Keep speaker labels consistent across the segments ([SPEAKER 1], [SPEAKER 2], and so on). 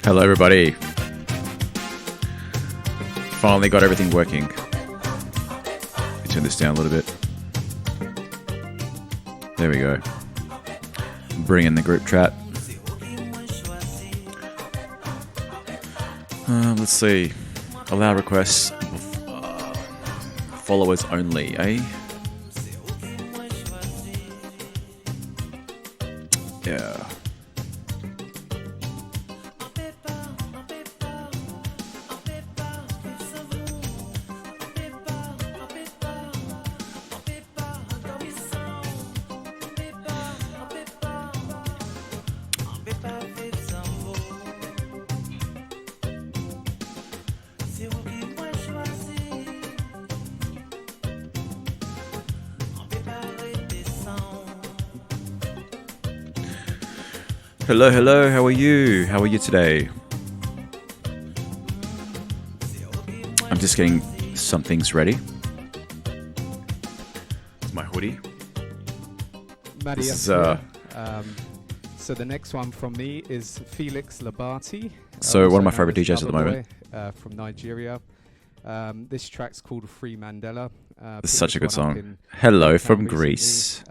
[SPEAKER 1] Hello everybody. Finally got everything working. Let me turn this down a little bit. There we go. Bring in the group chat. Let's see. Allow requests. Followers only, eh? Yeah. Hello, hello, how are you? How are you today? I'm just getting some things ready. It's my hoodie.
[SPEAKER 2] Maddie,
[SPEAKER 1] This is,
[SPEAKER 2] so the next one from me is Felix Labati.
[SPEAKER 1] So one of my favorite DJs at the moment.
[SPEAKER 2] From Nigeria. This track's called Free Mandela.
[SPEAKER 1] It's such a good song. Hello from Greece.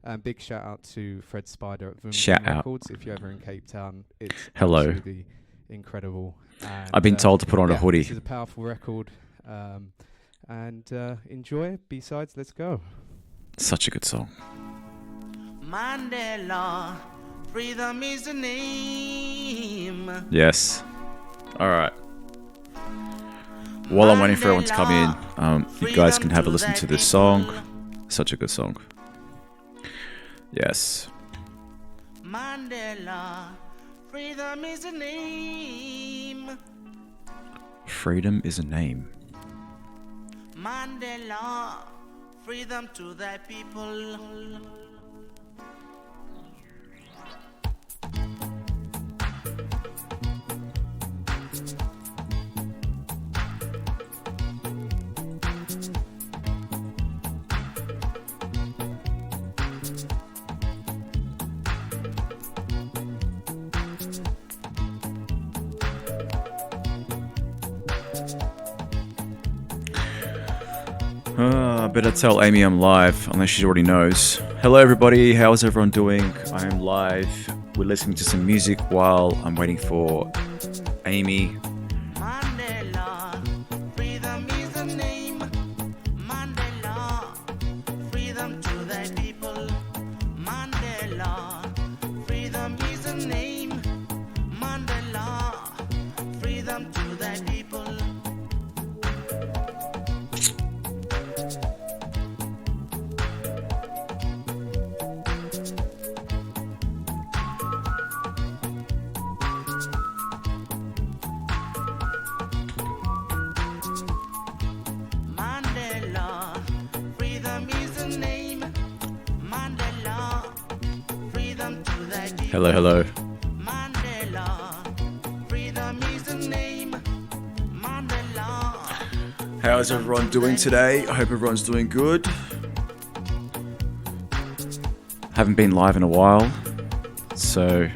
[SPEAKER 2] And big shout out to Fred Spider at Vroom
[SPEAKER 1] Shout
[SPEAKER 2] Vroom
[SPEAKER 1] out.
[SPEAKER 2] Records. If you're ever in Cape Town, it's
[SPEAKER 1] Hello.
[SPEAKER 2] absolutely incredible. And,
[SPEAKER 1] I've been told to put on a hoodie.
[SPEAKER 2] This is a powerful record. And enjoy. B-sides, let's go.
[SPEAKER 1] Such a good song.
[SPEAKER 3] Mandela, freedom is the name.
[SPEAKER 1] Yes. All right. While I'm waiting for everyone to come in, you guys can have a listen to this song. Such a good song. Yes.
[SPEAKER 3] Mandela, freedom is the name.
[SPEAKER 1] Freedom is a name.
[SPEAKER 3] Mandela, freedom to thy people.
[SPEAKER 1] I better tell Amy I'm live, unless she already knows. Hello everybody, how's everyone doing? I'm live. We're listening to some music while I'm waiting for Amy.
[SPEAKER 3] Mandela, freedom is the name. Mandela, freedom to thy people. Mandela, freedom is the name. Mandela, freedom to thy people. Mandela, freedom is the name. Mandela, freedom to thy people.
[SPEAKER 1] Hello, hello.
[SPEAKER 3] Mandela, freedom is the name. Mandela.
[SPEAKER 1] How's everyone doing today? I hope everyone's doing good. Haven't been live in a while, so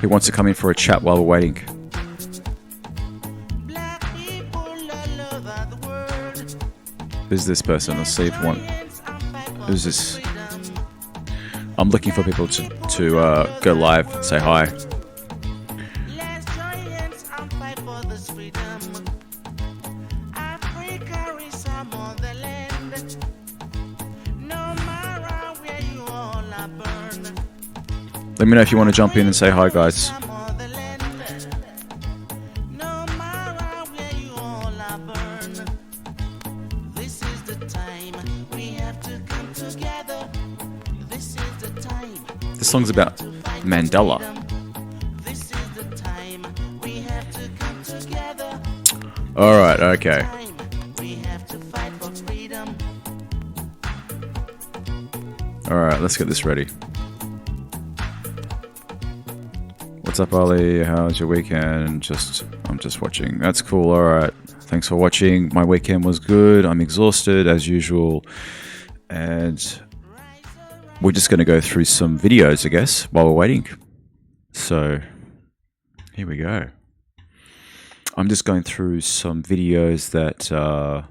[SPEAKER 1] who wants to come in for a chat while we're waiting?
[SPEAKER 3] Black people all over the world.
[SPEAKER 1] Who's this person? Let's see if one. Who's this? I'm looking for people to go live and say hi.
[SPEAKER 3] Let's join hands and fight for this freedom. Africa is our motherland. No matter where you all are burned.
[SPEAKER 1] Let me know if you want to jump in and say hi, guys.
[SPEAKER 3] No matter where you all are burned. This is the time we have to come together. This is the time.
[SPEAKER 1] This song's about Mandela.
[SPEAKER 3] This is the time we have to come together.
[SPEAKER 1] All right, okay.
[SPEAKER 3] We have to fight for freedom.
[SPEAKER 1] All right, let's get this ready. What's up, Ali? How's your weekend? I'm just watching. That's cool. All right. Thanks for watching. My weekend was good. I'm exhausted as usual. And we're just going to go through some videos, I guess, while we're waiting. So here we go. I'm just going through some videos that I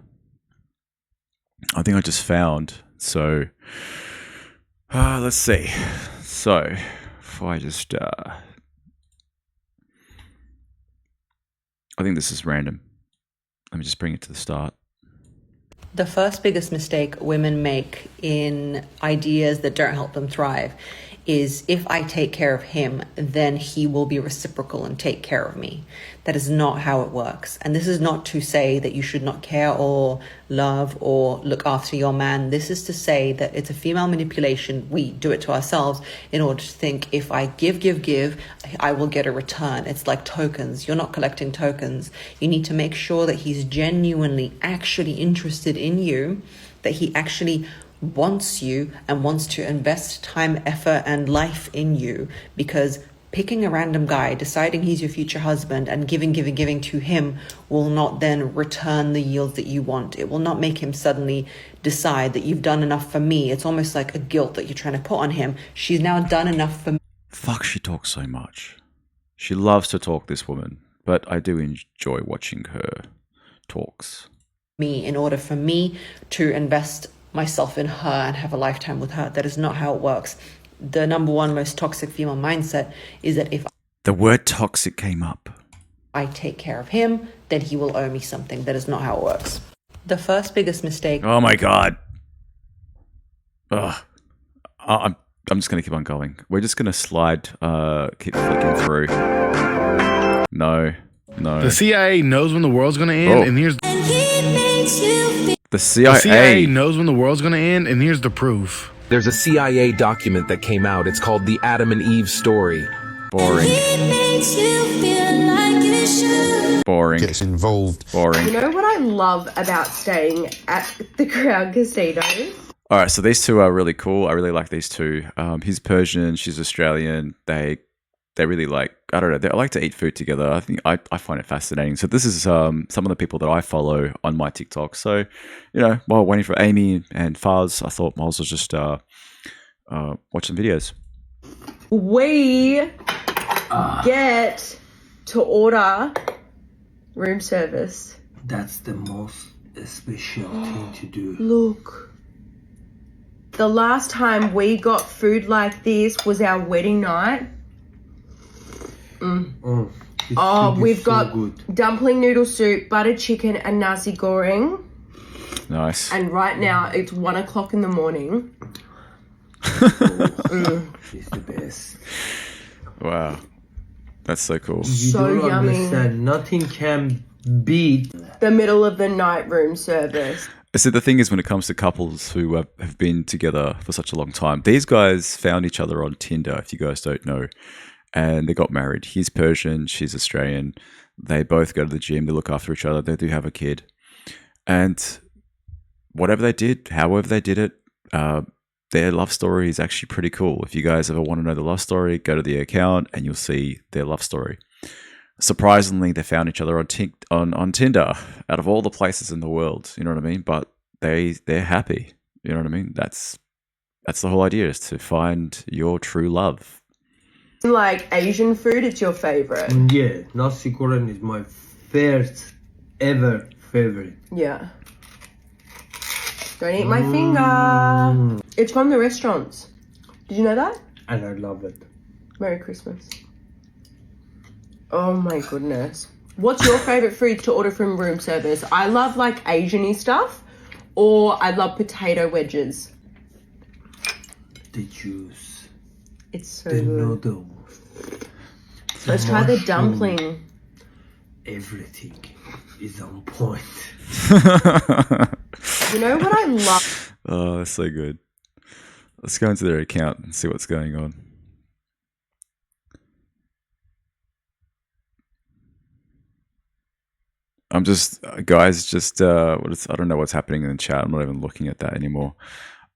[SPEAKER 1] think I just found. So let's see. So if I just I think this is random. Let me just bring it to the start.
[SPEAKER 4] The first biggest mistake women make in ideas that don't help them thrive is, if I take care of him, then he will be reciprocal and take care of me. That is not how it works. And this is not to say that you should not care or love or look after your man. This is to say that it's a female manipulation. We do it to ourselves in order to think, if I give, I will get a return. It's like tokens. You're not collecting tokens. You need to make sure that he's genuinely actually interested in you, that he actually wants you and wants to invest time, effort, and life in you. Because picking a random guy, deciding he's your future husband, and giving to him will not then return the yields that you want. It will not make him suddenly decide that you've done enough for me. It's almost like a guilt that you're trying to put on him. She's now done enough for me.
[SPEAKER 1] Fuck, she talks so much. She loves to talk, this woman, but I do enjoy watching her talks.
[SPEAKER 4] In order for me to invest myself in her and have a lifetime with her. That is not how it works. The number one most toxic female mindset is that if
[SPEAKER 1] the word toxic came up,
[SPEAKER 4] I take care of him, then he will owe me something. That is not how it works. The first biggest mistake.
[SPEAKER 1] Oh my god. Ugh. I'm just going to keep on going. We're just going to slide, keep flicking through. No.
[SPEAKER 5] The CIA knows when the world's going to end, and here's
[SPEAKER 1] the CIA.
[SPEAKER 5] The CIA knows when the world's going to end, and here's the proof.
[SPEAKER 6] There's a CIA document that came out. It's called the Adam and Eve story.
[SPEAKER 1] Boring. Boring.
[SPEAKER 7] Gets involved.
[SPEAKER 1] Boring.
[SPEAKER 8] You know what I love about staying at the Crown Casino?
[SPEAKER 1] All right, so these two are really cool. I really like these two. He's Persian, she's Australian. They really like, I don't know, they like to eat food together. I think I find it fascinating. So this is some of the people that I follow on my TikTok. So, you know, while waiting for Amy and Faz, I thought I was just watch some videos.
[SPEAKER 8] We get to order room service.
[SPEAKER 9] That's the most special thing to do.
[SPEAKER 8] Look. The last time we got food like this was our wedding night. We've got dumpling noodle soup, butter chicken, and nasi goreng.
[SPEAKER 1] Nice.
[SPEAKER 8] And right now it's 1 o'clock in the morning.
[SPEAKER 9] She's the best.
[SPEAKER 1] Wow, that's so cool.
[SPEAKER 9] You
[SPEAKER 8] So
[SPEAKER 9] don't
[SPEAKER 8] yummy.
[SPEAKER 9] understand. Nothing can beat
[SPEAKER 8] The middle of the night room service.
[SPEAKER 1] So the thing is, when it comes to couples who have been together for such a long time, these guys found each other on Tinder, if you guys don't know, and they got married. He's Persian, she's Australian. They both go to the gym, they look after each other, they do have a kid. And whatever they did, however they did it, their love story is actually pretty cool. If you guys ever want to know the love story, go to the account and you'll see their love story. Surprisingly, they found each other on Tinder, out of all the places in the world. You know what I mean? But they're happy. You know what I mean? That's the whole idea, is to find your true love.
[SPEAKER 8] Like Asian food, it's your favorite.
[SPEAKER 9] Yeah, nasi goreng is my first ever favorite.
[SPEAKER 8] Yeah. Don't eat my finger. It's from the restaurants. Did you know that?
[SPEAKER 9] And I love it.
[SPEAKER 8] Merry Christmas. Oh my goodness. What's your favorite food to order from room service? I love like Asian-y stuff, or I love potato wedges.
[SPEAKER 9] The juice.
[SPEAKER 8] It's so
[SPEAKER 9] The
[SPEAKER 8] good.
[SPEAKER 9] noodle.
[SPEAKER 8] Let's try the
[SPEAKER 9] mushroom.
[SPEAKER 8] dumpling.
[SPEAKER 9] Everything is on point.
[SPEAKER 8] You know what I love?
[SPEAKER 1] Oh, that's so good. Let's go into their account and see what's going on. I'm just, guys, I don't know what's happening in the chat. I'm not even looking at that anymore.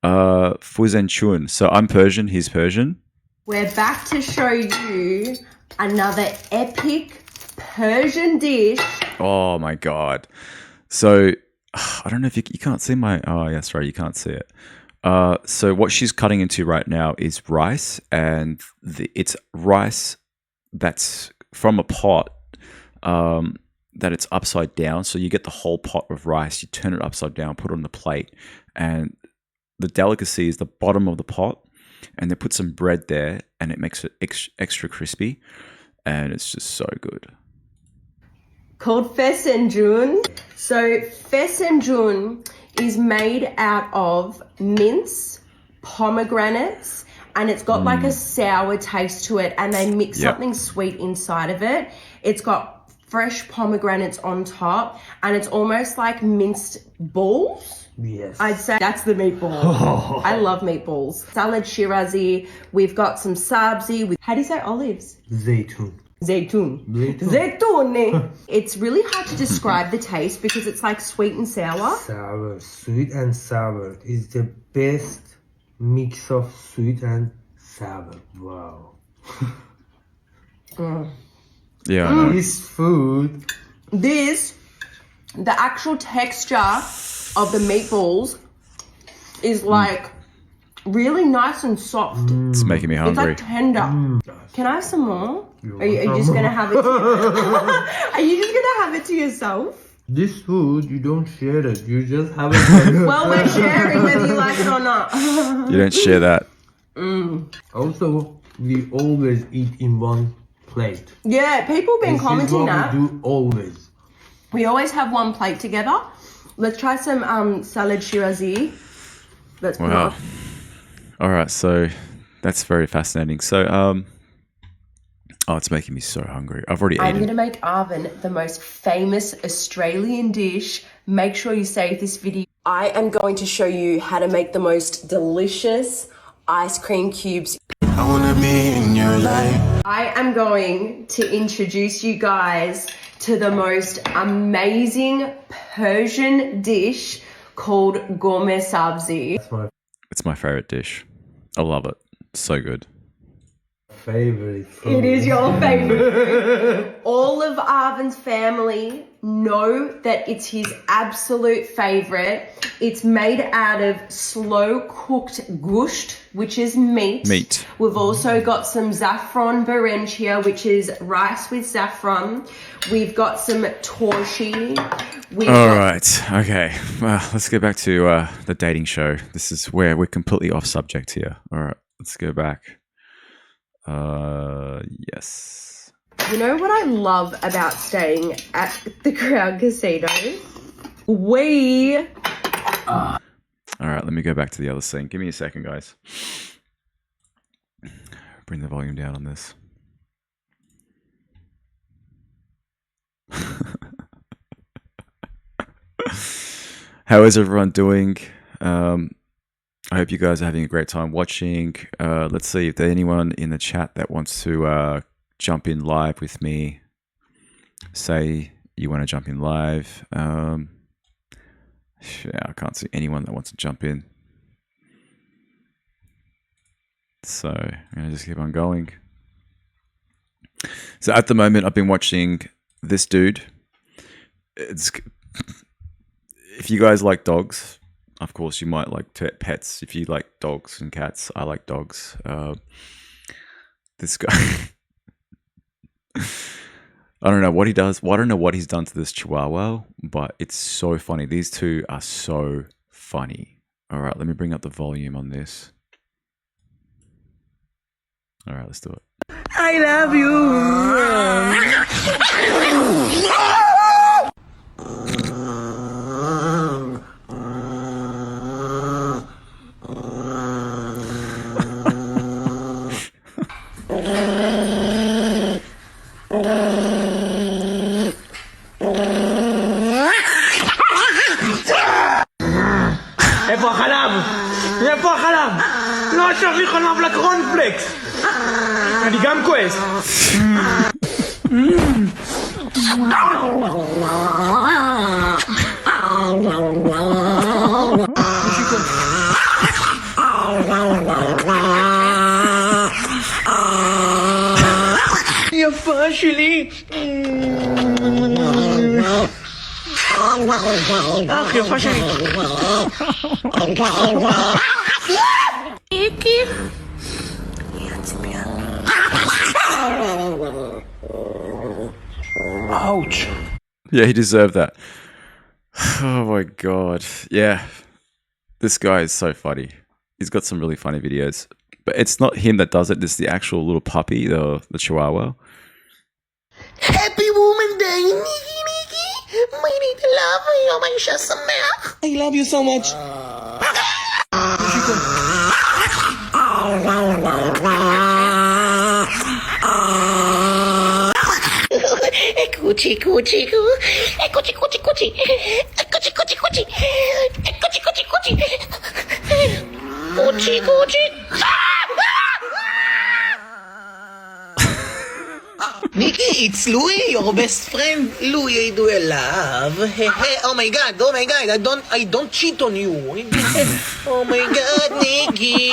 [SPEAKER 1] Fuzen Chun. So I'm Persian, he's Persian.
[SPEAKER 8] We're back to show you another epic Persian dish.
[SPEAKER 1] Oh my God. So I don't know if you can't see my, oh, that's right, you can't see it. So what she's cutting into right now is rice, and it's rice that's from a pot that it's upside down. So you get the whole pot of rice, you turn it upside down, put it on the plate, and the delicacy is the bottom of the pot, and they put some bread there, and it makes it extra crispy, and it's just so good.
[SPEAKER 8] Called Fesenjun. So Fesenjun is made out of mince, pomegranates, and it's got like a sour taste to it, and they mix something sweet inside of it. It's got fresh pomegranates on top, and it's almost like minced balls.
[SPEAKER 9] Yes.
[SPEAKER 8] I'd say that's the meatball. I love meatballs. Salad Shirazi. We've got some sabzi. How do you say olives?
[SPEAKER 9] Zaytun.
[SPEAKER 8] Zaytun. Zaytun. It's really hard to describe the taste because it's like sweet and sour.
[SPEAKER 9] Sour, sweet and sour is the best mix of sweet and sour. Wow.
[SPEAKER 1] Yeah, I know.
[SPEAKER 9] This food.
[SPEAKER 8] The actual texture of the meatballs is like really nice and soft.
[SPEAKER 1] It's making me
[SPEAKER 8] It's
[SPEAKER 1] hungry.
[SPEAKER 8] like tender. Can I have some more? Are you just gonna have it? Are you just gonna have it to yourself?
[SPEAKER 9] This food, you don't share it. You just have it.
[SPEAKER 8] Well, we're sharing whether you like it or not.
[SPEAKER 1] You don't share that.
[SPEAKER 9] Also, we always eat in one plate.
[SPEAKER 8] Yeah, people have been commenting
[SPEAKER 9] This is what
[SPEAKER 8] that.
[SPEAKER 9] we do always.
[SPEAKER 8] We always have one plate together. Let's try some salad Shirazi. Let's put
[SPEAKER 1] Wow.
[SPEAKER 8] it
[SPEAKER 1] All right, so that's very fascinating. So, oh, it's making me so hungry. I've already
[SPEAKER 8] I'm
[SPEAKER 1] eaten.
[SPEAKER 8] going to make Arvin the most famous Australian dish. Make sure you save this video. I am going to show you how to make the most delicious ice cream cubes.
[SPEAKER 3] I wanna be in your life.
[SPEAKER 8] I am going to introduce you guys to the most amazing Persian dish called gourmet sabzi.
[SPEAKER 9] That's my
[SPEAKER 1] It's my favorite dish. I love it. So good.
[SPEAKER 9] favorite food.
[SPEAKER 8] It is your favorite. All of Arvin's family know that it's his absolute favorite. It's made out of slow cooked gusht, which is meat.
[SPEAKER 1] Meat.
[SPEAKER 8] We've also got some saffron barenge here, which is rice with saffron. We've got some torshi.
[SPEAKER 1] All right. Okay. Well, let's go back to the dating show. This is where we're completely off subject here. All right. Let's go back. Yes.
[SPEAKER 8] You know what I love about staying at the Crown Casino?
[SPEAKER 1] All right. Let me go back to the other scene. Give me a second, guys. Bring the volume down on this. How is everyone doing? I hope you guys are having a great time watching. Let's see if there's anyone in the chat that wants to jump in live with me. Say you want to jump in live. Yeah, I can't see anyone that wants to jump in. So I'm going to just keep on going. So at the moment, I've been watching this dude. If you guys like dogs, of course, you might like pets. If you like dogs and cats, I like dogs. This guy, I don't know what he does. Well, I don't know what he's done to this Chihuahua, but it's so funny. These two are so funny. All right, let me bring up the volume on this. All right, let's do it.
[SPEAKER 3] I love you.
[SPEAKER 7] איפה החלב? איפה החלב? לא אשאר לי חלב לקורנפלקס! אני גם כועס! יפה שלי! אח, יפה שלי! Ouch.
[SPEAKER 1] Yeah, he deserved that. Oh my god. Yeah. This guy is so funny. He's got some really funny videos. But it's not him that does it, it's the actual little puppy, the chihuahua.
[SPEAKER 3] Happy Woman Day, Nikki, Nikki. My little love, you're my Shazam. I love you so much. Coochie, coochie, coo. Coochie, coochie, coochie. Coochie, coochie, coochie. Coochie, coochie, coochie. Coochie, coochie. Nikki, it's Louis, your best friend. Louis, do you love? Hey, hey, oh my god, I don't cheat on you. Oh my god, Nikki,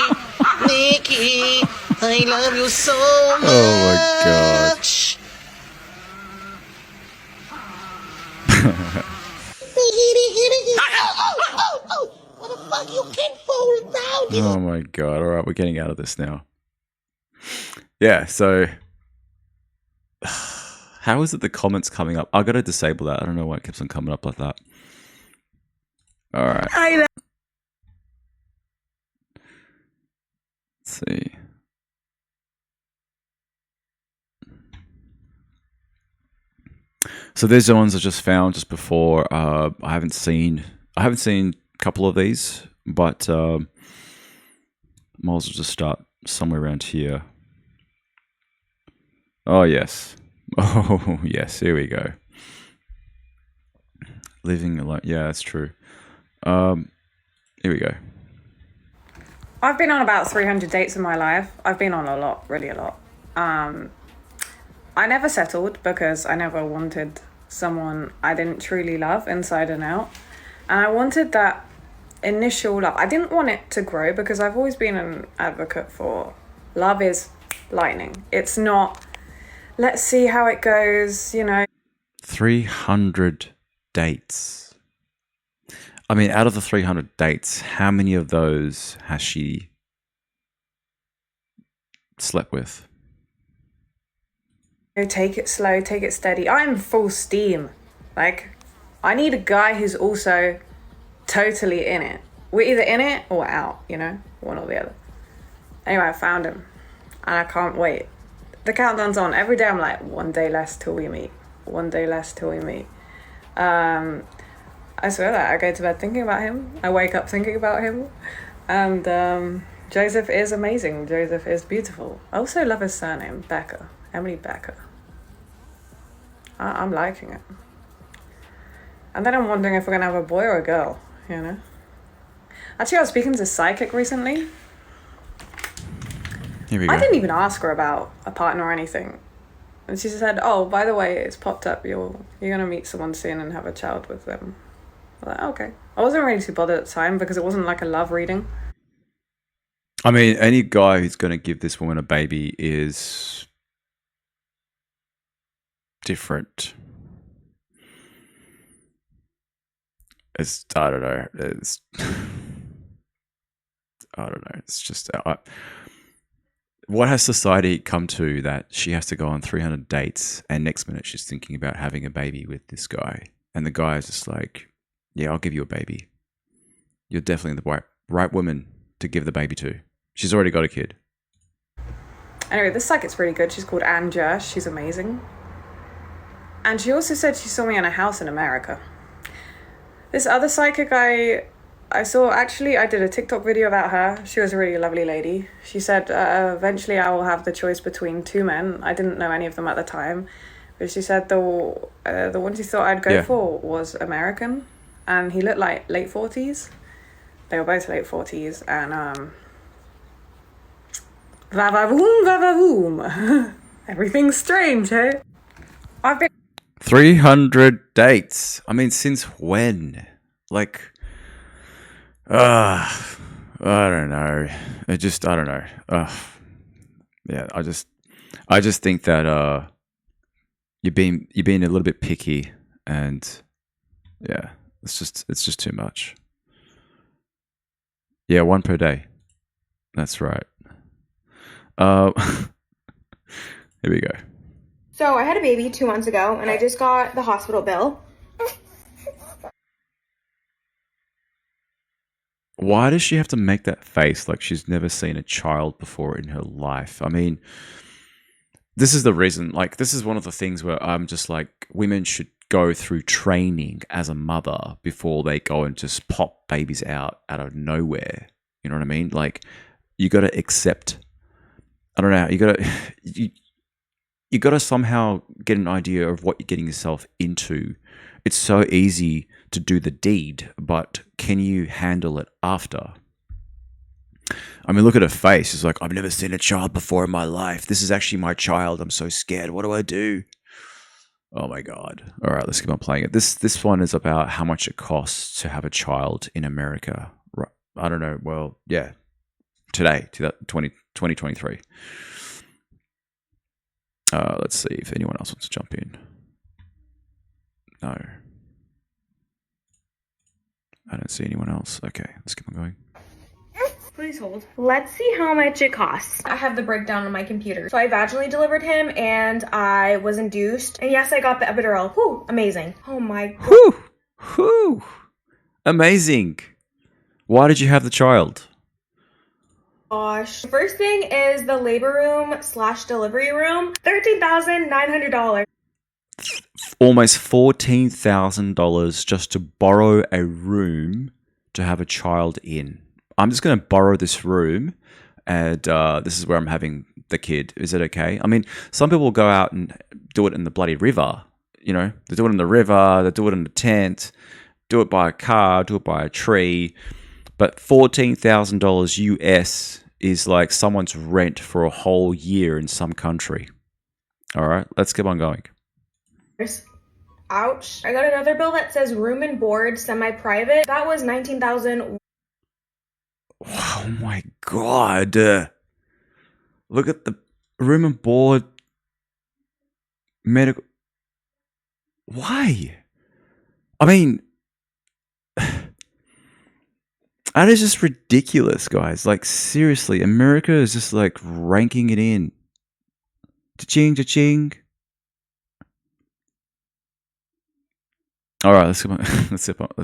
[SPEAKER 3] Nikki, I love you so much.
[SPEAKER 1] Oh my god.
[SPEAKER 3] What the fuck, you can't fall down.
[SPEAKER 1] Oh my god. Alright, we're getting out of this now. Yeah, so how is it the comments coming up? I gotta disable that. I don't know why it keeps on coming up like that. Alright. Let's see. So there's the ones I just found just before. I haven't seen a couple of these, but might as well just start somewhere around here. Oh yes. Oh yes, here we go. Living alone. Yeah, that's true. Here we go.
[SPEAKER 10] I've been on about 300 dates in my life. I've been on a lot, really a lot. I never settled because I never wanted someone I didn't truly love inside and out. And I wanted that initial love. I didn't want it to grow because I've always been an advocate for love is lightning. It's not, let's see how it goes, you know.
[SPEAKER 1] 300 dates. I mean, out of the 300 dates, how many of those has she slept with?
[SPEAKER 10] Take it slow, take it steady. I'm full steam. Like, I need a guy who's also totally in it. We're either in it or out, you know, one or the other. Anyway, I found him and I can't wait. The countdown's on. Every day I'm like, one day less till we meet. One day less till we meet. I swear that I go to bed thinking about him. I wake up thinking about him. And Joseph is amazing. Joseph is beautiful. I also love his surname, Becker. Emily Becker. I'm liking it. And then I'm wondering if we're going to have a boy or a girl, you know? Actually, I was speaking to a psychic recently.
[SPEAKER 1] Here we go.
[SPEAKER 10] I didn't even ask her about a partner or anything. And she said, oh, by the way, it's popped up. You're going to meet someone soon and have a child with them. I was like, okay. I wasn't really too bothered at the time because it wasn't like a love reading.
[SPEAKER 1] I mean, any guy who's going to give this woman a baby is different. It's, I don't know. It's, I don't know. It's just, what has society come to that she has to go on 300 dates and next minute she's thinking about having a baby with this guy? And the guy is just like, yeah, I'll give you a baby. You're definitely the right woman to give the baby to. She's already got a kid.
[SPEAKER 10] Anyway, this psychic's really good. She's called Anja. She's amazing. And she also said she saw me in a house in America. This other psychic I saw, actually, I did a TikTok video about her. She was a really lovely lady. She said, eventually I will have the choice between two men. I didn't know any of them at the time. But she said the one she thought I'd go for was American. And he looked like late 40s. They were both late 40s. And, va-va-voom, va-va-voom. Everything's strange, hey? I've been
[SPEAKER 1] 300 dates. I mean, since when? Like, I don't know. I don't know. Yeah, I just think that you're being a little bit picky, and yeah, it's just too much. Yeah, one per day. That's right. Here we go.
[SPEAKER 11] So I had a baby 2 months ago, and I just got the hospital bill.
[SPEAKER 1] Why does she have to make that face like she's never seen a child before in her life? I mean, this is the reason, like, this is one of the things where I'm just like, women should go through training as a mother before they go and just pop babies out of nowhere. You know what I mean? Like, you got to accept, I don't know, you got to somehow get an idea of what you're getting yourself into. It's so easy to do the deed, but can you handle it after? I mean, look at her face. It's like, I've never seen a child before in my life. This is actually my child. I'm so scared. What do I do? Oh my God. All right, let's keep on playing it. This one is about how much it costs to have a child in America. Right. I don't know. Well, yeah. Today, 2023. Let's see if anyone else wants to jump in. No. I don't see anyone else. Okay, let's keep on going.
[SPEAKER 11] Please hold. Let's see how much it costs. I have the breakdown on my computer. So I vaginally delivered him, and I was induced. And yes, I got the epidural. Whew, amazing. Oh my God.
[SPEAKER 1] Whew, whew, amazing. Why did you have the child?
[SPEAKER 11] Gosh. The first thing is the labor room / delivery room. $13,900.
[SPEAKER 1] Almost $14,000 just to borrow a room to have a child in. I'm just going to borrow this room, and this is where I'm having the kid. Is it okay? I mean, some people go out and do it in the bloody river. You know, they do it in the river, they do it in the tent, do it by a car, do it by a tree. But $14,000 US is like someone's rent for a whole year in some country. All right, let's keep on going.
[SPEAKER 11] Ouch. I got another bill that says room and board semi-private. That was $19,000.
[SPEAKER 1] Oh my God. Look at the room and board medical. Why? I mean, that is just ridiculous, guys. Like, seriously, America is just like ranking it in. Cha-ching, cha-ching. All right, let's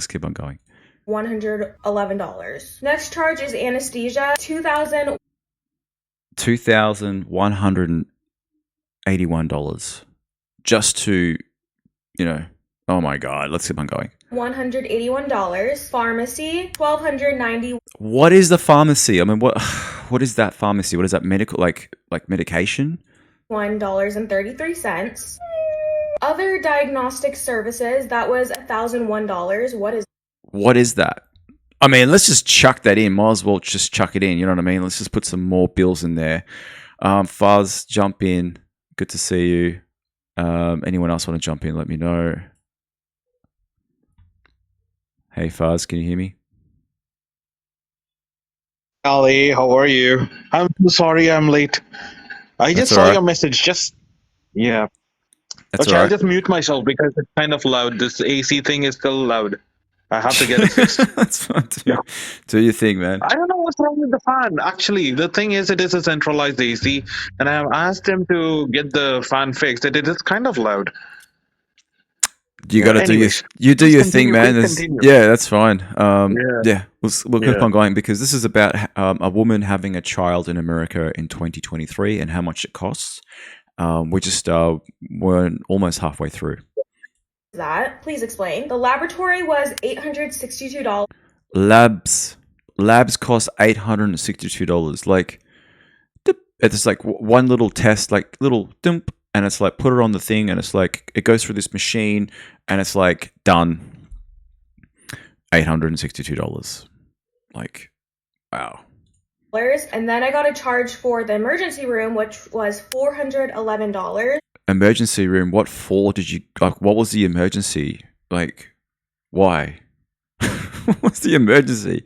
[SPEAKER 1] keep on going.
[SPEAKER 11] $111. Next charge is anesthesia.
[SPEAKER 1] $2,181 just to, oh my God, let's keep on going.
[SPEAKER 11] $181. Pharmacy, $1,290.
[SPEAKER 1] What is the pharmacy? I mean, what is that pharmacy? What is that medical, like medication?
[SPEAKER 11] $1.33. Other diagnostic services, that was $1,001. What is
[SPEAKER 1] that? I mean, let's just chuck that in. Might as well just chuck it in. You know what I mean? Let's just put some more bills in there. Fuzz, jump in. Good to see you. Anyone else want to jump in? Let me know. Hey, Fuzz, can you hear me?
[SPEAKER 12] Ali, how are you? I'm so sorry I'm late. I just saw your message. Yeah.
[SPEAKER 1] That's
[SPEAKER 12] okay, I'll just mute myself because it's kind of loud. This AC thing is still loud. I have to get it fixed.
[SPEAKER 1] That's fine. Do your thing, man.
[SPEAKER 12] I don't know what's wrong with the fan. Actually, the thing is, it is a centralized AC, and I have asked him to get the fan fixed. It is kind of loud.
[SPEAKER 1] You got to do your thing, man. Yeah, that's fine. Yeah, we'll keep on going because this is about a woman having a child in America in 2023 and how much it costs. We're almost halfway through.
[SPEAKER 11] That? Please explain. The laboratory was $862.
[SPEAKER 1] Labs cost $862. Like, it's like one little test, like little dump, and it's like put it on the thing, and it's like it goes through this machine, and it's like done. $862. Like, wow.
[SPEAKER 11] And then I got a charge for the emergency room, which was $411.
[SPEAKER 1] Emergency room? What for? What was the emergency? Like, why? What's the emergency?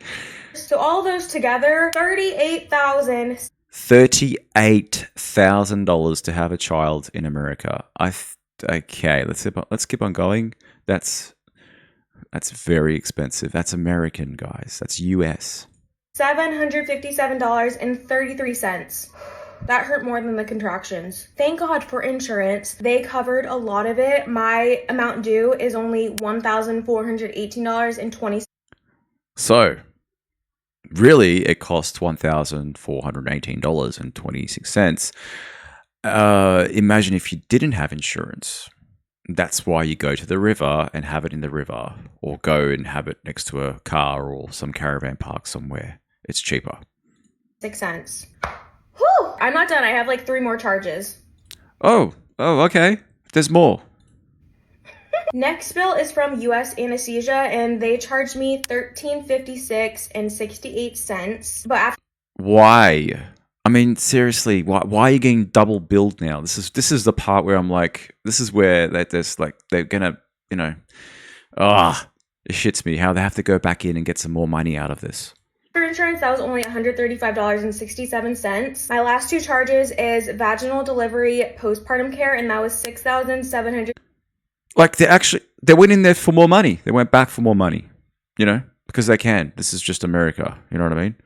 [SPEAKER 11] So all those together, $38,000.
[SPEAKER 1] $38,000 to have a child in America. Okay, let's keep on going. That's very expensive. That's American, guys. That's US.
[SPEAKER 11] $757.33. That hurt more than the contractions. Thank God for insurance. They covered a lot of it. My amount due is only $1,418.20.
[SPEAKER 1] So, really, it costs $1,418.26. Imagine if you didn't have insurance. That's why you go to the river and have it in the river, or go and have it next to a car or some caravan park somewhere. It's cheaper.
[SPEAKER 11] 6 cents. Whew! I'm not done. I have like 3 more charges.
[SPEAKER 1] Oh, okay. There's more.
[SPEAKER 11] Next bill is from US Anesthesia, and they charged me $13.56 but after
[SPEAKER 1] Why? I mean, seriously, why are you getting double billed now? This is the part where I'm like, this is where they're gonna, it shits me how they have to go back in and get some more money out of this.
[SPEAKER 11] insurance, that was only $135.67. My last 2 charges is vaginal delivery postpartum care, and that was $6,700.
[SPEAKER 1] Like they went in there for more money. They went back for more money, because they can. This is just America. You know what I mean?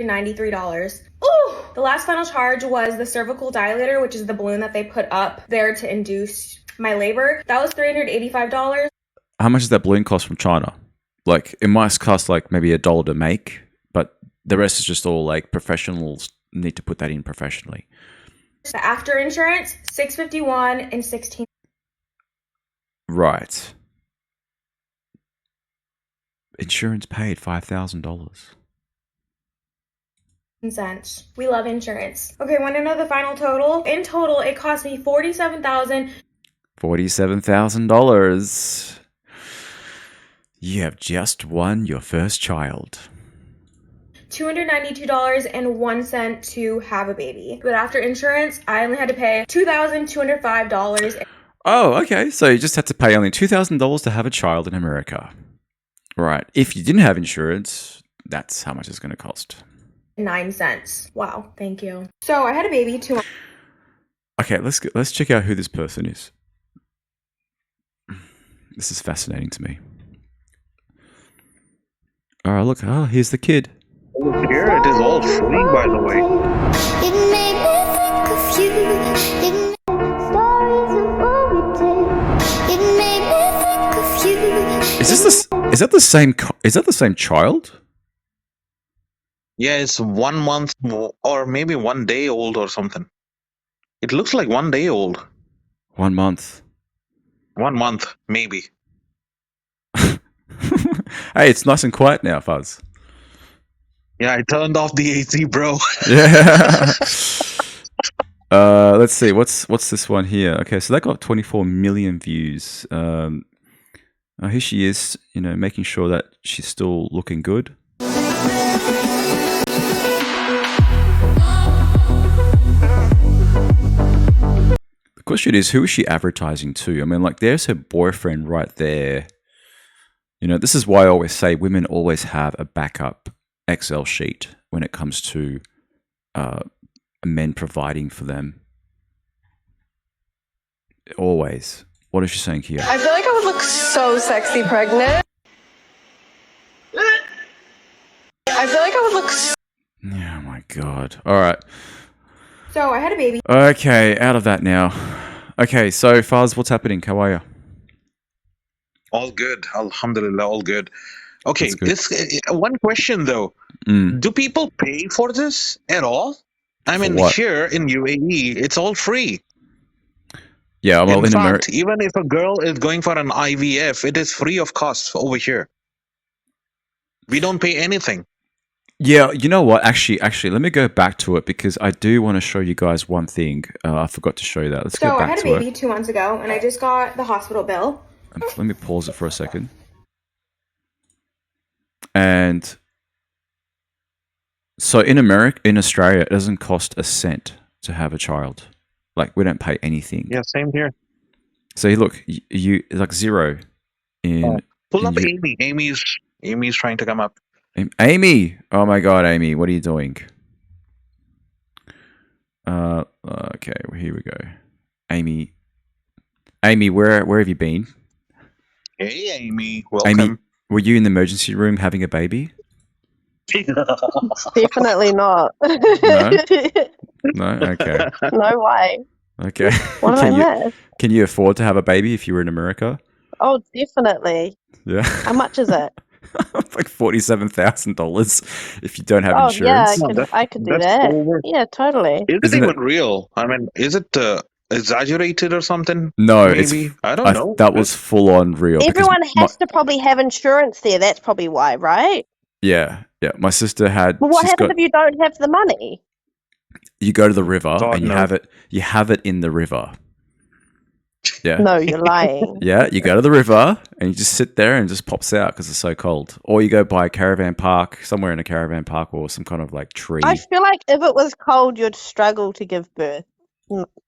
[SPEAKER 11] $93. Ooh! The last final charge was the cervical dilator, which is the balloon that they put up there to induce my labor. That was $385.
[SPEAKER 1] How much does that balloon cost from China? Like, it might cost like maybe $1 to make, but the rest is just all like professionals need to put that in professionally.
[SPEAKER 11] After insurance, $651 and 16.
[SPEAKER 1] Right. Insurance paid $5,000.
[SPEAKER 11] Cents. We love insurance. Okay, want to know the final total? In total, it cost me
[SPEAKER 1] $47,000. You have just won your first child.
[SPEAKER 11] $292.01 to have a baby. But after insurance, I only had to pay $2,205.
[SPEAKER 1] Oh, okay. So you just had to pay only $2,000 to have a child in America. Right. If you didn't have insurance, that's how much it's going to cost.
[SPEAKER 11] 9 cents. Wow, thank you. So I had a baby 2 months.
[SPEAKER 1] Okay, let's check out who this person is. This is fascinating to me. All right, look. Oh, here's the kid.
[SPEAKER 12] Here it is all free, by the way.
[SPEAKER 13] It made me think of you. It made stories of what we did. It made me think of you.
[SPEAKER 1] Is that the same child?
[SPEAKER 12] Yeah, it's 1 month or maybe 1 day old or something. It looks like 1 day old.
[SPEAKER 1] 1 month.
[SPEAKER 12] 1 month, maybe.
[SPEAKER 1] Hey, it's nice and quiet now, Fuzz.
[SPEAKER 12] Yeah, I turned off the AC, bro.
[SPEAKER 1] Yeah. Let's see. What's this one here? Okay, so that got 24 million views. Here she is, making sure that she's still looking good. The question is, who is she advertising to? I mean, like, there's her boyfriend right there. This is why I always say women always have a backup Excel sheet when it comes to men providing for them. Always. What is she saying here?
[SPEAKER 14] I feel like I would look so sexy pregnant. I feel like I would look
[SPEAKER 1] Oh my god. Alright.
[SPEAKER 11] So I had a baby.
[SPEAKER 1] Okay, out of that now. Okay, so Faz, what's happening? How are you?
[SPEAKER 12] All good. Alhamdulillah, all good. Okay,
[SPEAKER 1] That's good.
[SPEAKER 12] this one question though. Do people pay for this at all? I mean,
[SPEAKER 1] what?
[SPEAKER 12] here in UAE, it's all free.
[SPEAKER 1] Yeah, well,
[SPEAKER 12] in
[SPEAKER 1] in
[SPEAKER 12] fact,
[SPEAKER 1] America,
[SPEAKER 12] even if a girl is going for an IVF, it is free of cost over here. We don't pay anything.
[SPEAKER 1] yeah, you know what? Actually, let me go back to it because I do want to show you guys one thing. I forgot to show you that. Let's
[SPEAKER 11] So
[SPEAKER 1] go
[SPEAKER 11] I
[SPEAKER 1] back
[SPEAKER 11] had a
[SPEAKER 1] to
[SPEAKER 11] baby
[SPEAKER 1] it.
[SPEAKER 11] 2 months ago, and I just got the hospital bill.
[SPEAKER 1] Let me pause it for a second. And so in Australia, it doesn't cost a cent to have a child. Like, we don't pay anything.
[SPEAKER 12] Yeah, same here.
[SPEAKER 1] So look, you like zero in.
[SPEAKER 12] Pull
[SPEAKER 1] in
[SPEAKER 12] up Amy. Amy's trying to come up.
[SPEAKER 1] Amy! Oh my god, Amy, what are you doing? Okay, well, here we go. Amy, where have you been?
[SPEAKER 12] Hey, Amy. Welcome.
[SPEAKER 1] Amy, were you in the emergency room having a baby?
[SPEAKER 14] Definitely not.
[SPEAKER 1] No? No? Okay.
[SPEAKER 14] No way.
[SPEAKER 1] Okay.
[SPEAKER 14] What did I miss?
[SPEAKER 1] Can you afford to have a baby if you were in America?
[SPEAKER 14] Oh, definitely.
[SPEAKER 1] Yeah.
[SPEAKER 14] How much is it?
[SPEAKER 1] Like $47,000 if you don't have
[SPEAKER 14] Oh, yeah,
[SPEAKER 1] insurance.
[SPEAKER 14] I could do
[SPEAKER 12] That's
[SPEAKER 14] that.
[SPEAKER 12] over.
[SPEAKER 14] Yeah, totally.
[SPEAKER 12] Is it
[SPEAKER 1] Isn't
[SPEAKER 12] even
[SPEAKER 1] it?
[SPEAKER 12] real? I mean, is it exaggerated or something?
[SPEAKER 1] No,
[SPEAKER 12] Maybe. I don't know.
[SPEAKER 1] that was full on real because
[SPEAKER 14] Everyone has to probably have insurance there. That's probably why, right?
[SPEAKER 1] yeah, my sister
[SPEAKER 14] Well, what
[SPEAKER 1] she's
[SPEAKER 14] happens
[SPEAKER 1] got
[SPEAKER 14] if you don't have the money?
[SPEAKER 1] you go to the river
[SPEAKER 12] God,
[SPEAKER 1] and you
[SPEAKER 12] no.
[SPEAKER 1] have it in the river. Yeah.
[SPEAKER 14] No, you're lying.
[SPEAKER 1] Yeah, you go to the river and you just sit there and it just pops out because it's so cold. Or you go by a caravan park, somewhere in a caravan park or some kind of like tree.
[SPEAKER 14] I feel like if it was cold, you'd struggle to give birth.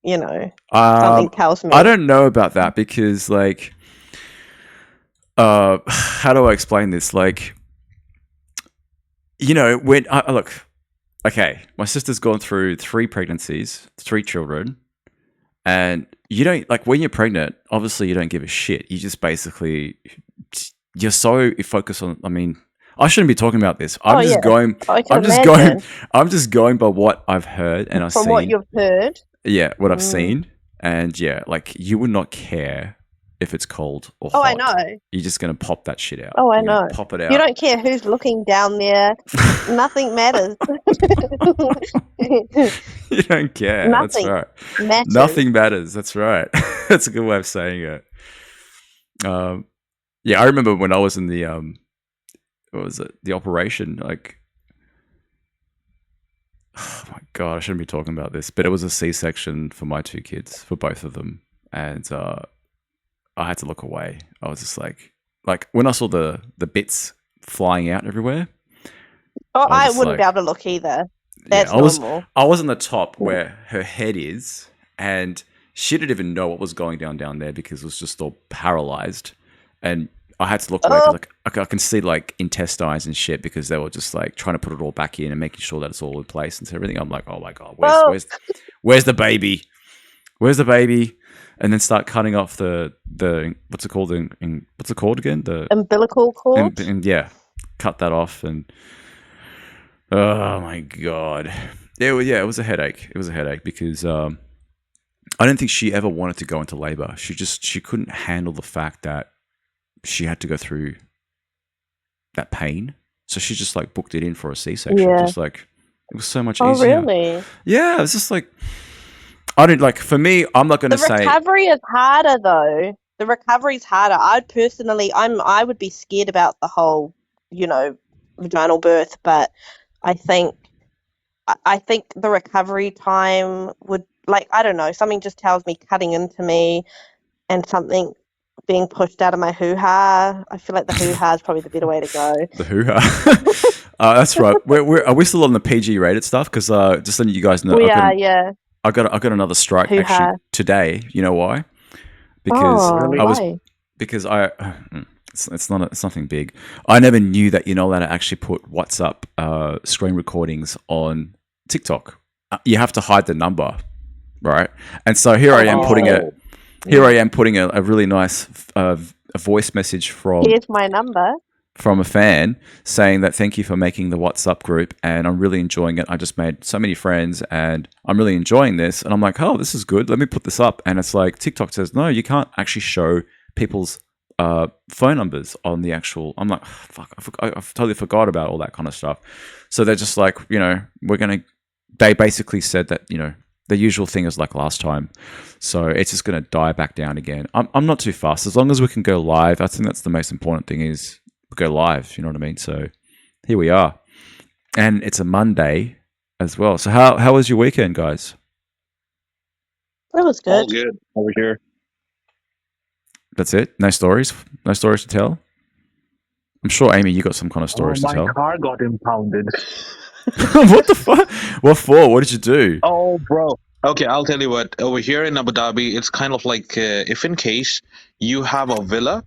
[SPEAKER 14] You know, something tells me.
[SPEAKER 1] I don't know about that because like how do I explain this? Like, you know, when I look, okay, my sister's gone through 3 pregnancies, 3 children, and you don't like when you're pregnant. Obviously, you don't give a shit. You just basically you're so focused on. I mean, I shouldn't be talking about this. I'm just going. I'm just going by what I've heard and I've seen.
[SPEAKER 14] From what you've heard.
[SPEAKER 1] Yeah, what I've seen, and yeah, like you would not care if it's cold or hot.
[SPEAKER 14] Oh, I know.
[SPEAKER 1] You're just gonna pop that shit out.
[SPEAKER 14] Oh, I
[SPEAKER 1] You're gonna
[SPEAKER 14] know.
[SPEAKER 1] Pop it out.
[SPEAKER 14] You don't care who's looking down there. Nothing matters.
[SPEAKER 1] You don't care.
[SPEAKER 14] Nothing
[SPEAKER 1] That's right.
[SPEAKER 14] matters.
[SPEAKER 1] Nothing matters. That's right. That's a good way of saying it. Yeah, I remember when I was in the what was it? The operation. Like, oh my god, I shouldn't be talking about this, but it was a C-section for my 2 kids, for both of them, and I had to look away. I was just like when I saw the bits flying out everywhere.
[SPEAKER 14] Oh, I wouldn't
[SPEAKER 1] like,
[SPEAKER 14] be able to look either. That's normal.
[SPEAKER 1] I was on the top where her head is, and she didn't even know what was going down there because it was just all paralyzed. And I had to look away because I can see like intestines and shit because they were just like trying to put it all back in and making sure that it's all in place and everything. I'm like, oh my god, where's the baby? Where's the baby? And then start cutting off the what's it called? What's it called again? The
[SPEAKER 14] umbilical cord.
[SPEAKER 1] And yeah, cut that off and. Oh my god! It was a headache. It was a headache because I don't think she ever wanted to go into labor. She couldn't handle the fact that she had to go through that pain. So she just like booked it in for a C-section.
[SPEAKER 14] Yeah.
[SPEAKER 1] Just like it was so much
[SPEAKER 14] Oh,
[SPEAKER 1] easier.
[SPEAKER 14] really?
[SPEAKER 1] Yeah, it was just like I didn't like. For me, I'm not going to say
[SPEAKER 14] The recovery is harder though. The recovery's harder. I would be scared about the whole, vaginal birth, but I think the recovery time would, like, I don't know, something just tells me cutting into me and something being pushed out of my hoo-ha. I feel like the hoo-ha is probably the better way to go.
[SPEAKER 1] The hoo-ha. That's right. Are we still on the PG rated stuff? Because just letting you guys know,
[SPEAKER 14] We are, yeah.
[SPEAKER 1] I got another strike
[SPEAKER 14] Hoo-ha.
[SPEAKER 1] actually today. You know why? Because
[SPEAKER 14] why?
[SPEAKER 1] It's nothing big. I never knew that you're not allowed to actually put WhatsApp screen recordings on TikTok. You have to hide the number, right? And so here I am putting a really nice a voice message
[SPEAKER 14] Here's my number.
[SPEAKER 1] from a fan saying that thank you for making the WhatsApp group and I'm really enjoying it. I just made so many friends and I'm really enjoying this. And I'm like, oh, this is good. Let me put this up. And it's like TikTok says, no, you can't actually show people's phone numbers on the actual. I'm like, fuck, I've totally forgot about all that kind of stuff. So they're just like, they basically said that, the usual thing is like last time. So it's just going to die back down again. I'm not too fast. As long as we can go live, I think that's the most important thing is go live. You know what I mean? So here we are. And it's a Monday as well. So how was your weekend, guys?
[SPEAKER 14] That was good.
[SPEAKER 12] All good over here.
[SPEAKER 1] That's it? No stories? No stories to tell? I'm sure, Amy, you got some kind of stories to tell.
[SPEAKER 12] My car got impounded.
[SPEAKER 1] What the fuck? What for? What did you do?
[SPEAKER 12] Oh, bro. Okay, I'll tell you what. Over here in Abu Dhabi, it's kind of like if in case you have a villa.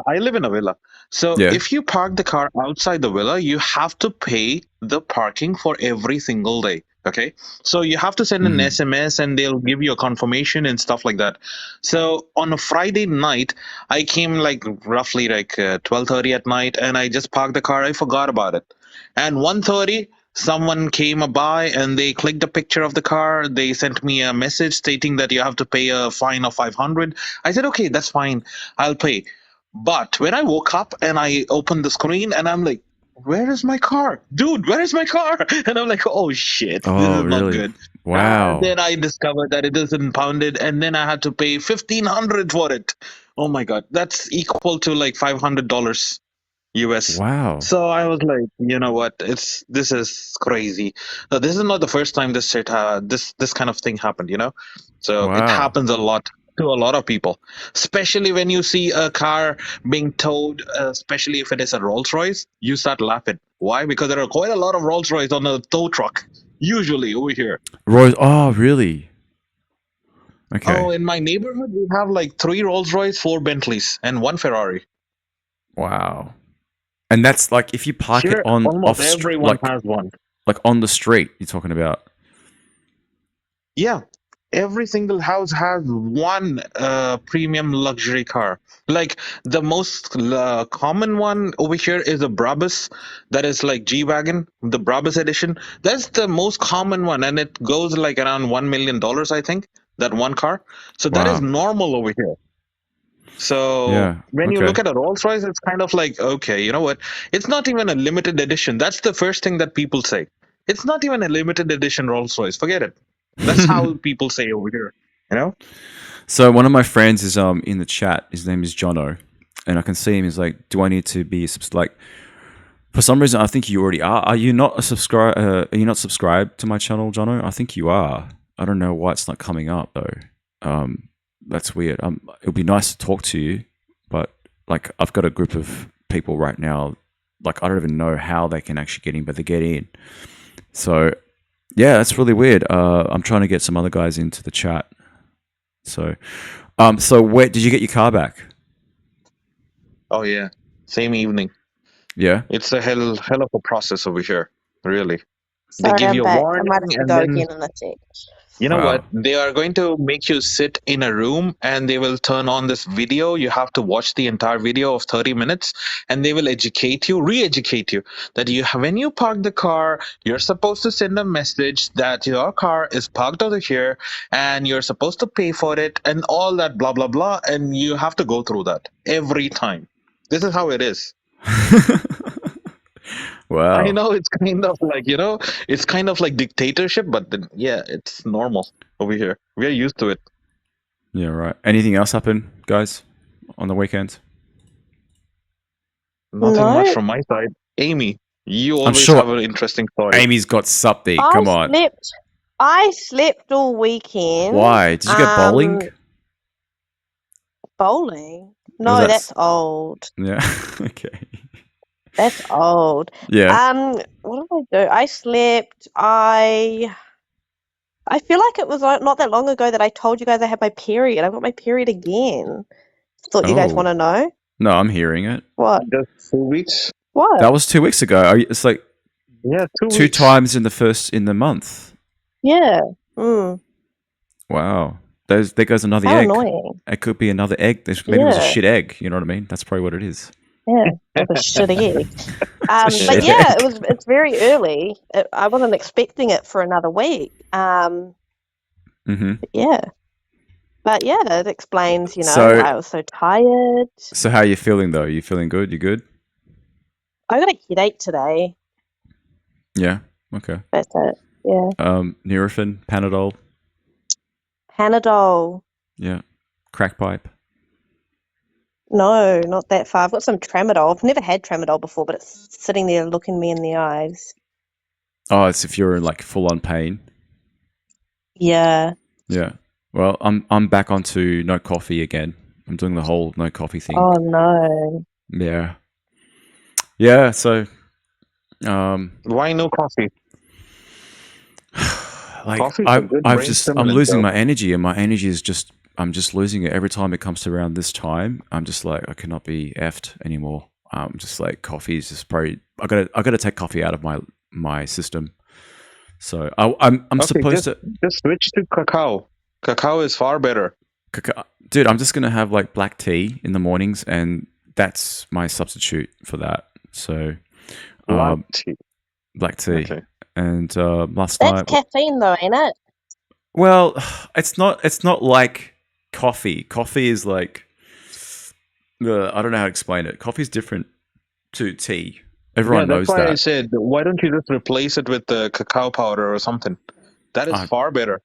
[SPEAKER 12] I live in a villa. So if you park the car outside the villa, you have to pay the parking for every single day. Okay, so you have to send an SMS and they'll give you a confirmation and stuff like that. So on a Friday night, I came like roughly like 12:30 at night and I just parked the car. I forgot about it. And 1:30, someone came by and they clicked a picture of the car. They sent me a message stating that you have to pay a fine of 500. I said, okay, that's fine. I'll pay. But when I woke up and I opened the screen and I'm like, where is my car? Dude, where is my car? And I'm like, oh shit, this
[SPEAKER 1] Oh,
[SPEAKER 12] is not
[SPEAKER 1] really?
[SPEAKER 12] good.
[SPEAKER 1] Wow.
[SPEAKER 12] Then I discovered that it is impounded, and then I had to pay 1,500 for it. Oh my god, that's equal to like $500 US.
[SPEAKER 1] Wow.
[SPEAKER 12] So I was like, you know what? This is crazy. This is not the first time this kind of thing happened. So it
[SPEAKER 1] Wow.
[SPEAKER 12] happens a lot to a lot of people, especially when you see a car being towed, especially if it is a Rolls Royce. You start laughing. Why? Because there are quite a lot of Rolls Royce on a tow truck usually over here.
[SPEAKER 1] Royce. Oh, really? Okay.
[SPEAKER 12] Oh, in my neighborhood, we have like 3 Rolls Royce, 4 Bentleys, and 1 Ferrari.
[SPEAKER 1] Wow. And that's like if you park
[SPEAKER 12] Here,
[SPEAKER 1] it on
[SPEAKER 12] almost
[SPEAKER 1] off
[SPEAKER 12] everyone has one.
[SPEAKER 1] Like on the street. You're talking about.
[SPEAKER 12] Yeah, every single house has one premium luxury car. Like the most common one over here is a Brabus, that is like G-Wagon, the Brabus edition. That's the most common one, and it goes like around $1 million, I think, that one car. So that is
[SPEAKER 1] Wow.
[SPEAKER 12] normal over here. So
[SPEAKER 1] Yeah.
[SPEAKER 12] when you
[SPEAKER 1] Okay.
[SPEAKER 12] look at a Rolls Royce, it's kind of like, okay, you know what? It's not even a limited edition. That's the first thing that people say. It's not even a limited edition Rolls Royce. Forget it. That's how people say over here. You know?
[SPEAKER 1] So one of my friends is in the chat. His name is Jono, and I can see him. He's like, "Do I need to be like?" For some reason, I think you already are. Are you not a subscribe? Are you not subscribed to my channel, Jono? I think you are. I don't know why it's not coming up though. That's weird. It would be nice to talk to you, but like I've got a group of people right now. Like I don't even know how they can actually get in, but they get in. So yeah, that's really weird. I'm trying to get some other guys into the chat. So, so where did you get your car back?
[SPEAKER 12] Oh yeah, same evening.
[SPEAKER 1] Yeah,
[SPEAKER 12] it's a hell of a process over here. Really, they
[SPEAKER 14] Sorry,
[SPEAKER 12] give
[SPEAKER 14] I'm
[SPEAKER 12] you a
[SPEAKER 14] back. I
[SPEAKER 12] warning,
[SPEAKER 14] might have to
[SPEAKER 12] and
[SPEAKER 14] go
[SPEAKER 12] then
[SPEAKER 14] again in a sec.
[SPEAKER 12] you know
[SPEAKER 1] Wow.
[SPEAKER 12] what? They are going to make you sit in a room and they will turn on this video. You have to watch the entire video of 30 minutes and they will educate you, re-educate you that when you park the car, you're supposed to send a message that your car is parked over here and you're supposed to pay for it and all that blah, blah, blah. And you have to go through that every time. This is how it is.
[SPEAKER 1] Wow.
[SPEAKER 12] I know it's kind of like, it's kind of like dictatorship, but then, yeah, it's normal over here. We are used to it.
[SPEAKER 1] Yeah, right. Anything else happen, guys, on the weekend?
[SPEAKER 12] Nothing much from my side. Amy, you always
[SPEAKER 1] sure
[SPEAKER 12] have an interesting story.
[SPEAKER 1] Amy's got something. Come on.
[SPEAKER 14] I slept all weekend.
[SPEAKER 1] Why? Did you go bowling?
[SPEAKER 14] Bowling? No, that's old.
[SPEAKER 1] Yeah. Okay.
[SPEAKER 14] That's old.
[SPEAKER 1] Yeah.
[SPEAKER 14] What did I do? I slept. I feel like it was not that long ago that I told you guys I had my period. I got my period again. Thought you guys want to know?
[SPEAKER 1] No, I'm hearing it.
[SPEAKER 14] What?
[SPEAKER 12] Just 2 weeks.
[SPEAKER 14] What?
[SPEAKER 1] That was 2 weeks ago. It's like
[SPEAKER 12] 2
[SPEAKER 1] two
[SPEAKER 12] weeks.
[SPEAKER 1] times in the month.
[SPEAKER 14] Yeah. Mm.
[SPEAKER 1] Wow. There goes another
[SPEAKER 14] How
[SPEAKER 1] egg.
[SPEAKER 14] annoying.
[SPEAKER 1] It could be another egg. Maybe it was a shit egg. You know what I mean? That's probably what it is.
[SPEAKER 14] Yeah, it was a shit egg. But yeah, it's very early. I wasn't expecting it for another week.
[SPEAKER 1] Mm-hmm.
[SPEAKER 14] Yeah. But yeah, it explains,
[SPEAKER 1] So-
[SPEAKER 14] I was so tired.
[SPEAKER 1] So how are you feeling though? You feeling good? You good?
[SPEAKER 14] I got a headache today.
[SPEAKER 1] Yeah. Okay.
[SPEAKER 14] That's it. Yeah.
[SPEAKER 1] Nurofen, Panadol.
[SPEAKER 14] Panadol.
[SPEAKER 1] Yeah. Crack pipe.
[SPEAKER 14] No, not that far. I've got some tramadol. I've never had tramadol before, but it's sitting there looking me in the eyes.
[SPEAKER 1] Oh, it's if you're in like full on pain.
[SPEAKER 14] Yeah.
[SPEAKER 1] Yeah. Well, I'm back onto no coffee again. I'm doing the whole no coffee thing.
[SPEAKER 14] Oh no.
[SPEAKER 1] Yeah. Yeah. So,
[SPEAKER 12] Why no coffee?
[SPEAKER 1] like
[SPEAKER 12] Coffee's a good
[SPEAKER 1] I'm
[SPEAKER 12] brain stimulant,
[SPEAKER 1] losing
[SPEAKER 12] though.
[SPEAKER 1] my energy, and my energy is just I'm just losing it every time it comes to around this time. I'm just like I cannot be effed anymore. I'm just like coffee is just probably I gotta take coffee out of my system. So I'm
[SPEAKER 12] Okay,
[SPEAKER 1] supposed to
[SPEAKER 12] just switch to cacao. Cacao is far better.
[SPEAKER 1] Dude, I'm just gonna have like black tea in the mornings, and that's my substitute for that. So Black tea.
[SPEAKER 12] Okay.
[SPEAKER 1] And last
[SPEAKER 14] That's
[SPEAKER 1] night.
[SPEAKER 14] caffeine, though, ain't it?
[SPEAKER 1] Well, it's not like coffee. Coffee is like I don't know how to explain it. Coffee is different to tea. Everyone knows
[SPEAKER 12] that's why
[SPEAKER 1] that.
[SPEAKER 12] I said, why don't you just replace it with the cacao powder or something? That is far better.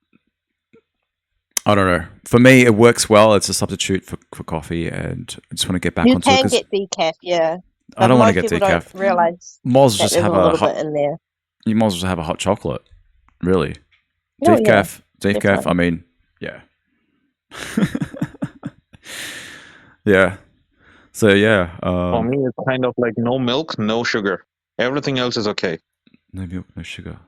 [SPEAKER 1] I don't know. For me, it works well. It's a substitute for coffee, and I just want to get back onto it.
[SPEAKER 14] You can get decaf, yeah.
[SPEAKER 1] I don't want to get decaf.
[SPEAKER 14] Don't realize
[SPEAKER 1] Moz just have
[SPEAKER 14] a little bit in there.
[SPEAKER 1] You might as well just have a hot chocolate, really.
[SPEAKER 14] Oh,
[SPEAKER 1] Decaf,
[SPEAKER 14] yeah.
[SPEAKER 1] decaf. I mean, yeah, yeah. So yeah.
[SPEAKER 12] For me, it's kind of like no milk, no sugar. Everything else is okay.
[SPEAKER 1] No milk, no sugar.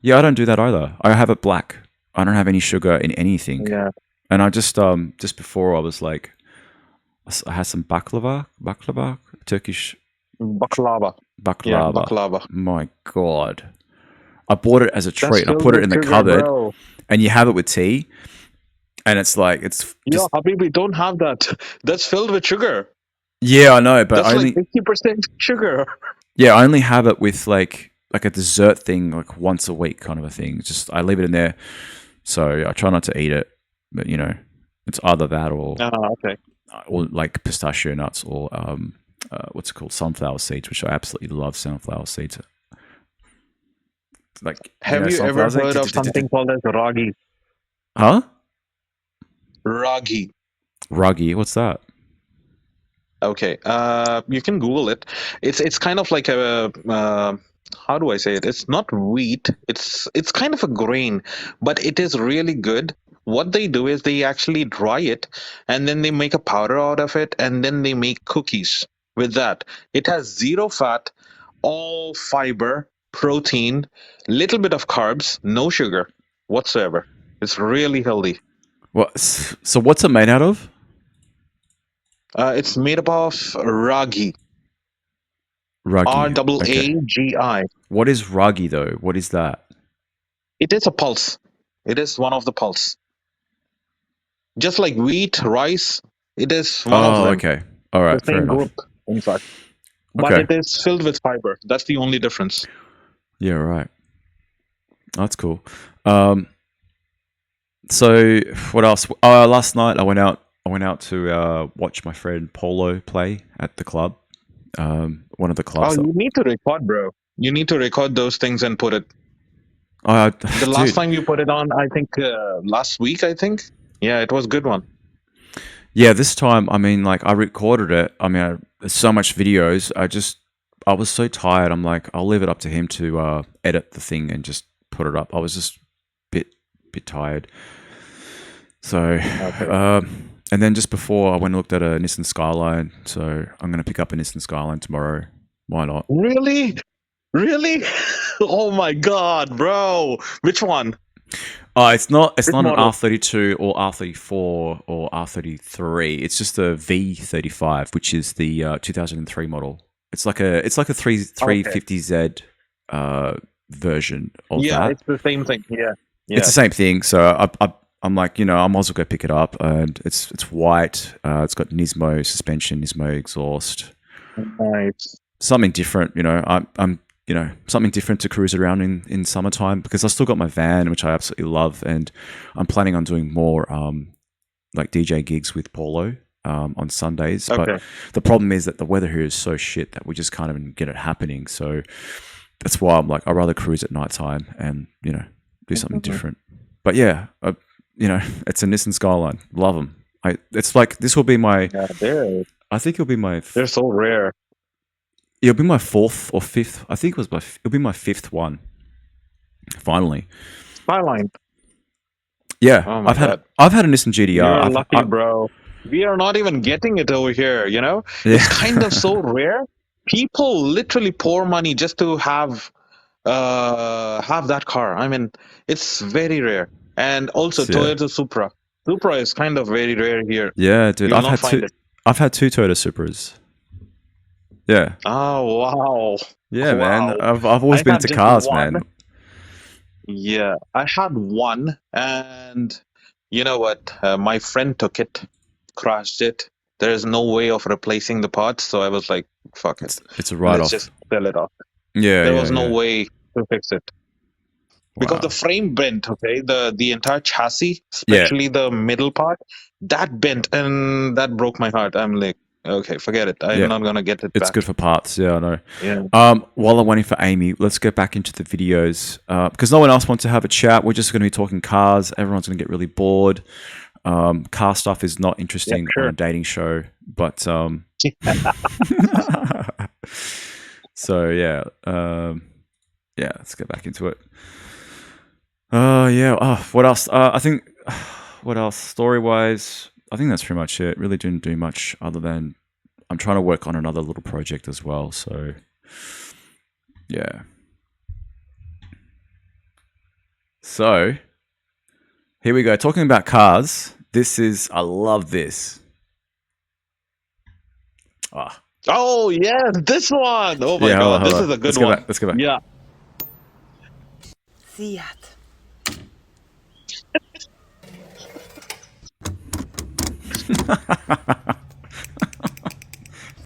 [SPEAKER 1] Yeah, I don't do that either. I have it black. I don't have any sugar in anything.
[SPEAKER 12] Yeah.
[SPEAKER 1] And I just before I was like, I had some baklava, Turkish.
[SPEAKER 12] Baklava.
[SPEAKER 1] Baklava.
[SPEAKER 12] Yeah, baklava.
[SPEAKER 1] My God. I bought it as a treat. And I put it in the cupboard, and you have it with tea, and it's like
[SPEAKER 12] Habibi, don't have that. That's filled with sugar.
[SPEAKER 1] Yeah, I know, but
[SPEAKER 12] that's
[SPEAKER 1] only
[SPEAKER 12] like 50% sugar.
[SPEAKER 1] Yeah, I only have it with like a dessert thing, like once a week kind of a thing. Just I leave it in there, so I try not to eat it. But it's either that or like pistachio nuts or what's it called, sunflower seeds, which I absolutely love. Sunflower seeds. Like,
[SPEAKER 12] have you ever heard of something called as ragi?
[SPEAKER 1] Huh?
[SPEAKER 12] Ragi.
[SPEAKER 1] Ragi. What's that?
[SPEAKER 12] Okay. You can Google it. It's kind of like a how do I say it? It's not wheat. It's kind of a grain, but it is really good. What they do is they actually dry it, and then they make a powder out of it, and then they make cookies with that. It has zero fat, all fiber, protein, little bit of carbs, no sugar whatsoever. It's really healthy.
[SPEAKER 1] What? So what's it made out of?
[SPEAKER 12] It's made up of ragi.
[SPEAKER 1] Ragi.
[SPEAKER 12] R-A-A-G-I.
[SPEAKER 1] What is ragi though? What is that?
[SPEAKER 12] It is a pulse. It is one of the pulse. Just like wheat, rice, it is one of them.
[SPEAKER 1] Okay. All right.
[SPEAKER 12] The same
[SPEAKER 1] fair enough.
[SPEAKER 12] group, in fact. But
[SPEAKER 1] Okay.
[SPEAKER 12] it is filled with fiber. That's the only difference.
[SPEAKER 1] Yeah, right. That's cool. So what else? Last night I went out to watch my friend Polo play at the club. One of the clubs.
[SPEAKER 12] Oh, you need to record, bro. You need to record those things and put it. The last time you put it on, I think last week. I think. Yeah, it was a good one.
[SPEAKER 1] Yeah, this time, I mean, like I recorded it. I mean, there's so much videos. I was so tired. I'm like, I'll leave it up to him to edit the thing and just put it up. I was just bit tired. So, and then just before I went and looked at a Nissan Skyline. So I'm going to pick up a Nissan Skyline tomorrow. Why not?
[SPEAKER 12] Really? Oh my God, bro! Which one?
[SPEAKER 1] It's not an
[SPEAKER 12] model?
[SPEAKER 1] R32 or R34 or R33. It's just a V35, which is the 2003 model. It's like a 350Z version of that.
[SPEAKER 12] Yeah, it's the same thing. Yeah.
[SPEAKER 1] It's the same thing. So I'm like, I might as well go pick it up. And it's white. It's got Nismo suspension, Nismo exhaust.
[SPEAKER 12] Nice.
[SPEAKER 1] Something different. I'm something different to cruise around in summertime, because I still got my van, which I absolutely love, and I'm planning on doing more like DJ gigs with Paulo on Sundays.
[SPEAKER 12] Okay.
[SPEAKER 1] But the problem is that the weather here is so shit that we just can't even get it happening. So that's why I'm like, I'd rather cruise at nighttime and do something different. But yeah, it's a Nissan Skyline. Love them. It's like this will be my.
[SPEAKER 12] Yeah,
[SPEAKER 1] I think it'll be my.
[SPEAKER 12] They're so rare.
[SPEAKER 1] It'll be my fourth or fifth. I think it'll be my fifth one. Finally.
[SPEAKER 12] Skyline.
[SPEAKER 1] Yeah,
[SPEAKER 12] Oh my God.
[SPEAKER 1] I've had a Nissan GDR.
[SPEAKER 12] You're lucky, bro. We are not even getting it over here.
[SPEAKER 1] Yeah.
[SPEAKER 12] It's kind of so rare. People literally pour money just to have that car. I mean, it's very rare. And also Toyota Supra. Supra is kind of very rare here.
[SPEAKER 1] Yeah, dude.
[SPEAKER 12] You'll not find it.
[SPEAKER 1] I've had two Toyota Supras. Yeah.
[SPEAKER 12] Oh wow.
[SPEAKER 1] Yeah,
[SPEAKER 12] Wow.
[SPEAKER 1] man. I've always been
[SPEAKER 12] had
[SPEAKER 1] into
[SPEAKER 12] just
[SPEAKER 1] cars,
[SPEAKER 12] one.
[SPEAKER 1] man.
[SPEAKER 12] Yeah, I had one, and you know what? My friend took it, crashed it. There is no way of replacing the parts, so I was like, "Fuck it,
[SPEAKER 1] It's a write-off.
[SPEAKER 12] let's just sell it off."
[SPEAKER 1] Yeah,
[SPEAKER 12] There
[SPEAKER 1] yeah,
[SPEAKER 12] was no
[SPEAKER 1] yeah.
[SPEAKER 12] way to fix it. Because the frame bent, okay? The entire chassis, especially the middle part, that bent and that broke my heart. I'm like, okay, forget it. I'm
[SPEAKER 1] Yeah.
[SPEAKER 12] not gonna get it
[SPEAKER 1] It's
[SPEAKER 12] back.
[SPEAKER 1] good for parts. Yeah, I know.
[SPEAKER 12] Yeah.
[SPEAKER 1] While I'm waiting for Amy, let's get back into the videos because no one else wants to have a chat. We're just going to be talking cars. Everyone's going to get really bored. Car stuff is not interesting on a dating show, but so yeah, yeah. Let's get back into it. Yeah. Oh, what else? I think what else? Story wise, I think that's pretty much it. Really didn't do much other than I'm trying to work on another little project as well. So yeah. So here we go. Talking about cars. This is, I love this. Ah.
[SPEAKER 12] Oh yeah, this one. Oh my
[SPEAKER 1] Yeah,
[SPEAKER 12] god,
[SPEAKER 1] hold
[SPEAKER 12] this
[SPEAKER 1] on.
[SPEAKER 12] is a good
[SPEAKER 1] Let's go
[SPEAKER 12] one.
[SPEAKER 1] back. Let's go back.
[SPEAKER 12] Yeah.
[SPEAKER 15] Fiat.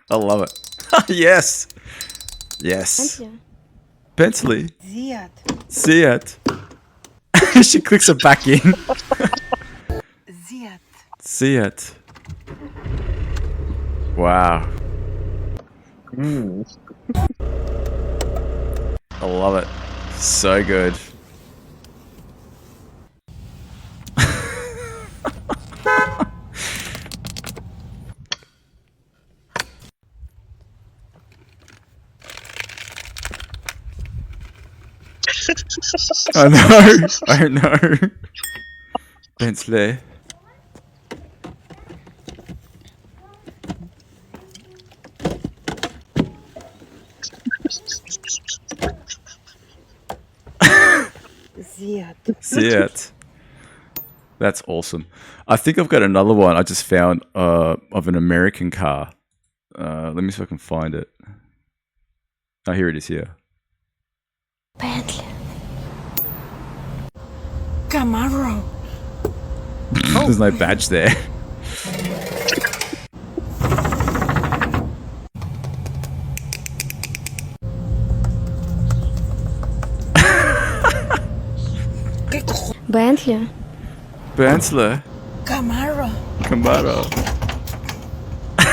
[SPEAKER 1] I love it. Yes. Yes. Bentley.
[SPEAKER 15] Fiat.
[SPEAKER 1] See it. She clicks it back in.
[SPEAKER 15] Fiat.
[SPEAKER 1] See it. Wow. I love it. So good. I know. I know. Bentley. See it. That's awesome. I think I've got another one I just found of an American car. Let me see if I can find it. Oh, here it is here.
[SPEAKER 15] Bentley. Camaro.
[SPEAKER 1] There's no badge there.
[SPEAKER 15] Bentley.
[SPEAKER 1] Bentley.
[SPEAKER 15] Camaro.
[SPEAKER 1] Camaro.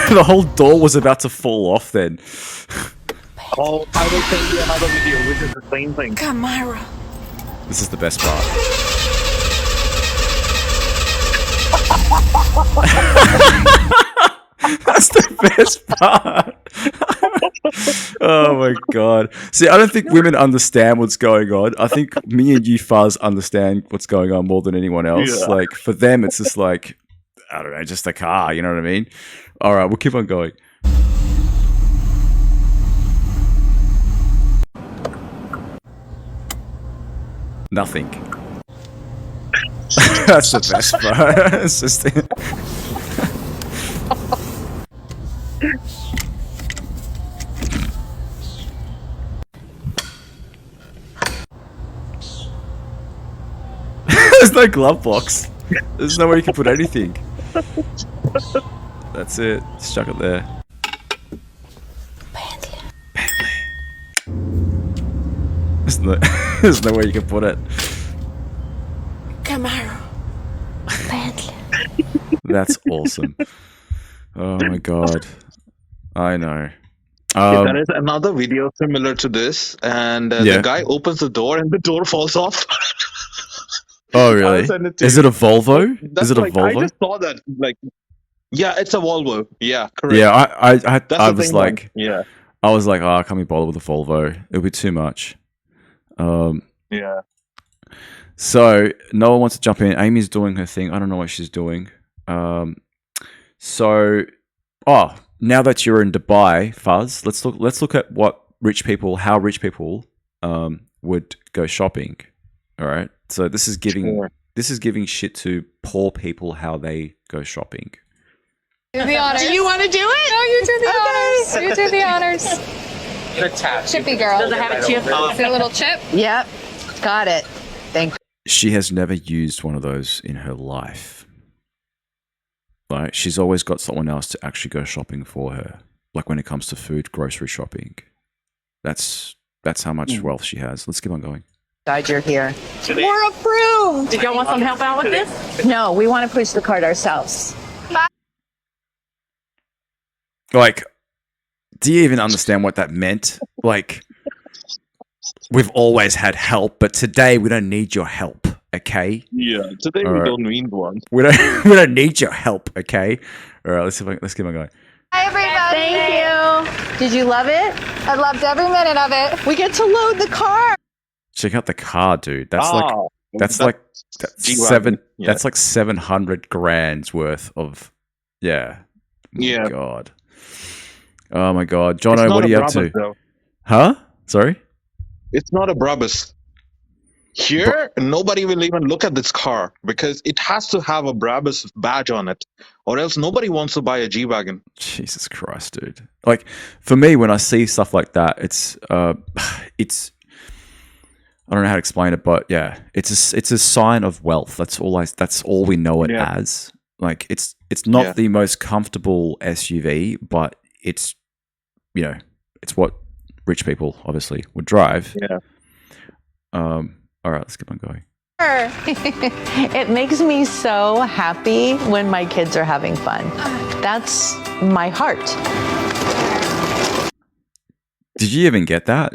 [SPEAKER 1] The whole door was about to fall off then.
[SPEAKER 12] Oh, I will send you another video, which is the same thing.
[SPEAKER 15] Camaro.
[SPEAKER 1] This is the best part. That's the best part. Oh my god. See, I don't think women understand what's going on. I think me and you Fuzz understand what's going on more than anyone else.
[SPEAKER 12] Yeah.
[SPEAKER 1] Like for them it's just like, I don't know, just a car, you know what I mean? Alright, we'll keep on going. Nothing. That's the best part. It's just There's no glove box. There's nowhere you can put anything. That's it. Just chuck it there. Bentley. There's nowhere you can put it.
[SPEAKER 15] Camaro. Bentley.
[SPEAKER 1] That's awesome. Oh my god. I know.
[SPEAKER 12] There is another video similar to this, and the guy opens the door and the door falls off.
[SPEAKER 1] Oh really? Is it a Volvo? Is it a Volvo?
[SPEAKER 12] I just saw that. Like, yeah, it's a Volvo. Yeah, correct.
[SPEAKER 1] Yeah, I
[SPEAKER 12] That's the
[SPEAKER 1] was
[SPEAKER 12] same
[SPEAKER 1] like,
[SPEAKER 12] one. Yeah,
[SPEAKER 1] I was like, oh, I can't be bothered with a Volvo. It'll be too much.
[SPEAKER 12] yeah.
[SPEAKER 1] So no one wants to jump in. Amy's doing her thing. I don't know what she's doing. So, now that you're in Dubai, Fuzz, let's look at how rich people would go shopping. All right. So this is giving shit to poor people how they go shopping.
[SPEAKER 16] Do the honors.
[SPEAKER 11] Do you want to do it?
[SPEAKER 16] No, you do the honors. You do the honors.
[SPEAKER 17] The tap.
[SPEAKER 16] Chippy girl.
[SPEAKER 11] Does it have a chip?
[SPEAKER 16] Is it a little chip?
[SPEAKER 11] Yep. Got it. Thank you.
[SPEAKER 1] She has never used one of those in her life. Like, she's always got someone else to actually go shopping for her. Like when it comes to food, grocery shopping. That's That's how much wealth she has. Let's keep on going.
[SPEAKER 17] Glad you're here. We're approved. Did y'all want some help out with this? No, we want to push the cart ourselves.
[SPEAKER 1] Like, do you even understand what that meant? Like, we've always had help, but today we don't need your help, okay?
[SPEAKER 12] Yeah, today we don't need one.
[SPEAKER 1] We don't need your help, okay? All right, let's keep on going.
[SPEAKER 16] Hi, everybody.
[SPEAKER 17] Thank you. Did you love it?
[SPEAKER 16] I loved every minute of it.
[SPEAKER 17] We get to load the car.
[SPEAKER 1] Check out the car, dude. That's
[SPEAKER 12] That's
[SPEAKER 1] seven.
[SPEAKER 12] Yeah.
[SPEAKER 1] That's like 700 grand's worth of. Yeah.
[SPEAKER 12] Yeah.
[SPEAKER 1] God. Oh my God, Jono,
[SPEAKER 12] It's
[SPEAKER 1] what
[SPEAKER 12] not
[SPEAKER 1] are you
[SPEAKER 12] a
[SPEAKER 1] up to?
[SPEAKER 12] Brabus, though.
[SPEAKER 1] Huh? Sorry.
[SPEAKER 12] It's not a Brabus. Here, nobody will even look at this car because it has to have a Brabus badge on it, or else nobody wants to buy a G-Wagon.
[SPEAKER 1] Jesus Christ, dude. Like, for me, when I see stuff like that, it's I don't know how to explain it, but yeah, it's a sign of wealth. That's all we know it as. Like, it's not the most comfortable SUV, but it's, you know, it's what rich people obviously would drive.
[SPEAKER 12] Yeah.
[SPEAKER 1] All right, let's keep on going.
[SPEAKER 17] It makes me so happy when my kids are having fun. That's my heart.
[SPEAKER 1] Did you even get that?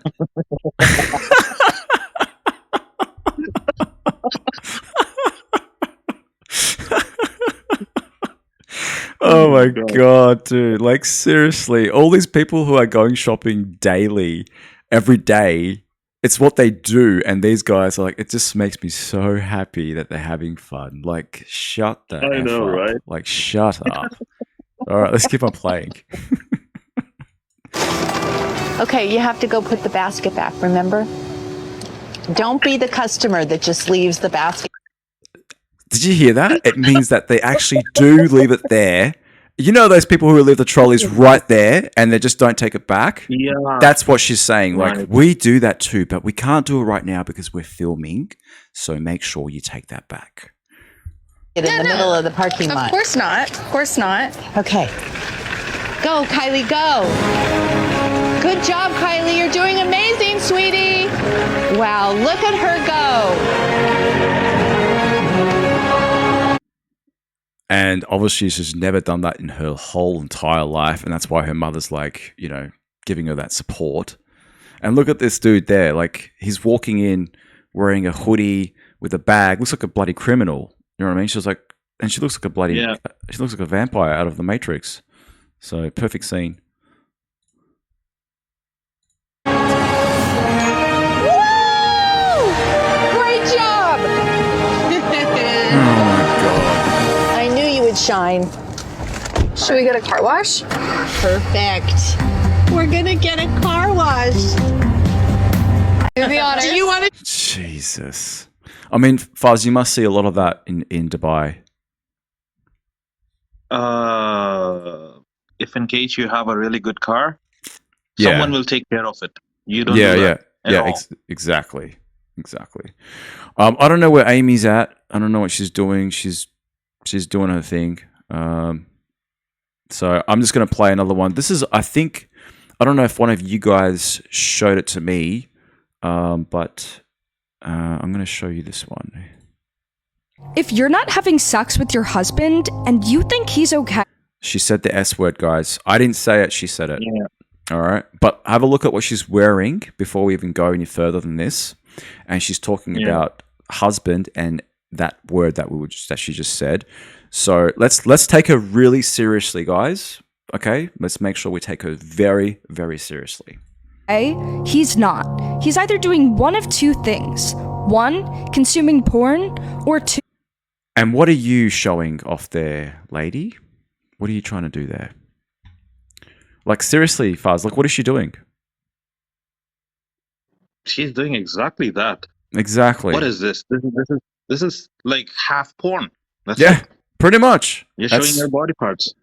[SPEAKER 1] Oh my God, dude. Like, seriously, all these people who are going shopping daily, every day, it's what they do. And these guys are like, it just makes me so happy that they're having fun. Like, shut the F
[SPEAKER 12] know,
[SPEAKER 1] up.
[SPEAKER 12] right?
[SPEAKER 1] Like, shut up. All right, let's keep on playing.
[SPEAKER 17] Okay, you have to go put the basket back, remember? Don't be the customer that just leaves the basket.
[SPEAKER 1] Did you hear that? It means that they actually do leave it there. You know those people who leave the trolleys right there and they just don't take it back?
[SPEAKER 12] Yeah.
[SPEAKER 1] That's what she's saying. Like,
[SPEAKER 12] Right.
[SPEAKER 1] we do that too, but we can't do it right now because we're filming. So make sure you take that back.
[SPEAKER 17] In the middle of the parking lot.
[SPEAKER 16] Of course not. Of course not.
[SPEAKER 17] Okay. Go, Kylie, go. Good job, Kylie. You're doing amazing, sweetie. Wow, look at her go.
[SPEAKER 1] And obviously she's never done that in her whole entire life. And that's why her mother's like, you know, giving her that support. And look at this dude there. Like, he's walking in wearing a hoodie with a bag. Looks like a bloody criminal. You know what I mean? She's like, and she looks like a bloody, she looks like a vampire out of the Matrix. So perfect scene.
[SPEAKER 17] Woo! Great job.
[SPEAKER 1] Oh my God.
[SPEAKER 17] I knew you would shine.
[SPEAKER 16] Should we get a car wash?
[SPEAKER 17] Perfect. We're gonna get a car wash.
[SPEAKER 16] Do the honors.
[SPEAKER 17] Do you want to?
[SPEAKER 1] Jesus. I mean, Faz, you must see a lot of that in Dubai.
[SPEAKER 12] If in case you have a really good car,
[SPEAKER 1] Yeah.
[SPEAKER 12] someone will take care of it. You don't.
[SPEAKER 1] Yeah,
[SPEAKER 12] do
[SPEAKER 1] yeah,
[SPEAKER 12] that at
[SPEAKER 1] yeah.
[SPEAKER 12] all.
[SPEAKER 1] Exactly. I don't know where Amy's at. I don't know what she's doing. She's doing her thing. So I'm just gonna play another one. This is, I think, I don't know if one of you guys showed it to me, but I'm gonna show you this one.
[SPEAKER 18] If you're not having sex with your husband and you think he's okay.
[SPEAKER 1] She said the S word, guys. I didn't say it. She said it.
[SPEAKER 12] Yeah.
[SPEAKER 1] All right. But have a look at what she's wearing before we even go any further than this. And she's talking about husband and that word that she just said. So let's take her really seriously, guys. Okay? Let's make sure we take her very, very seriously.
[SPEAKER 18] He's not. He's either doing one of two things. One, consuming porn, or two.
[SPEAKER 1] And what are you showing off there, lady? What are you trying to do there? Like, seriously, Faz, like, what is she doing?
[SPEAKER 12] She's doing exactly that.
[SPEAKER 1] Exactly.
[SPEAKER 12] What is this? This is like half porn. That's
[SPEAKER 1] Yeah,
[SPEAKER 12] it.
[SPEAKER 1] pretty much.
[SPEAKER 12] You're
[SPEAKER 1] That's-
[SPEAKER 12] showing your body parts.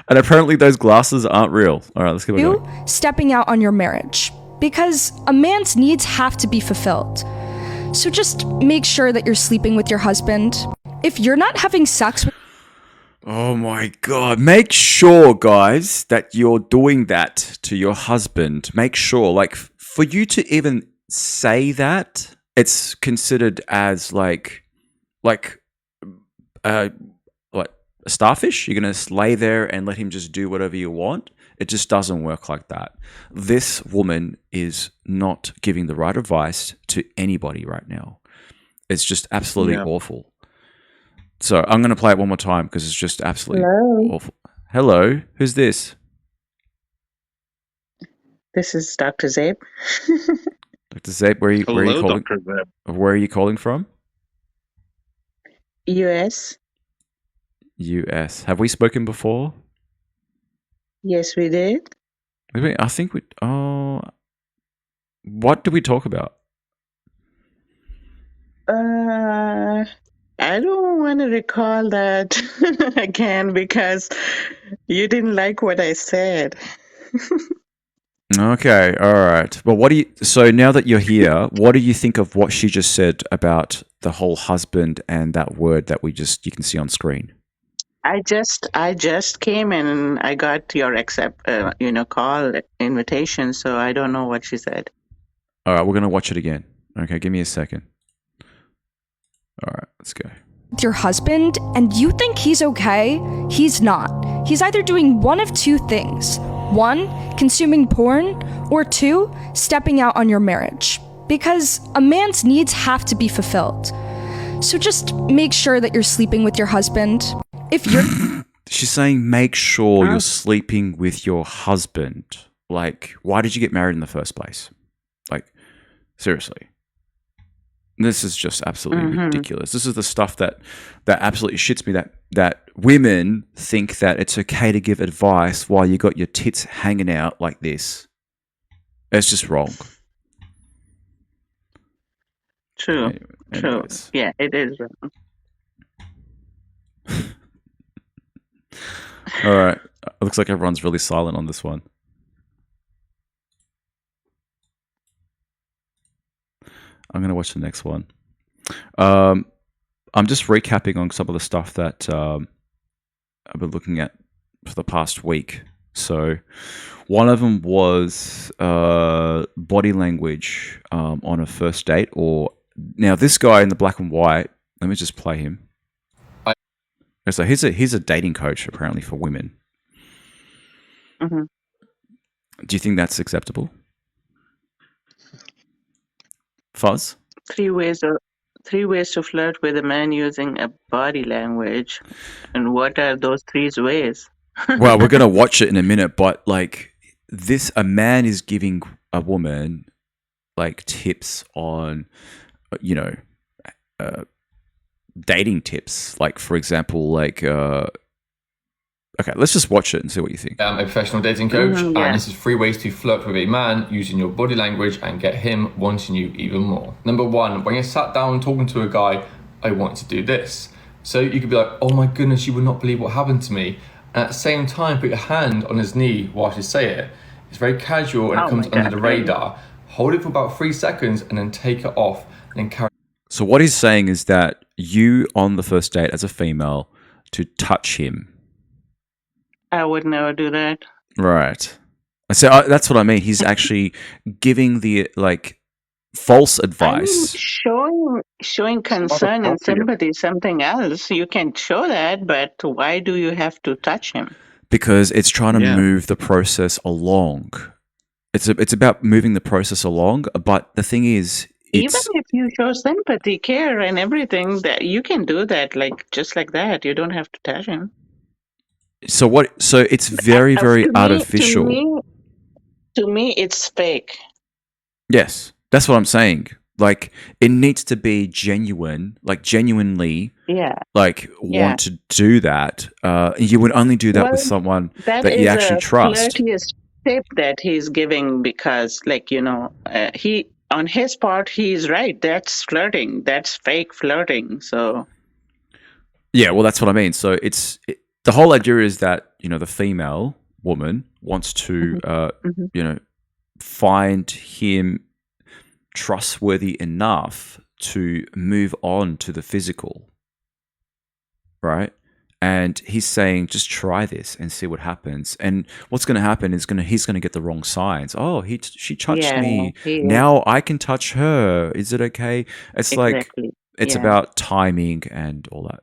[SPEAKER 1] And apparently those glasses aren't real. All right, let's keep it going.
[SPEAKER 18] Two, stepping out on your marriage. Because a man's needs have to be fulfilled. So just make sure that you're sleeping with your husband. If you're not having sex with...
[SPEAKER 1] Oh my God. Make sure, guys, that you're doing that to your husband. Make sure, like, for you to even say that, it's considered as like, what, a starfish? You're going to lay there and let him just do whatever you want? It just doesn't work like that. This woman is not giving the right advice to anybody right now. It's just absolutely awful. So I'm going to play it one more time because it's just absolutely awful. Hello, who's this?
[SPEAKER 19] This is Dr. Zabe.
[SPEAKER 1] Dr. Zabe, where are you calling?
[SPEAKER 12] Dr. Zabe.
[SPEAKER 1] Where are you calling from?
[SPEAKER 19] US.
[SPEAKER 1] US. Have we spoken before?
[SPEAKER 19] Yes, we did.
[SPEAKER 1] I think we. Oh, what did we talk about?
[SPEAKER 19] I don't want to recall that again because you didn't like what I said.
[SPEAKER 1] Okay, all right. Well, so now that you're here, what do you think of what she just said about the whole husband and that word that you can see on screen?
[SPEAKER 19] I just came in and I got your call invitation, so I don't know what she said.
[SPEAKER 1] All right, we're going to watch it again. Okay, give me a second. All right, let's go.
[SPEAKER 18] With your husband and you think he's okay, he's not. He's either doing one of two things. One, consuming porn, or two, stepping out on your marriage. Because a man's needs have to be fulfilled. So just make sure that you're sleeping with your husband. If you're...
[SPEAKER 1] She's saying make sure you're sleeping with your husband. Like, why did you get married in the first place? Like, seriously. This is just absolutely ridiculous. This is the stuff that absolutely shits me, that women think that it's okay to give advice while you got your tits hanging out like this. It's just wrong.
[SPEAKER 19] True. True. Yeah, it is wrong.
[SPEAKER 1] All right. It looks like everyone's really silent on this one. I'm going to watch the next one. I'm just recapping on some of the stuff that I've been looking at for the past week. So one of them was body language on a first date. Now this guy in the black and white, let me just play him. So he's a dating coach apparently for women.
[SPEAKER 19] Mm-hmm.
[SPEAKER 1] Do you think that's acceptable? Fuzz?
[SPEAKER 19] 3 ways to flirt with a man using a body language. And what are those 3 ways?
[SPEAKER 1] Well, we're going to watch it in a minute, but like a man is giving a woman like tips on, dating tips. Like, for example, like, okay, let's just watch it and see what you think.
[SPEAKER 20] I'm a professional dating coach, and this is 3 ways to flirt with a man using your body language and get him wanting you even more. Number 1, when you're sat down talking to a guy, I want to do this. So you could be like, oh my goodness, you would not believe what happened to me. And at the same time, put your hand on his knee whilst you say it. It's very casual and it comes under the radar. Hold it for about 3 seconds and then take it off and then carry.
[SPEAKER 1] So what he's saying is that you on the first date as a female to touch him.
[SPEAKER 19] I would never do that.
[SPEAKER 1] Right. So that's what I mean. He's actually giving the false advice.
[SPEAKER 19] Showing concern and sympathy is something else. You can show that, but why do you have to touch him?
[SPEAKER 1] Because it's trying to move the process along. It's about moving the process along, but the thing is,
[SPEAKER 19] even if you show sympathy, care, and everything, that you can do that, just like that. You don't have to touch him.
[SPEAKER 1] So what? So it's very, very artificial.
[SPEAKER 19] To me, it's fake.
[SPEAKER 1] Yes, that's what I'm saying. Like, it needs to be genuine, like genuinely, want to do that. You would only do that with someone that you actually trust.
[SPEAKER 19] That is a flirtiest tip that he's giving because, he on his part, he's right. That's flirting. That's fake flirting. So,
[SPEAKER 1] yeah, well, that's what I mean. So the whole idea is that the female woman wants to, find him trustworthy enough to move on to the physical, right? And he's saying, just try this and see what happens. And what's going to happen is he's going to get the wrong signs. Oh, she touched me.
[SPEAKER 19] he is.
[SPEAKER 1] Now I can touch her. Is it okay? It's like,
[SPEAKER 19] Exactly.
[SPEAKER 1] it's
[SPEAKER 19] Yeah.
[SPEAKER 1] about timing and all that.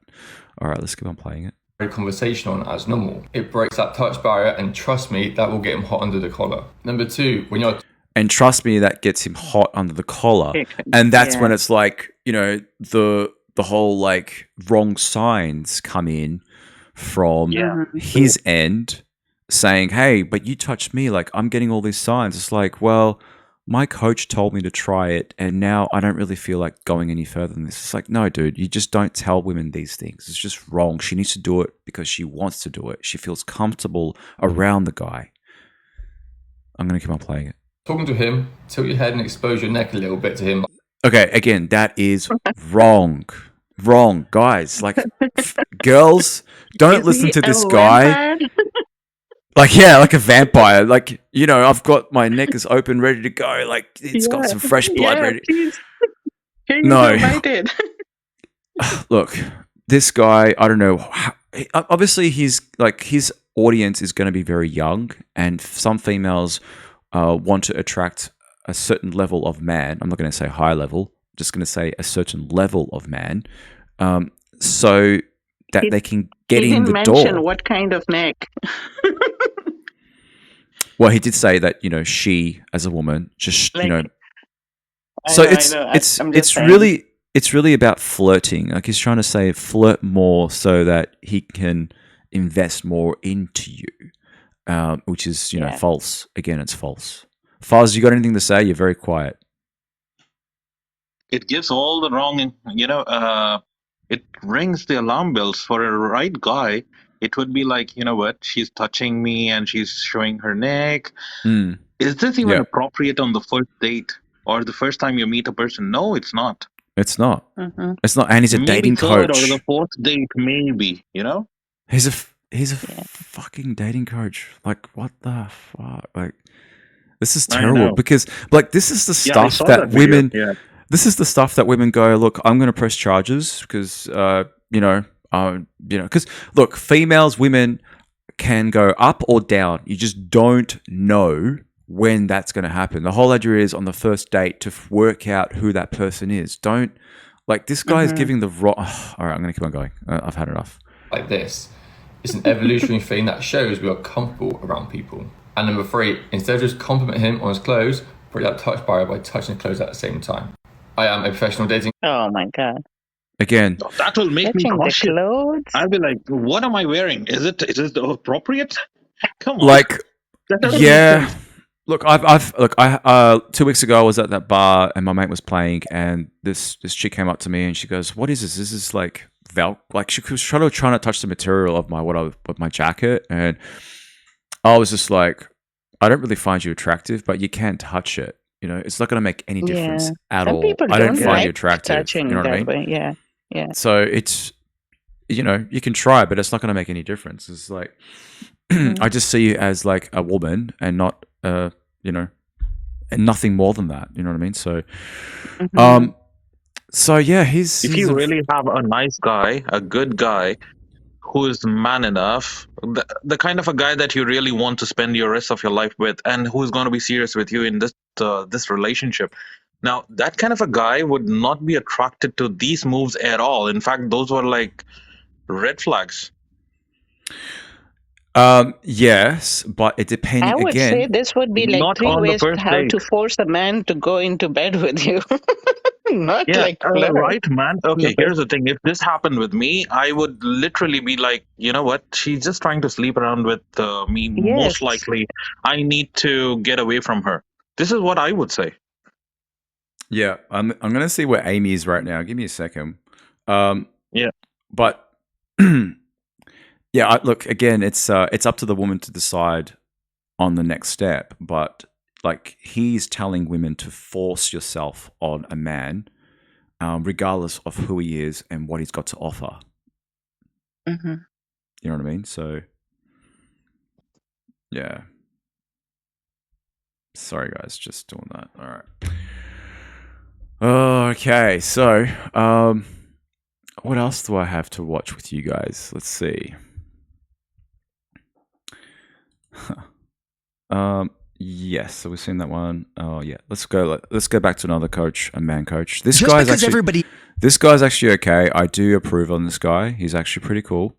[SPEAKER 1] All right, let's keep on playing it.
[SPEAKER 20] Conversation on as normal. It breaks that touch barrier, and trust me, that will get him hot under the collar. Number 2, when you're
[SPEAKER 1] and trust me, that gets him hot under the collar. And that's when it's like, you know, the whole like wrong signs come in from his end saying, hey, but you touched me, like I'm getting all these signs. It's like, well, my coach told me to try it and now I don't really feel like going any further than this. It's like, no, dude, you just don't tell women these things. It's just wrong. She needs to do it because she wants to do it. She feels comfortable around the guy. I'm going to keep on playing it.
[SPEAKER 20] Talking to him, tilt your head and expose your neck a little bit to him.
[SPEAKER 1] Okay, again, that is wrong. Wrong, guys. Like, girls, don't listen to this guy. Like, yeah, like a vampire. Like, you know, I've got my neck is open, ready to go. Like, it's got some fresh blood ready.
[SPEAKER 19] Please.
[SPEAKER 1] No.
[SPEAKER 19] It.
[SPEAKER 1] Look, this guy, I don't know. Obviously, he's like, his audience is going to be very young, and some females want to attract a certain level of man. I'm not going to say high level. I'm just going to say a certain level of man, so that they can get in the door. He didn't mention
[SPEAKER 19] what kind of neck.
[SPEAKER 1] Well, he did say that, you know, she as a woman, just like, you know. So it's really about flirting. Like he's trying to say flirt more so that he can invest more into you, which is, you know, false. Again, it's false. Faz, you got anything to say? You're very quiet.
[SPEAKER 12] It gives all the wrong, you know, it rings the alarm bells for a right guy. It would be like, you know what, she's touching me and she's showing her neck. Is this even appropriate on the first date or the first time you meet a person? No, it's not.
[SPEAKER 1] It's not. It's not. And he's a dating coach.
[SPEAKER 12] Or the fourth date, maybe, you know?
[SPEAKER 1] He's a fucking dating coach. Like, what the fuck? Like, this is terrible because, like, this is the stuff that women... This is the stuff that women go, look, I'm going to press charges because, because look, females, women can go up or down. You just don't know when that's going to happen. The whole idea is on the first date to work out who that person is. Don't, like, this guy is giving the wrong... Oh, all right, I'm going to keep on going. I've had enough.
[SPEAKER 20] Like this. It's an evolutionary thing that shows we are comfortable around people. And number 3, instead of just compliment him on his clothes, break that touch barrier by touching his clothes at the same time. I am a professional dating.
[SPEAKER 19] Oh my god!
[SPEAKER 1] Again,
[SPEAKER 12] that will make me cautious. I'll be like, "What am I wearing? Is it appropriate? Come on!"
[SPEAKER 1] Like, yeah. Look, I 2 weeks ago I was at that bar and my mate was playing, and this chick came up to me and she goes, "What is this? This is like like she was trying to touch the material of my jacket," and I was just like, "I don't really find you attractive, but you can touch it. You know, it's not going to make any difference at all. I don't find you attractive. You know what I mean?"
[SPEAKER 19] Yeah.
[SPEAKER 1] So it's, you know, you can try, but it's not going to make any difference. It's like, I just see you as like a woman and not, you know, and nothing more than that. You know what I mean? So, so yeah,
[SPEAKER 12] if you really have a nice guy, a good guy, who is man enough, the kind of a guy that you really want to spend your rest of your life with, and who's going to be serious with you in this relationship. Now, that kind of a guy would not be attracted to these moves at all. In fact, those were like red flags.
[SPEAKER 1] Yes, but it depends.
[SPEAKER 19] I would say this would be like 3 ways how to force a man to go into bed with you. Not like
[SPEAKER 12] right, man. Okay, here's the thing. If this happened with me, I would literally be like, you know what? She's just trying to sleep around with me. Yes. Most likely, I need to get away from her. This is what I would say.
[SPEAKER 1] Yeah, I'm gonna see where Amy is right now. Give me a second.
[SPEAKER 12] Yeah,
[SPEAKER 1] but yeah, look, again, it's up to the woman to decide on the next step, but. Like, he's telling women to force yourself on a man, regardless of who he is and what he's got to offer. You know what I mean? So, yeah. Sorry, guys, just doing that. All right. Okay, so What else do I have to watch with you guys? Let's see. Yes, so we've seen that one. Oh yeah, let's go back to another coach, a man coach. This guy's actually okay. I do approve on this guy. He's actually pretty cool.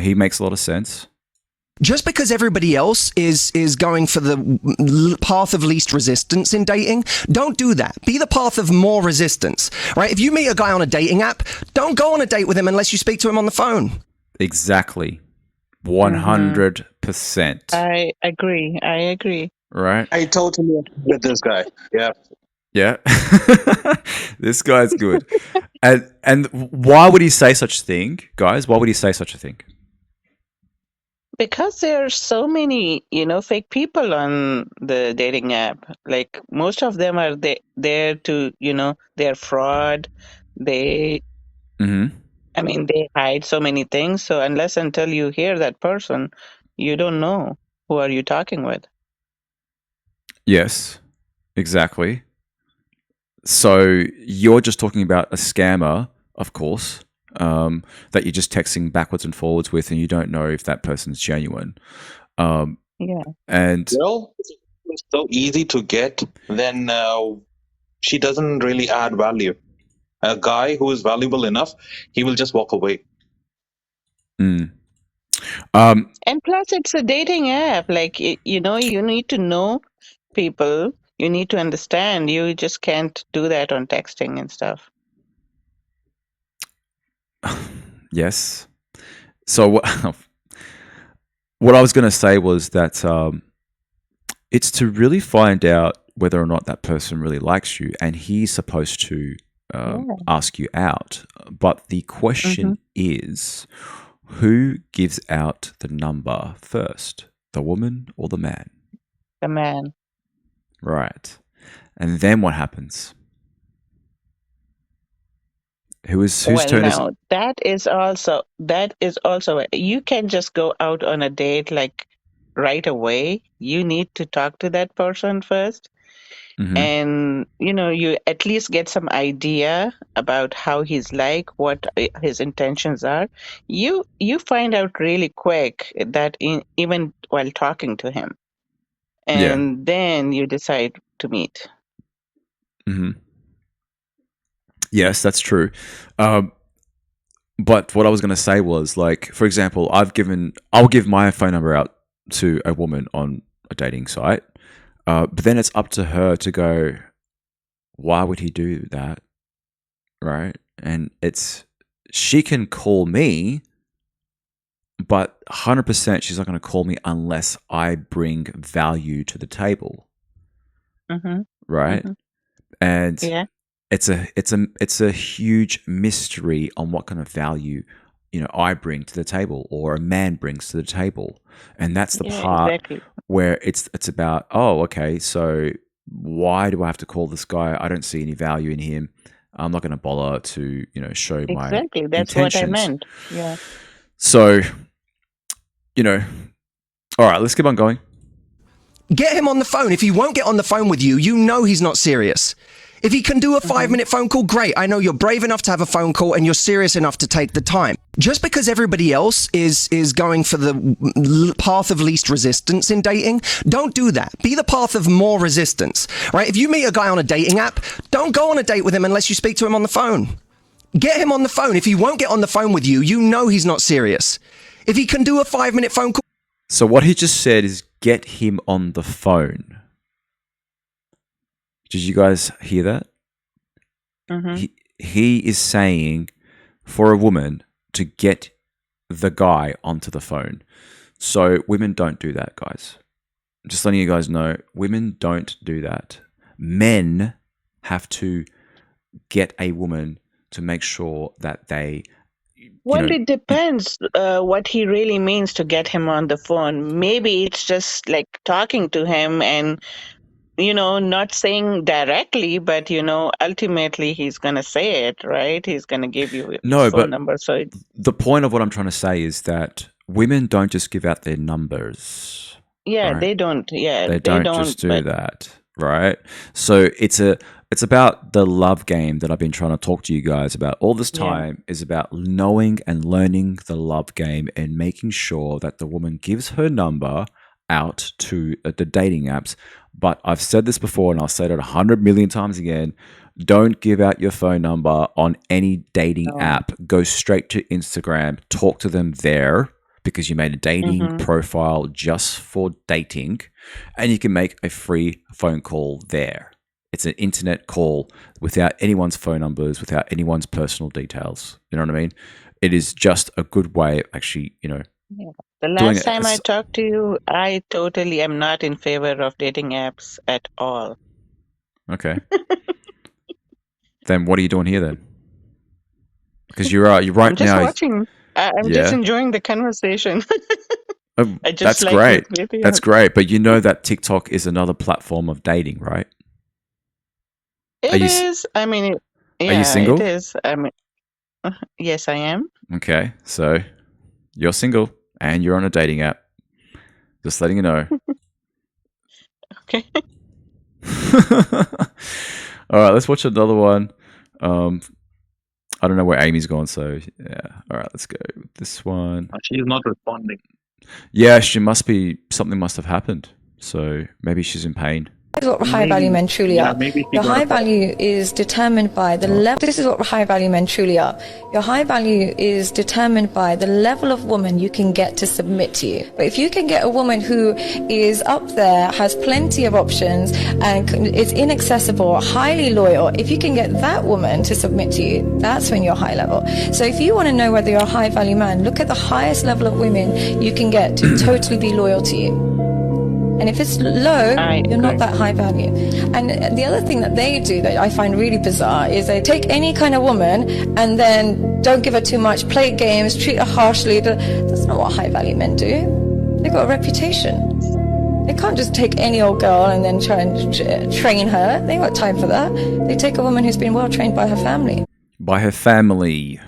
[SPEAKER 1] He makes a lot of sense.
[SPEAKER 21] Just because everybody else is going for the path of least resistance in dating, don't do that. Be the path of more resistance, right? If you meet a guy on a dating app, don't go on a date with him unless you speak to him on the phone.
[SPEAKER 1] Exactly. 100%.
[SPEAKER 19] I agree.
[SPEAKER 1] Right?
[SPEAKER 12] I totally agree with this guy. Yeah.
[SPEAKER 1] Yeah. This guy's good. And why would he say such a thing, guys? Why would he say such a thing?
[SPEAKER 19] Because there are so many, fake people on the dating app. Like most of them are there to, they're fraud. They they hide so many things. So until you hear that person, you don't know who are you talking with.
[SPEAKER 1] Yes, exactly. So you're just talking about a scammer, of course, that you're just texting backwards and forwards with, and you don't know if that person's genuine.
[SPEAKER 19] Yeah.
[SPEAKER 1] And
[SPEAKER 12] well, it's so easy to get, then she doesn't really add value. A guy who is valuable enough, he will just walk away.
[SPEAKER 19] And plus, it's a dating app. Like, you need to know people. You need to understand. You just can't do that on texting and stuff.
[SPEAKER 1] Yes. So what I was going to say was that it's to really find out whether or not that person really likes you, and he's supposed to ask you out. But the question is, who gives out the number first, the woman or the man?
[SPEAKER 19] The man.
[SPEAKER 1] Right. And then what happens? Whose turn is it?
[SPEAKER 19] That is also you can just go out on a date like right away. You need to talk to that person first. And you at least get some idea about how he's like, what his intentions are. You find out really quick that even while talking to him, and then you decide to meet.
[SPEAKER 1] Yes, that's true. But what I was going to say was, like, for example, I'll give my phone number out to a woman on a dating site, but then it's up to her to go, why would he do that? Right? And she can call me, but 100% she's not going to call me unless I bring value to the table. Right? And it's a huge mystery on what kind of value I bring to the table, or a man brings to the table, and that's the part where it's about, oh, okay, so why do I have to call this guy? I don't see any value in him. I'm not going to bother to show my
[SPEAKER 19] exactly. That's
[SPEAKER 1] intentions.
[SPEAKER 19] what I meant. Yeah.
[SPEAKER 1] So all right, let's keep on going.
[SPEAKER 21] Get him on the phone. If he won't get on the phone with you, you know he's not serious. If he can do a 5-minute phone call, great. I know you're brave enough to have a phone call and you're serious enough to take the time. Just because everybody else is going for the path of least resistance in dating, don't do that. Be the path of more resistance, right? If you meet a guy on a dating app, don't go on a date with him unless you speak to him on the phone. Get him on the phone. If he won't get on the phone with you, you know he's not serious. If he can do a 5-minute phone call.
[SPEAKER 1] So what he just said is get him on the phone. Did you guys hear that? He is saying for a woman to get the guy onto the phone. So women don't do that, guys. Just letting you guys know, women don't do that. Men have to get a woman to make sure that they...
[SPEAKER 19] Well, it depends what he really means to get him on the phone. Maybe it's just like talking to him and not saying directly, but ultimately he's gonna say it, right? He's gonna give you his phone number. So
[SPEAKER 1] the point of what I'm trying to say is that women don't just give out their numbers.
[SPEAKER 19] Yeah,
[SPEAKER 1] right?
[SPEAKER 19] they don't. Yeah,
[SPEAKER 1] they don't just do that, right? So it's It's about the love game that I've been trying to talk to you guys about all this time is about knowing and learning the love game and making sure that the woman gives her number out to the dating apps. But I've said this before and I'll say it 100 million times again. Don't give out your phone number on any dating app. Go straight to Instagram, talk to them there because you made a dating profile just for dating and you can make a free phone call there. It's an internet call without anyone's phone numbers, without anyone's personal details. You know what I mean? It is just a good way of actually,
[SPEAKER 19] The last time I talked to you, I totally am not in favor of dating apps at all.
[SPEAKER 1] Okay. Then what are you doing here then? Because you're right
[SPEAKER 19] I'm just
[SPEAKER 1] now.
[SPEAKER 19] watching. I'm just enjoying the conversation. I just
[SPEAKER 1] that's
[SPEAKER 19] like
[SPEAKER 1] great.
[SPEAKER 19] it with you.
[SPEAKER 1] That's great. But you know that TikTok is another platform of dating, right?
[SPEAKER 19] It is. I mean,
[SPEAKER 1] are you single?
[SPEAKER 19] It is. I mean, yes, I am.
[SPEAKER 1] Okay, so you're single and you're on a dating app. Just letting you know.
[SPEAKER 19] Okay.
[SPEAKER 1] All right, let's watch another one. I don't know where Amy's gone, so yeah. All right, let's go with this one.
[SPEAKER 12] She's not responding.
[SPEAKER 1] Yeah, something must have happened. So maybe she's in pain.
[SPEAKER 2] This is what high value men truly are. Your high value is determined by the level. This is what high value men truly are. Your high value is determined by the level of woman you can get to submit to you. But if you can get a woman who is up there, has plenty of options, and is inaccessible, highly loyal, if you can get that woman to submit to you, that's when you're high level. So if you want to know whether you're a high value man, look at the highest level of women you can get to totally be loyal to you. And if it's low, you're not that high value. And the other thing that they do that I find really bizarre is they take any kind of woman and then don't give her too much, play games, treat her harshly. That's not what high value men do. They've got a reputation. They can't just take any old girl and then try and train her. They ain't got time for that. They take a woman who's been well trained by her family.
[SPEAKER 1] By her family.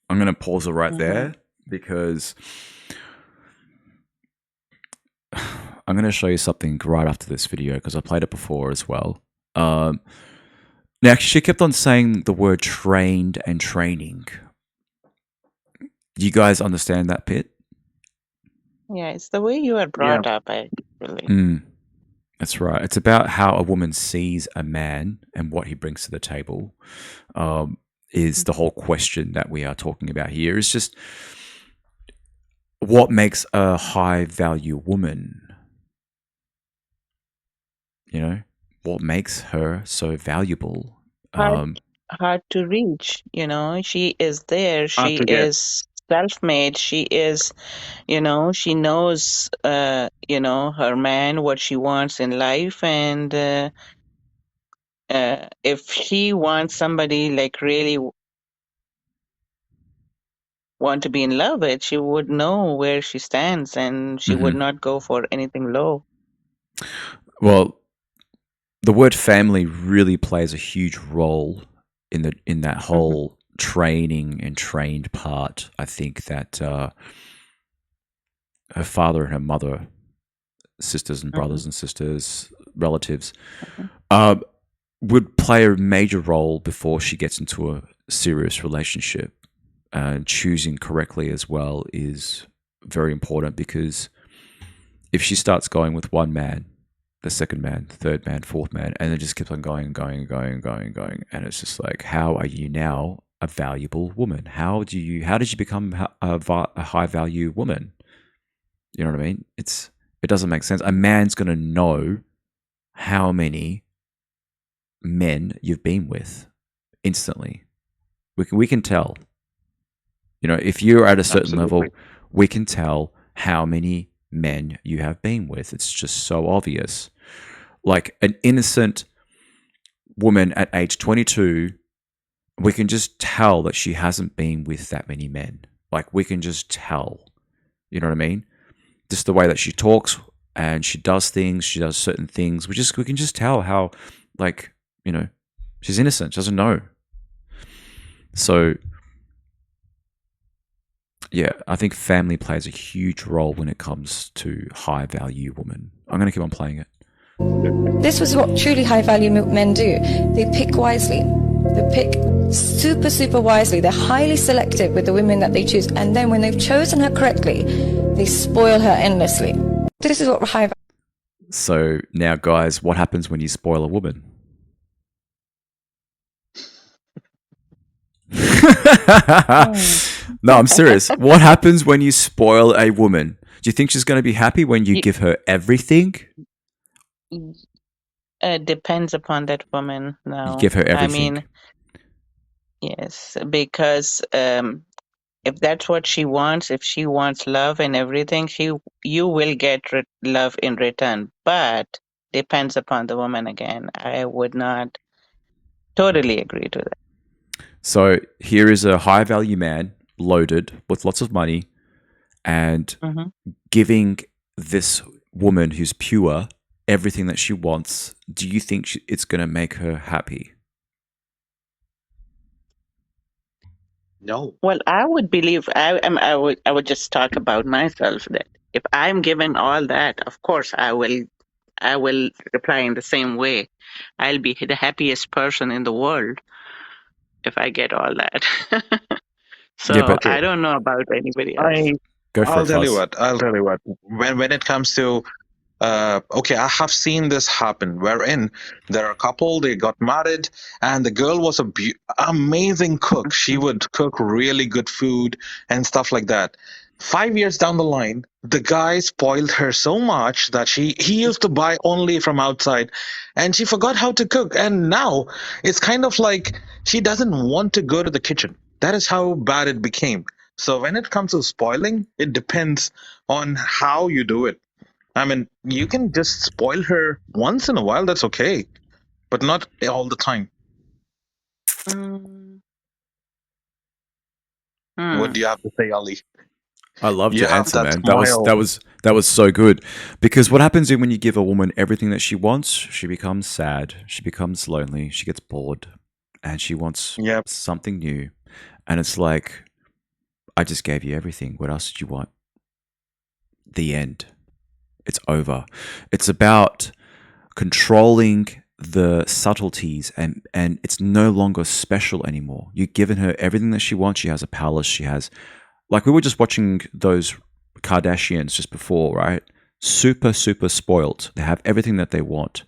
[SPEAKER 1] I'm going to pause it right there because I'm going to show you something right after this video because I played it before as well. Now, she kept on saying the word trained and training. Do you guys understand that bit?
[SPEAKER 19] Yeah, it's the way you are brought up, actually.
[SPEAKER 1] That's right. It's about how a woman sees a man and what he brings to the table is the whole question that we are talking about here. It's just what makes a high-value woman? You know, what makes her so valuable?
[SPEAKER 19] Hard to reach, she is there. She is self-made. She is, she knows, her man, what she wants in life. And if she wants somebody like really want to be in love with, she would know where she stands and she would not go for anything low.
[SPEAKER 1] Well, the word family really plays a huge role in that whole training and trained part. I think that her father and her mother, sisters and brothers and sisters, relatives, would play a major role before she gets into a serious relationship. And choosing correctly as well is very important because if she starts going with one man, the second man, third man, fourth man, and it just keeps on going and going and going and going and going. And it's just like, how are you now a valuable woman? How did you become a high value woman? You know what I mean? It doesn't make sense. A man's going to know how many men you've been with instantly. We can tell. If you're at a certain level, we can tell how many men you have been with. It's just so obvious. Like an innocent woman at age 22, we can just tell that she hasn't been with that many men. Like we can just tell. You know what I mean? Just the way that she talks and she does things, she does certain things. We can just tell how, she's innocent. She doesn't know. So yeah, I think family plays a huge role when it comes to high value women. I'm going to keep on playing it.
[SPEAKER 2] This was what truly high value men do. They pick wisely. They pick super, super wisely. They're highly selective with the women that they choose. And then when they've chosen her correctly, they spoil her endlessly. This is what high value.
[SPEAKER 1] So now, guys, what happens when you spoil a woman? No, I'm serious. What happens when you spoil a woman? Do you think she's going to be happy when you give her everything?
[SPEAKER 19] Depends upon that woman now.
[SPEAKER 1] You give her everything.
[SPEAKER 19] I mean, yes, because if that's what she wants, if she wants love and everything, you will get love in return. But depends upon the woman again. I would not totally agree to that.
[SPEAKER 1] So here is a high value man, loaded with lots of money, and giving this woman who's pure everything that she wants. Do you think it's going to make her happy?
[SPEAKER 12] No.
[SPEAKER 19] Well, I would believe I would just talk about myself that if I'm given all that, of course I will reply in the same way. I'll be the happiest person in the world if I get all that. So
[SPEAKER 1] yeah, but
[SPEAKER 19] I don't know about anybody else.
[SPEAKER 12] I'll tell you what. When it comes to okay, I have seen this happen wherein there are a couple, they got married, and the girl was amazing cook. She would cook really good food and stuff like that. 5 years down the line, the guy spoiled her so much that he used to buy only from outside, and she forgot how to cook. And now it's kind of like she doesn't want to go to the kitchen. That is how bad it became. So when it comes to spoiling, it depends on how you do it. I mean, you can just spoil her once in a while, that's okay, but not all the time. What do you have to say, Ali?
[SPEAKER 1] I loved your answer, man. That was so good. Because what happens when you give a woman everything that she wants, she becomes sad, she becomes lonely, she gets bored, and she wants something new. And it's like, I just gave you everything. What else did you want? The end. It's over. It's about controlling the subtleties, and it's no longer special anymore. You've given her everything that she wants. She has a palace. She has, like, we were just watching those Kardashians just before, right? Super, super spoiled. They have everything that they want.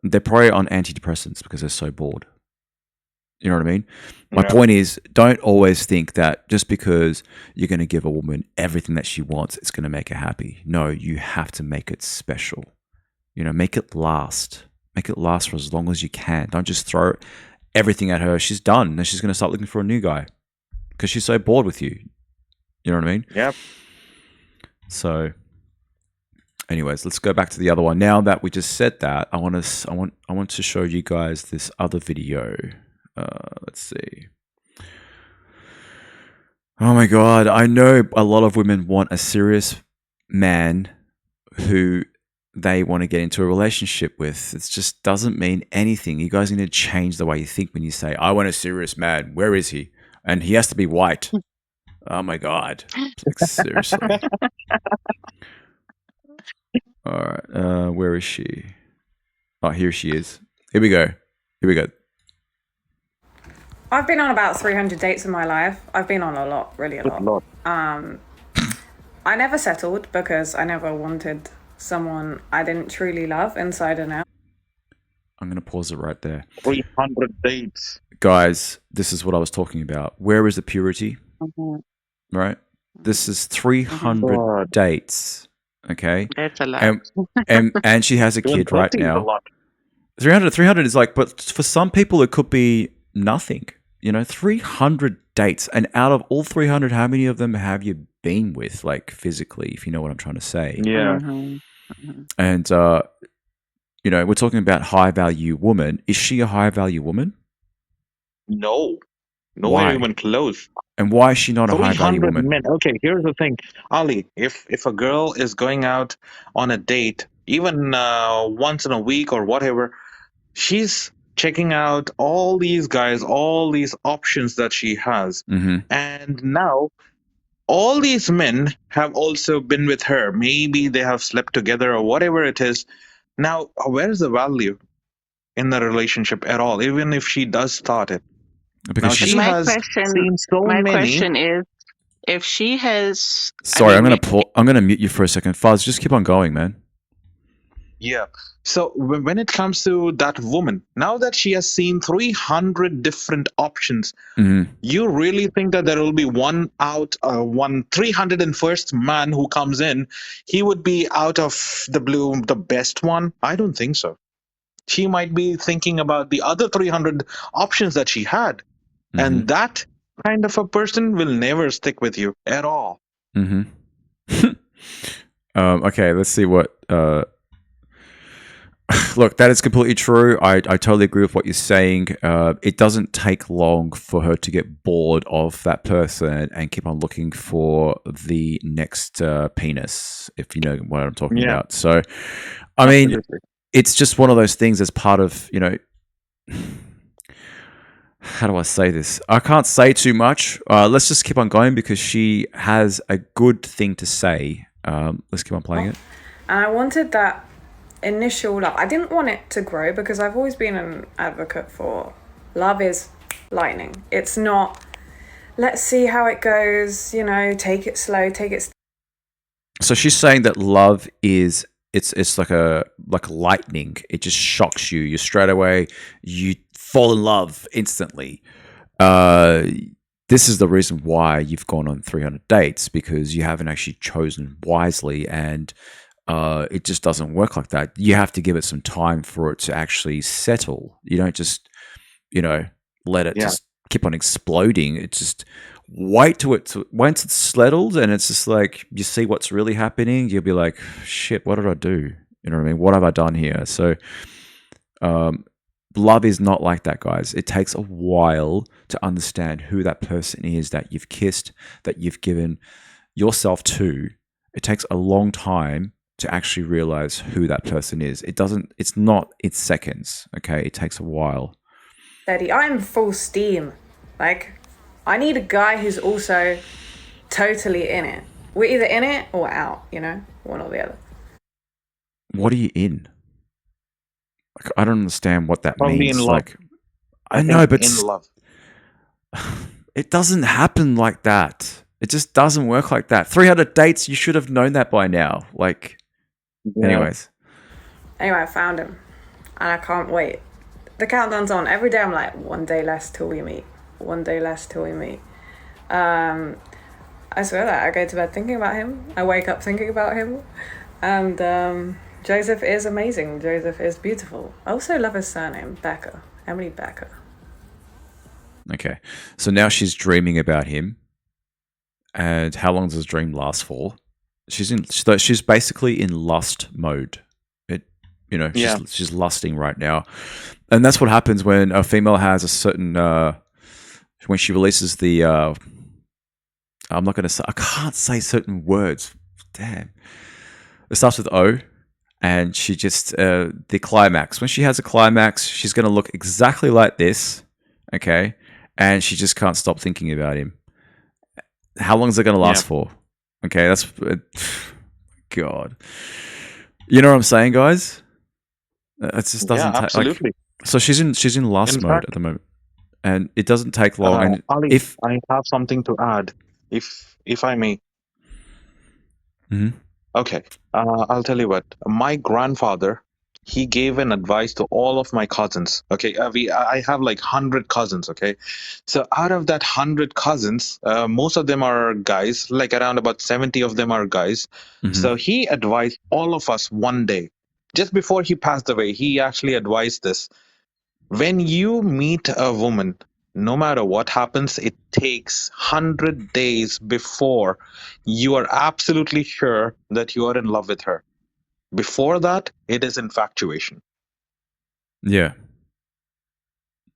[SPEAKER 1] They're probably on antidepressants because they're so bored. You know what I mean? My point is, don't always think that just because you're going to give a woman everything that she wants, it's going to make her happy. No, you have to make it special. You know, make it last. Make it last for as long as you can. Don't just throw everything at her. She's done. And she's going to start looking for a new guy because she's so bored with you. You know what I mean?
[SPEAKER 12] Yep.
[SPEAKER 1] So, anyways, let's go back to the other one. Now that we just said that, I want to show you guys this other video. Let's see. Oh my God. I know a lot of women want a serious man who they want to get into a relationship with. It just doesn't mean anything. You guys need to change the way you think when you say, I want a serious man. Where is he? And he has to be white. Oh my God. Like, seriously. All right. Where is she? Oh, here she is. Here we go.
[SPEAKER 10] I've been on about 300 dates in my life. I've been on a lot, really a lot. I never settled because I never wanted someone I didn't truly love inside and out.
[SPEAKER 1] I'm going to pause it right there.
[SPEAKER 12] 300 dates.
[SPEAKER 1] Guys, this is what I was talking about. Where is the purity? Right? This is 300 dates. Okay?
[SPEAKER 19] That's a lot.
[SPEAKER 1] And she has a kid right now. 300 is like, but for some people it could be nothing. You know, 300 dates. And out of all 300, how many of them have you been with, like, physically, if you know what I'm trying to say?
[SPEAKER 12] Yeah.
[SPEAKER 1] And, you know, we're talking about high-value woman. Is she a high-value woman?
[SPEAKER 12] No.
[SPEAKER 1] Why?
[SPEAKER 12] Even close.
[SPEAKER 1] And why is she not a high-value woman?
[SPEAKER 12] Men. Okay, here's the thing. Ali, if a girl is going out on a date, even once in a week or whatever, she's checking out all these guys, all these options that she has. And now all these men have also been with her. Maybe they have slept together or whatever it is. Now, where's the value in the relationship at all, even if she does start it?
[SPEAKER 1] Because
[SPEAKER 12] now, she has seen so
[SPEAKER 19] my
[SPEAKER 12] many.
[SPEAKER 19] question is, if she has,
[SPEAKER 1] Sorry,
[SPEAKER 19] I mean,
[SPEAKER 1] I'm gonna mute you for a second. Fuzz, just keep on going, man.
[SPEAKER 12] Yeah. So when it comes to that woman, now that she has seen 300 different options, you really think that there will be one 301st man who comes in, he would be out of the blue the best one? I don't think so. She might be thinking about the other 300 options that she had. And that kind of a person will never stick with you at all.
[SPEAKER 1] Okay, let's see what. Look, that is completely true. I totally agree with what you're saying. It doesn't take long for her to get bored of that person and keep on looking for the next penis, if you know what I'm talking about. So, I mean, it's just one of those things as part of, how do I say this? I can't say too much. Let's just keep on going because she has a good thing to say. Let's keep on playing it.
[SPEAKER 10] And I wanted that initial love. I didn't want it to grow because I've always been an advocate for love is lightning. It's not, let's see how it goes, take it slow, take it.
[SPEAKER 1] So she's saying that love is it's like a lightning. It just shocks you. You straight away you fall in love instantly. This is the reason why you've gone on 300 dates, because you haven't actually chosen wisely, and it just doesn't work like that. You have to give it some time for it to actually settle. You don't just, let it just keep on exploding. It just wait till once it's settled and it's just like you see what's really happening. You'll be like, shit, what did I do? You know what I mean? What have I done here? So, love is not like that, guys. It takes a while to understand who that person is that you've kissed, that you've given yourself to. It takes a long time to actually realize who that person is. It's not in seconds, okay? It takes a while.
[SPEAKER 10] Daddy, I'm full steam. Like, I need a guy who's also totally in it. We're either in it or out, one or the other.
[SPEAKER 1] What are you in? Like, I don't understand what that
[SPEAKER 12] Probably
[SPEAKER 1] means.
[SPEAKER 12] in love.
[SPEAKER 1] Like, I know, but
[SPEAKER 12] in love.
[SPEAKER 1] It doesn't happen like that. It just doesn't work like that. 300 dates, you should have known that by now. Like, anyways.
[SPEAKER 10] Anyway, I found him. And I can't wait. The countdown's on. Every day I'm like, one day less till we meet. One day less till we meet. I swear that I go to bed thinking about him. I wake up thinking about him. And Joseph is amazing. Joseph is beautiful. I also love his surname, Becker. Emily Becker.
[SPEAKER 1] Okay. So now she's dreaming about him. And how long does this dream last for? She's basically in lust mode. She's lusting right now. And that's what happens when a female has a certain when she releases the I can't say certain words. Damn. It starts with O, and she just the climax. When she has a climax, she's going to look exactly like this, okay? And she just can't stop thinking about him. How long is it going to last for? Okay, that's God. You know what I'm saying, guys? It just doesn't take.
[SPEAKER 12] Absolutely.
[SPEAKER 1] So she's in lust mode at the moment, and it doesn't take long. And
[SPEAKER 12] Ali,
[SPEAKER 1] if
[SPEAKER 12] I have something to add, if I may. Okay, I'll tell you what. My grandfather, he gave an advice to all of my cousins. Okay, I have like 100 cousins. Okay, so out of that 100 cousins, most of them are guys. Like around about 70 of them are guys. So he advised all of us one day, just before he passed away. He actually advised this: when you meet a woman, no matter what happens, it takes 100 days before you are absolutely sure that you are in love with her. Before that, it is infatuation.
[SPEAKER 1] Yeah.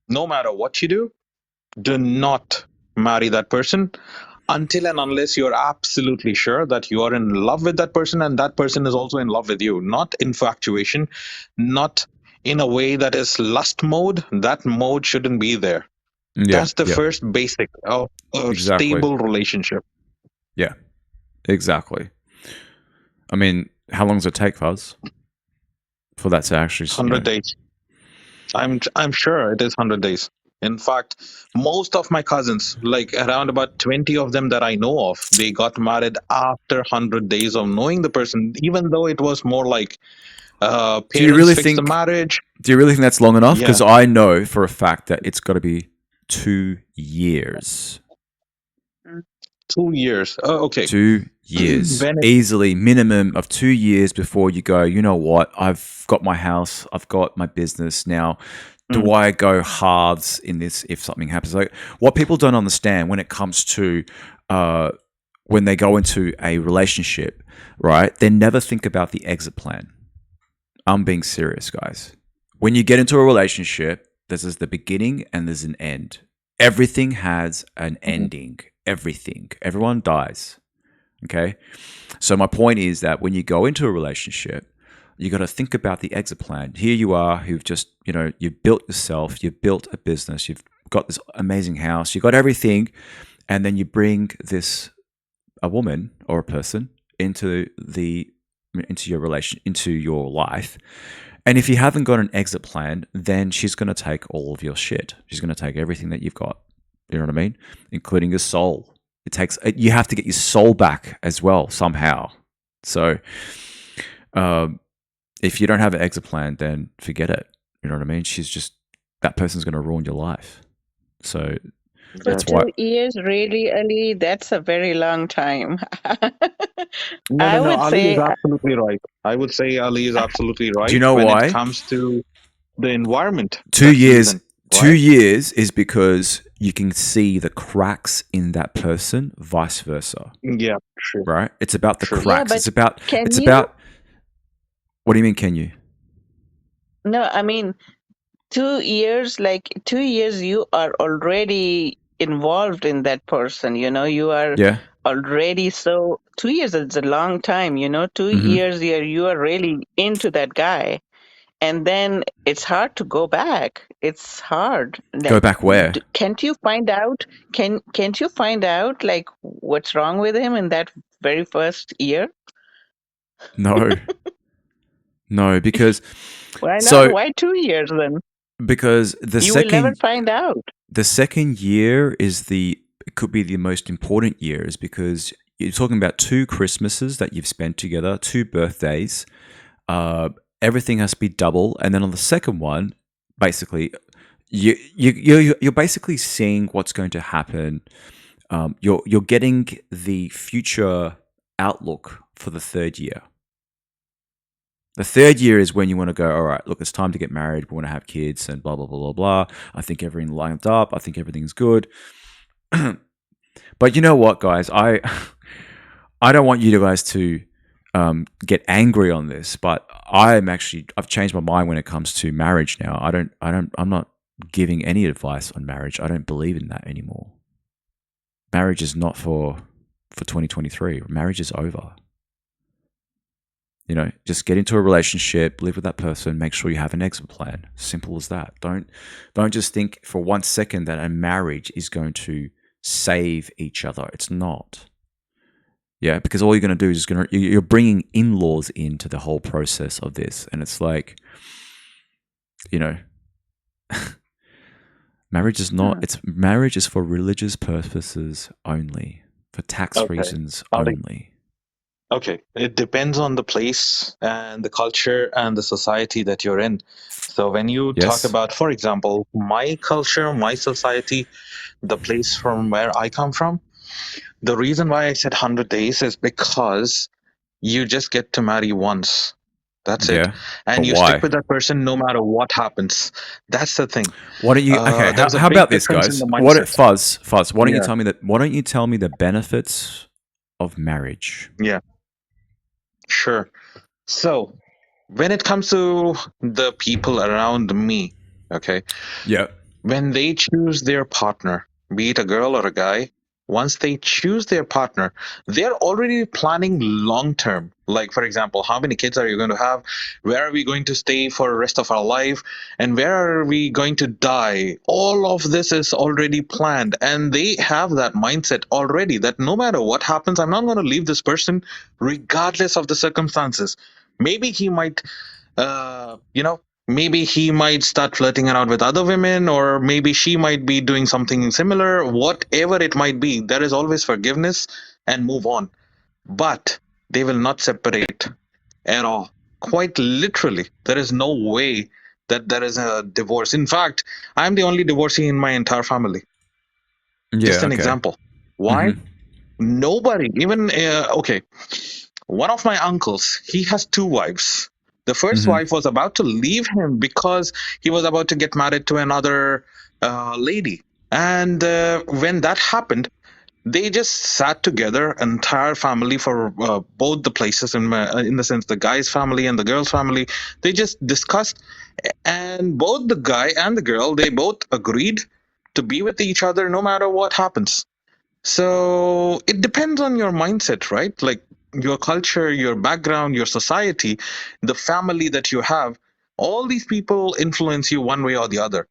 [SPEAKER 12] No matter what you do not marry that person until and unless you're absolutely sure that you are in love with that person and that person is also in love with you. Not infatuation, not in a way that is lust mode. That mode shouldn't be there. That's the first basic of a stable relationship.
[SPEAKER 1] Yeah, exactly. I mean, how long does it take, Fuzz? for that to actually,
[SPEAKER 12] 100 days. I'm sure it is 100 days. In fact, most of my cousins, like around about 20 of them that I know of, they got married after 100 days of knowing the person, even though it was more like
[SPEAKER 1] do you
[SPEAKER 12] parents
[SPEAKER 1] really
[SPEAKER 12] fixed the
[SPEAKER 1] think?
[SPEAKER 12] marriage.
[SPEAKER 1] Do you really think that's long enough?
[SPEAKER 12] Yeah.
[SPEAKER 1] Because I know for a fact that it's got to be 2 years.
[SPEAKER 12] 2 years. Oh, okay.
[SPEAKER 1] 2 years.
[SPEAKER 12] When it-
[SPEAKER 1] Easily, minimum of 2 years before you go, you know what? I've got my house. I've got my business. Now, do I go halves in this if something happens? Like, what people don't understand when it comes to when they go into a relationship, right? They never think about the exit plan. I'm being serious, guys. When you get into a relationship, there's the beginning and there's an end. Everything has an ending. Everything. Everyone dies. Okay? So my point is that when you go into a relationship, you got to think about the exit plan. Here you are, who've just, you've built yourself, you've built a business, you've got this amazing house, you've got everything, and then you bring a woman or a person into your relation, into your life. And if you haven't got an exit plan, then she's going to take all of your shit. She's going to take everything that you've got. You know what I mean? Including your soul. You have to get your soul back as well somehow. So, if you don't have an exit plan, then forget it. You know what I mean? That person's going to ruin your life. So that's
[SPEAKER 19] For
[SPEAKER 1] why.
[SPEAKER 19] 2 years, really, Ali, that's a very long time.
[SPEAKER 12] No. Ali is
[SPEAKER 19] say,
[SPEAKER 12] absolutely right. I would say Ali is absolutely right.
[SPEAKER 1] Do you know
[SPEAKER 12] when
[SPEAKER 1] why?
[SPEAKER 12] it comes to the environment.
[SPEAKER 1] 2 years.
[SPEAKER 12] Right?
[SPEAKER 1] 2 years is because you can see the cracks in that person, vice versa.
[SPEAKER 12] Yeah, true.
[SPEAKER 1] Right? It's about the cracks.
[SPEAKER 19] Yeah, but
[SPEAKER 1] it's about.
[SPEAKER 19] can
[SPEAKER 1] It's
[SPEAKER 19] you?
[SPEAKER 1] about. What do you mean? Can you?
[SPEAKER 19] No, I mean 2 years. Like 2 years, you are already involved in that person. You are
[SPEAKER 1] Yeah.
[SPEAKER 19] already. So 2 years is a long time. 2
[SPEAKER 1] Mhm.
[SPEAKER 19] years, you are really into that guy. And then it's hard to go back. It's hard.
[SPEAKER 1] Go back where?
[SPEAKER 19] Can't you find out? Can't you find out like what's wrong with him in that very first year?
[SPEAKER 1] No. No, because.
[SPEAKER 19] Why not?
[SPEAKER 1] So
[SPEAKER 19] Why 2 years then?
[SPEAKER 1] because
[SPEAKER 19] You will never find out.
[SPEAKER 1] the second year it could be the most important years because you're talking about 2 Christmases that you've spent together, 2 birthdays. Everything has to be double, and then on the second one, basically, you're basically seeing what's going to happen. You're getting the future outlook for the third year. The third year is when you want to go, all right, look, it's time to get married. We want to have kids and blah, blah, blah, blah, blah. I think everything lined up. I think everything's good. But you know what, guys? I don't want you guys to get angry on this, but I've changed my mind when it comes to marriage now. I'm not giving any advice on marriage. I don't believe in that anymore. Marriage is not for 2023. Marriage is over. Just get into a relationship, live with that person, make sure you have an exit plan. Simple as that. Don't just think for 1 second that a marriage is going to save each other. It's not. Yeah, because all you're going to do is you're bringing in-laws into the whole process of this, and it's like, marriage is not. Marriage is for religious purposes only, for tax reasons only.
[SPEAKER 12] Okay, it depends on the place and the culture and the society that you're in. So when you talk about, for example, my culture, my society, the place from where I come from, the reason why I said 100 days is because you just get to marry once. That's it. And you stick with that person no matter what happens. That's the thing.
[SPEAKER 1] Why don't you? Okay, how about this, guys? Fuzz. Why don't you tell me that? Why don't you tell me the benefits of marriage?
[SPEAKER 12] Yeah. Sure. So, when it comes to the people around me, okay?
[SPEAKER 1] Yeah.
[SPEAKER 12] When they choose their partner, be it a girl or a guy, once they choose their partner, they're already planning long term. Like, for example, how many kids are you going to have? Where are we going to stay for the rest of our life? And where are we going to die? All of this is already planned. And they have that mindset already that no matter what happens, I'm not going to leave this person regardless of the circumstances. Maybe he might maybe he might start flirting around with other women, or maybe she might be doing something similar. Whatever it might be, there is always forgiveness and move on. But they will not separate at all. Quite literally, there is no way that there is a divorce. In fact, I'm the only divorcee in my entire family. Just an example. Why? Nobody, even, okay, one of my uncles, he has two wives. The first wife was about to leave him because he was about to get married to another lady. And when that happened, they just sat together, entire family for both the places, in the sense the guy's family and the girl's family. They just discussed, and both the guy and the girl, they both agreed to be with each other no matter what happens. So it depends on your mindset, right? Like your culture, your background, your society, the family that you have. All these people influence you one way or the other.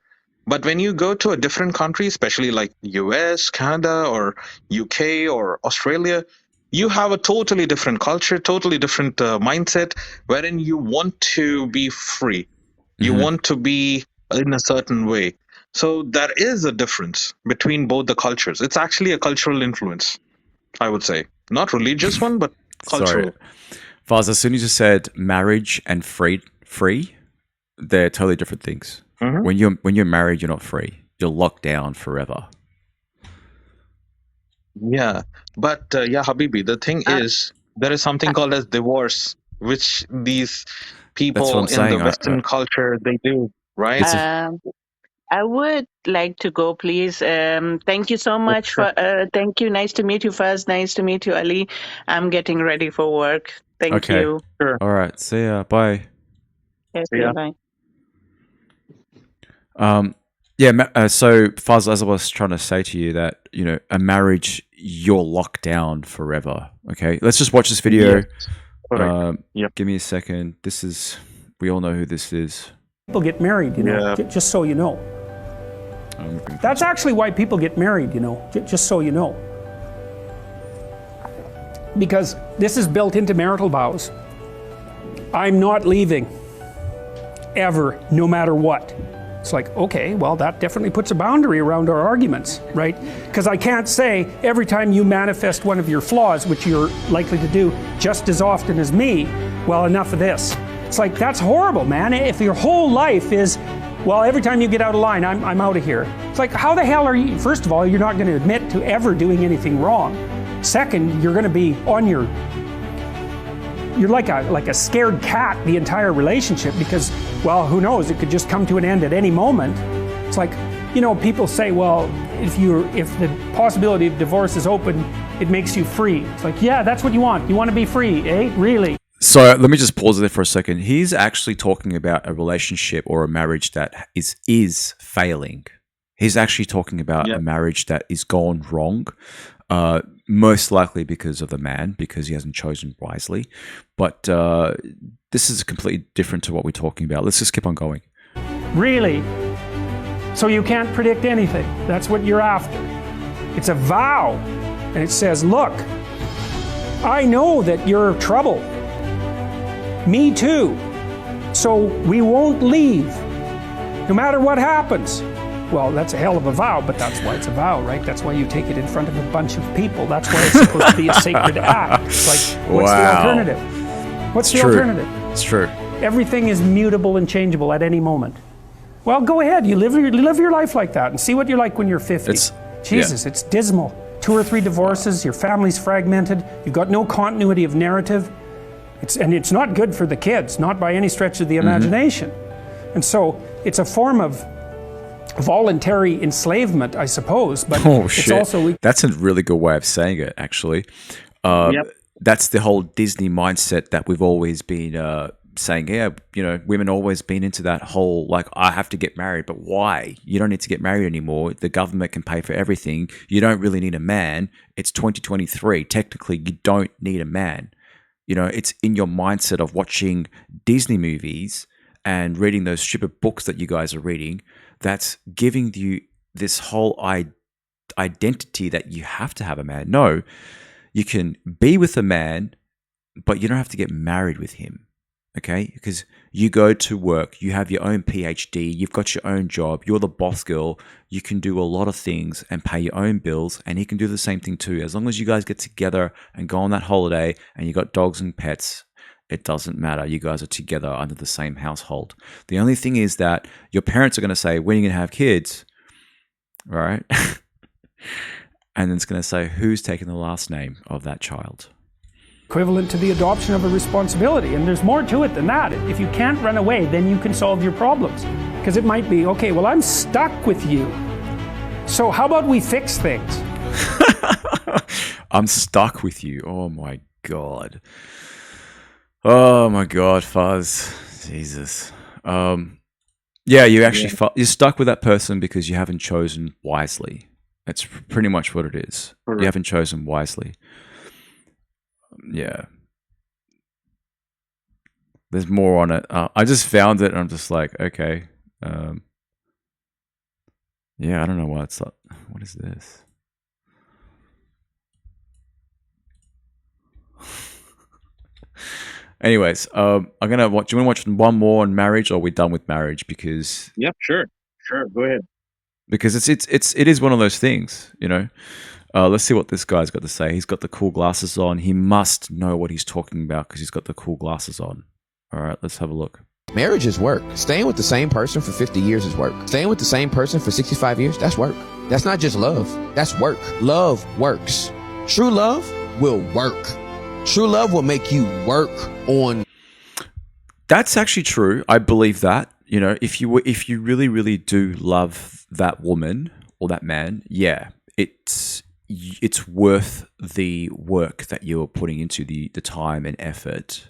[SPEAKER 12] But when you go to a different country, especially like US, Canada, or UK, or Australia, you have a totally different culture, totally different mindset, wherein you want to be free. You want to be in a certain way. So there is a difference between both the cultures. It's actually a cultural influence, I would say. Not religious one, but cultural.
[SPEAKER 1] Sorry. Faz, as soon as you said marriage and free, they're totally different things. When you're married, you're not free. You're locked down forever.
[SPEAKER 12] Yeah. But yeah, Habibi, the thing is, there is something called as divorce, which these people in the Western culture, they do, right?
[SPEAKER 19] I would like to go, please. Thank you so much for. Thank you. Nice to meet you first. Nice to meet you, Ali. I'm getting ready for work. Thank you.
[SPEAKER 12] Sure.
[SPEAKER 1] All right. See ya. Bye.
[SPEAKER 19] Yes, bye.
[SPEAKER 1] So Faz, as I was trying to say to you, that a marriage, you're locked down forever. Okay, let's just watch this video. Give me a second. We all know who this is.
[SPEAKER 4] People get married, just so you know. That's actually why people get married, just so you know. Because this is built into marital vows. I'm not leaving, ever, no matter what. It's like, okay, well, that definitely puts a boundary around our arguments, right? Because I can't say every time you manifest one of your flaws, which you're likely to do just as often as me, well, enough of this. It's like, that's horrible, man. If your whole life is, well, every time you get out of line, I'm out of here. It's like, how the hell are you? First of all, you're not going to admit to ever doing anything wrong. Second, you're going to be on your... You're like a scared cat the entire relationship because, well, who knows? It could just come to an end at any moment. It's like, people say, well, if the possibility of divorce is open, it makes you free. It's like, yeah, that's what you want. You want to be free, eh? Really?
[SPEAKER 1] So let me just pause there for a second. He's actually talking about a relationship or a marriage that is failing. He's actually talking about a marriage that is gone wrong. Most likely because of the man, because he hasn't chosen wisely. But this is completely different to what we're talking about. Let's just keep on going.
[SPEAKER 4] Really? So you can't predict anything. That's what you're after. It's a vow. And it says, look, I know that you're trouble. Me too. So we won't leave, no matter what happens. Well, that's a hell of a vow, but that's why it's a vow, right? That's why you take it in front of a bunch of people. That's why it's supposed to be a sacred act. It's like, what's the alternative? What's the alternative?
[SPEAKER 1] It's true.
[SPEAKER 4] Everything is mutable and changeable at any moment. Well, go ahead. You live your life like that and see what you're like when you're 50. It's dismal. 2 or 3 divorces, your family's fragmented, you've got no continuity of narrative. It's not good for the kids, not by any stretch of the imagination. And so it's a form of voluntary enslavement, I suppose, but it's also...
[SPEAKER 1] That's a really good way of saying it, actually. That's the whole Disney mindset that we've always been saying, women always been into that whole, like, I have to get married, but why? You don't need to get married anymore. The government can pay for everything. You don't really need a man. It's 2023. Technically, you don't need a man. It's in your mindset of watching Disney movies and reading those stupid books that you guys are reading that's giving you this whole identity that you have to have a man. No, you can be with a man, but you don't have to get married with him. okay? Because you go to work, you have your own PhD, you've got your own job, you're the boss girl, you can do a lot of things and pay your own bills, and he can do the same thing too. As long as you guys get together and go on that holiday and you got dogs and pets, it doesn't matter. You guys are together under the same household. The only thing is that your parents are going to say, when are you going to have kids? Right? And then it's going to say, who's taking the last name of that child?
[SPEAKER 4] Equivalent to the adoption of a responsibility. And there's more to it than that. If you can't run away, then you can solve your problems. Because it might be, okay, well, I'm stuck with you. So how about we fix things?
[SPEAKER 1] I'm stuck with you. Oh my God. Oh my God, Fuzz. Jesus. Yeah, you're stuck with that person because you haven't chosen wisely. That's pretty much what it is. You haven't chosen wisely. Yeah. There's more on it. I just found it and I'm just like, okay. Yeah, I don't know why it's like, what is this? Anyways, I'm gonna watch. Do you want to watch one more on marriage, or are we done with marriage? Because
[SPEAKER 12] Yep, sure, go ahead.
[SPEAKER 1] Because it is one of those things, you know. Let's see what this guy's got to say. He's got the cool glasses on. He must know what he's talking about because he's got the cool glasses on. All right, let's have a look.
[SPEAKER 6] Marriage is work. Staying with the same person for 50 years is work. Staying with the same person for 65 years, that's work. That's not just love. That's work. Love works. True love will work. True love will make you work on.
[SPEAKER 1] That's actually true. I believe that. You know, if you really, really do love that woman or that man, yeah, it's worth the work that you're putting into the time and effort.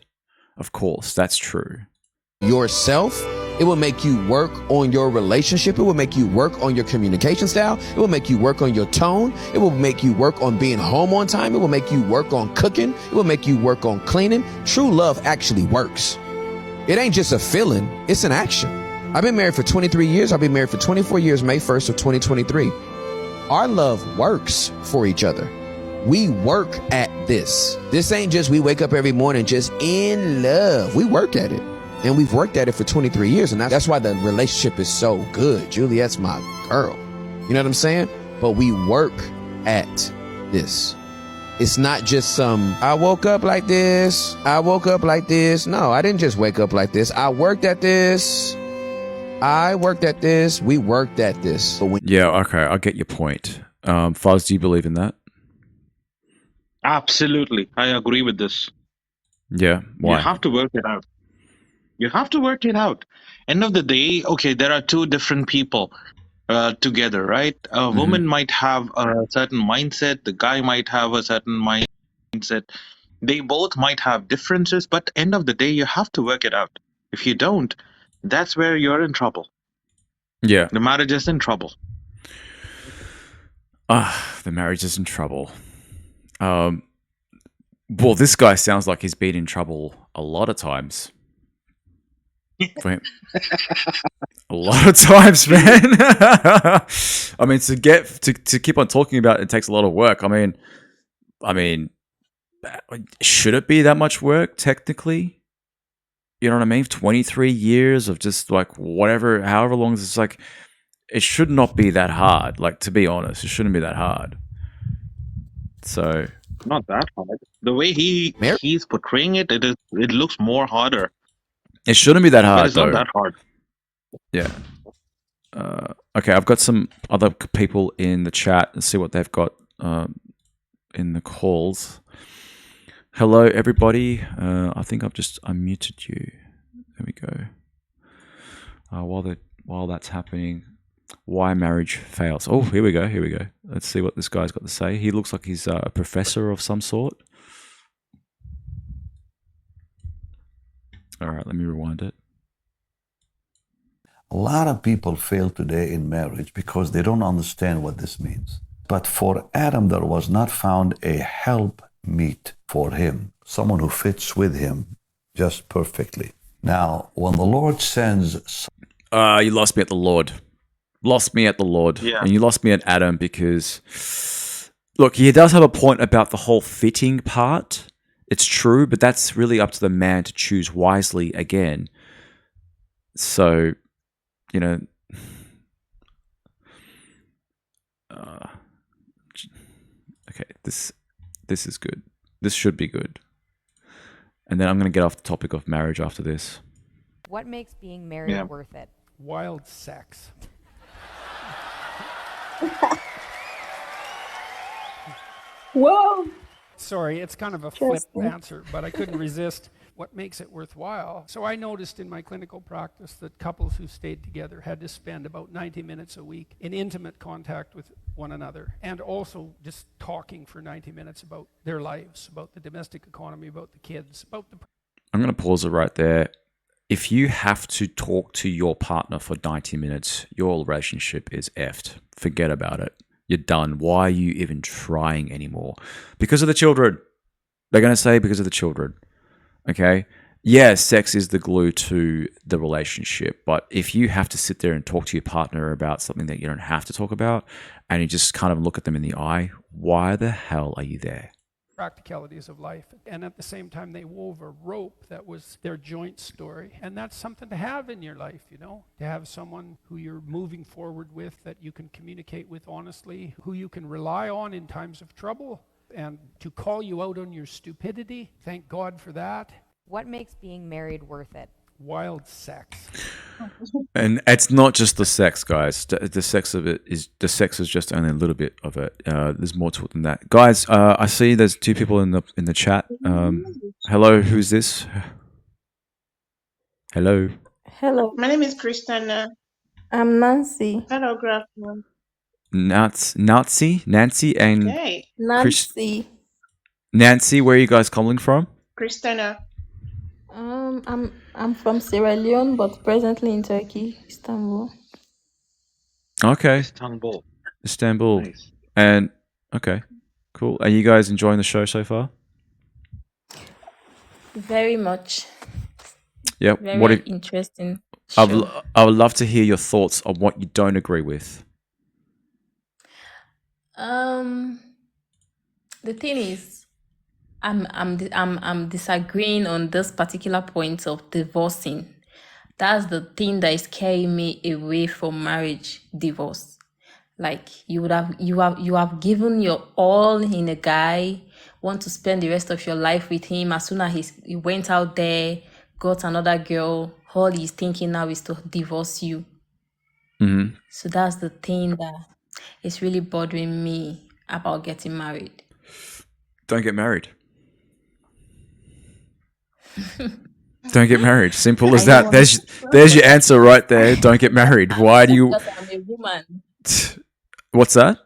[SPEAKER 1] Of course, that's true.
[SPEAKER 6] Yourself, it will make you work on your relationship. It will make you work on your communication style. It will make you work on your tone. It will make you work on being home on time. It will make you work on cooking. It will make you work on cleaning. True love actually works. It ain't just a feeling, it's an action. I've been married for 23 years. I'll be married for 24 years, May 1st of 2023. Our love works for each other. We work at this. This ain't just we wake up every morning just in love. We work at it. And we've worked at it for 23 years. And that's why the relationship is so good. Juliet's my girl. You know what I'm saying? But we work at this. It's not just some, I woke up like this. I woke up like this. No, I didn't just wake up like this. I worked at this. I worked at this. We worked at this.
[SPEAKER 1] Yeah, okay. I get your point. Fuzz, do you believe in that?
[SPEAKER 12] Absolutely. I agree with this.
[SPEAKER 1] Yeah. Why?
[SPEAKER 12] You have to work it out. You have to work it out. End of the day, okay, there are two different people together, right? A woman might have a certain mindset. The guy might have a certain mindset. They both might have differences, but end of the day, you have to work it out. If you don't, that's where you're in trouble.
[SPEAKER 1] Yeah.
[SPEAKER 12] The marriage is in trouble.
[SPEAKER 1] The marriage is in trouble. Well, this guy sounds like he's been in trouble a lot of times. For him. A lot of times, man. I mean, to keep on talking about it takes a lot of work. I mean, should it be that much work technically? You know what I mean? 23 years of just like whatever, however long it's like, it should not be that hard. Like, to be honest, it shouldn't be that hard. So
[SPEAKER 12] not that hard. The way he's portraying it, it looks more harder.
[SPEAKER 1] It shouldn't be that hard,
[SPEAKER 12] It's not that hard.
[SPEAKER 1] Yeah. Okay, I've got some other people in the chat and see what they've got in the calls. Hello, everybody. I think I've just unmuted you. There we go. While that's happening, why marriage fails. Oh, here we go. Let's see what this guy's got to say. He looks like he's a professor of some sort. All right, let me rewind it.
[SPEAKER 5] A lot of people fail today in marriage because they don't understand what this means. But for Adam, there was not found a helpmeet for him, someone who fits with him just perfectly. Now, when the Lord sends...
[SPEAKER 1] you lost me at the Lord.
[SPEAKER 12] Yeah.
[SPEAKER 1] And you lost me at Adam because... Look, he does have a point about the whole fitting part. it's true, but that's really up to the man to choose wisely again. So, you know, okay, this is good. This should be good. And then I'm going to get off the topic of marriage after this.
[SPEAKER 9] What makes being married worth it?
[SPEAKER 4] Wild sex.
[SPEAKER 8] Whoa.
[SPEAKER 4] Sorry, it's kind of a flip answer, but I couldn't resist. What makes it worthwhile? So I noticed in my clinical practice that couples who stayed together had to spend about 90 minutes a week in intimate contact with one another, and also just talking for 90 minutes about their lives, about the domestic economy, about the kids, about the...
[SPEAKER 1] I'm going to pause it right there. If you have to talk to your partner for 90 minutes, your relationship is effed. Forget about it. You're done. Why are you even trying anymore? Because of the children. They're going to say because of the children. Okay? Yeah, sex is the glue to the relationship. But if you have to sit there and talk to your partner about something that you don't have to talk about, and you just kind of look at them in the eye, why the hell are you there?
[SPEAKER 4] Practicalities of life, and at the same time they wove a rope that was their joint story, and that's something to have in your life, you know, to have someone who you're moving forward with, that you can communicate with honestly, who you can rely on in times of trouble, and to call you out on your stupidity. Thank God for that.
[SPEAKER 9] What makes being married worth it?
[SPEAKER 4] Wild sex.
[SPEAKER 1] And it's not just the sex, guys. The sex is just only a little bit of it. There's more to it than that, guys. I see there's two people in the chat. Hello, who's this? Hello.
[SPEAKER 22] Hello.
[SPEAKER 23] My name is Christina.
[SPEAKER 22] I'm Nancy.
[SPEAKER 23] Hello, good afternoon.
[SPEAKER 1] Nancy, and
[SPEAKER 23] Hey.
[SPEAKER 22] Nancy.
[SPEAKER 1] Nancy, where are you guys calling from?
[SPEAKER 23] Christina.
[SPEAKER 22] I'm from Sierra Leone, but presently in Turkey, Istanbul.
[SPEAKER 1] Okay. Istanbul.
[SPEAKER 23] Nice.
[SPEAKER 1] And okay, cool. Are you guys enjoying the show so far?
[SPEAKER 22] Very much.
[SPEAKER 1] Yep.
[SPEAKER 22] Very interesting
[SPEAKER 1] I
[SPEAKER 22] show.
[SPEAKER 1] would love to hear your thoughts on what you don't agree with.
[SPEAKER 22] The thing is, I'm disagreeing on this particular point of divorcing. That's the thing that is carrying me away from marriage, divorce. Like you have given your all in a guy, want to spend the rest of your life with him. As soon as he went out there, got another girl, all he's thinking now is to divorce you.
[SPEAKER 1] Mm-hmm.
[SPEAKER 22] So that's the thing that is really bothering me about getting married.
[SPEAKER 1] Don't get married. Don't get married. Simple as that. There's your answer right there. Don't get married. Why do you?
[SPEAKER 22] Because I'm a woman.
[SPEAKER 1] What's that?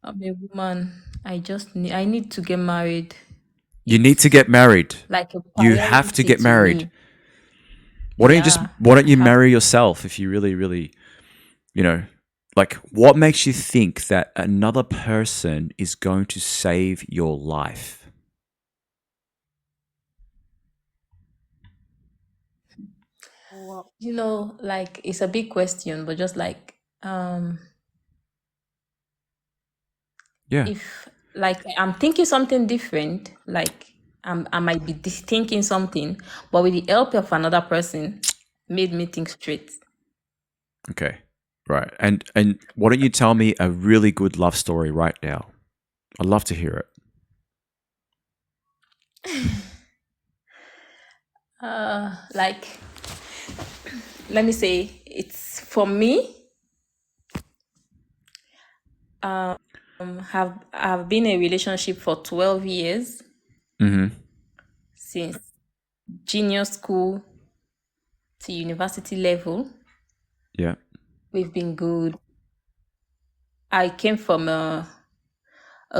[SPEAKER 22] I'm a woman. I need to get married.
[SPEAKER 1] You need to get married.
[SPEAKER 22] Like
[SPEAKER 1] you have to get married. Why don't you marry yourself if you really, really, like, what makes you think that another person is going to save your life?
[SPEAKER 22] Like, it's a big question, but just like, if, like, I'm thinking something different, like, I might be thinking something, but with the help of another person, made me think straight.
[SPEAKER 1] Okay, right. And why don't you tell me a really good love story right now? I'd love to hear it.
[SPEAKER 22] Like, let me say, it's for me. I've been in a relationship for 12 years.
[SPEAKER 1] Mm-hmm.
[SPEAKER 22] Since junior school to university level.
[SPEAKER 1] Yeah.
[SPEAKER 22] We've been good. I came from a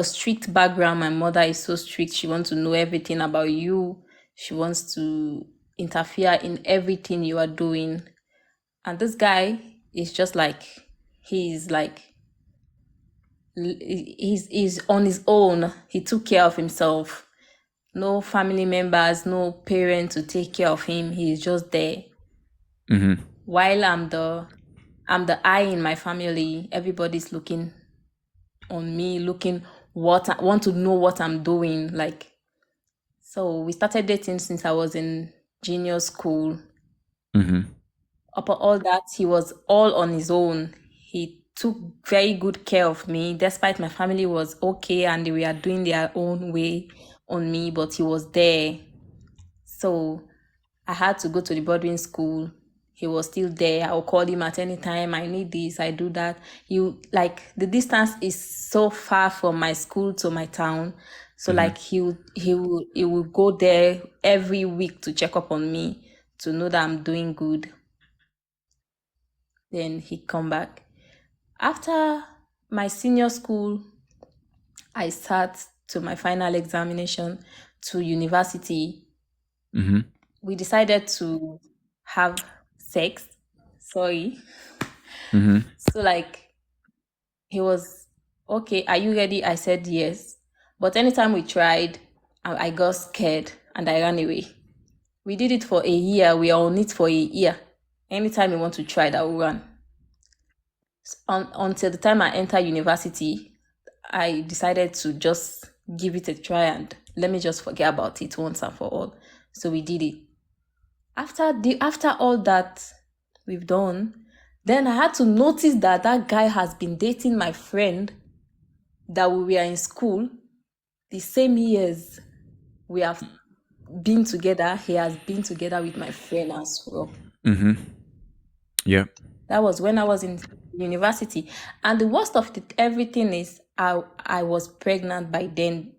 [SPEAKER 22] strict background. My mother is so strict. She wants to know everything about you. She wants to interfere in everything you are doing. And this guy is just like, he's on his own. He took care of himself. No family members, no parents to take care of him. He's just there.
[SPEAKER 1] Mm-hmm.
[SPEAKER 22] While I'm the eye in my family, everybody's looking on me, want to know what I'm doing. Like, So we started dating since I was in junior school. Upon all that, he was all on his own. He took very good care of me, despite my family was okay and they were doing their own way on me, but he was there. So I had to go to the boarding school. He was still there. I'll call him at any time. I need this, I do that. The distance is so far from my school to my town. So he would go there every week to check up on me, to know that I'm doing good. Then he'd come back. After my senior school, I sat to my final examination to university. We decided to have sex. Sorry. So he was, okay, are you ready? I said yes. But anytime we tried, I got scared and I ran away. We did it for a year. We are on it for a year. Anytime we want to try that, we run. Until the time I enter university, I decided to just give it a try and let me just forget about it once and for all. So we did it. After all that we've done, then I had to notice that guy has been dating my friend that we were in school. The same years we have been together, he has been together with my friend as well.
[SPEAKER 1] Yeah.
[SPEAKER 22] That was when I was in university. And the worst of everything is I was pregnant by then.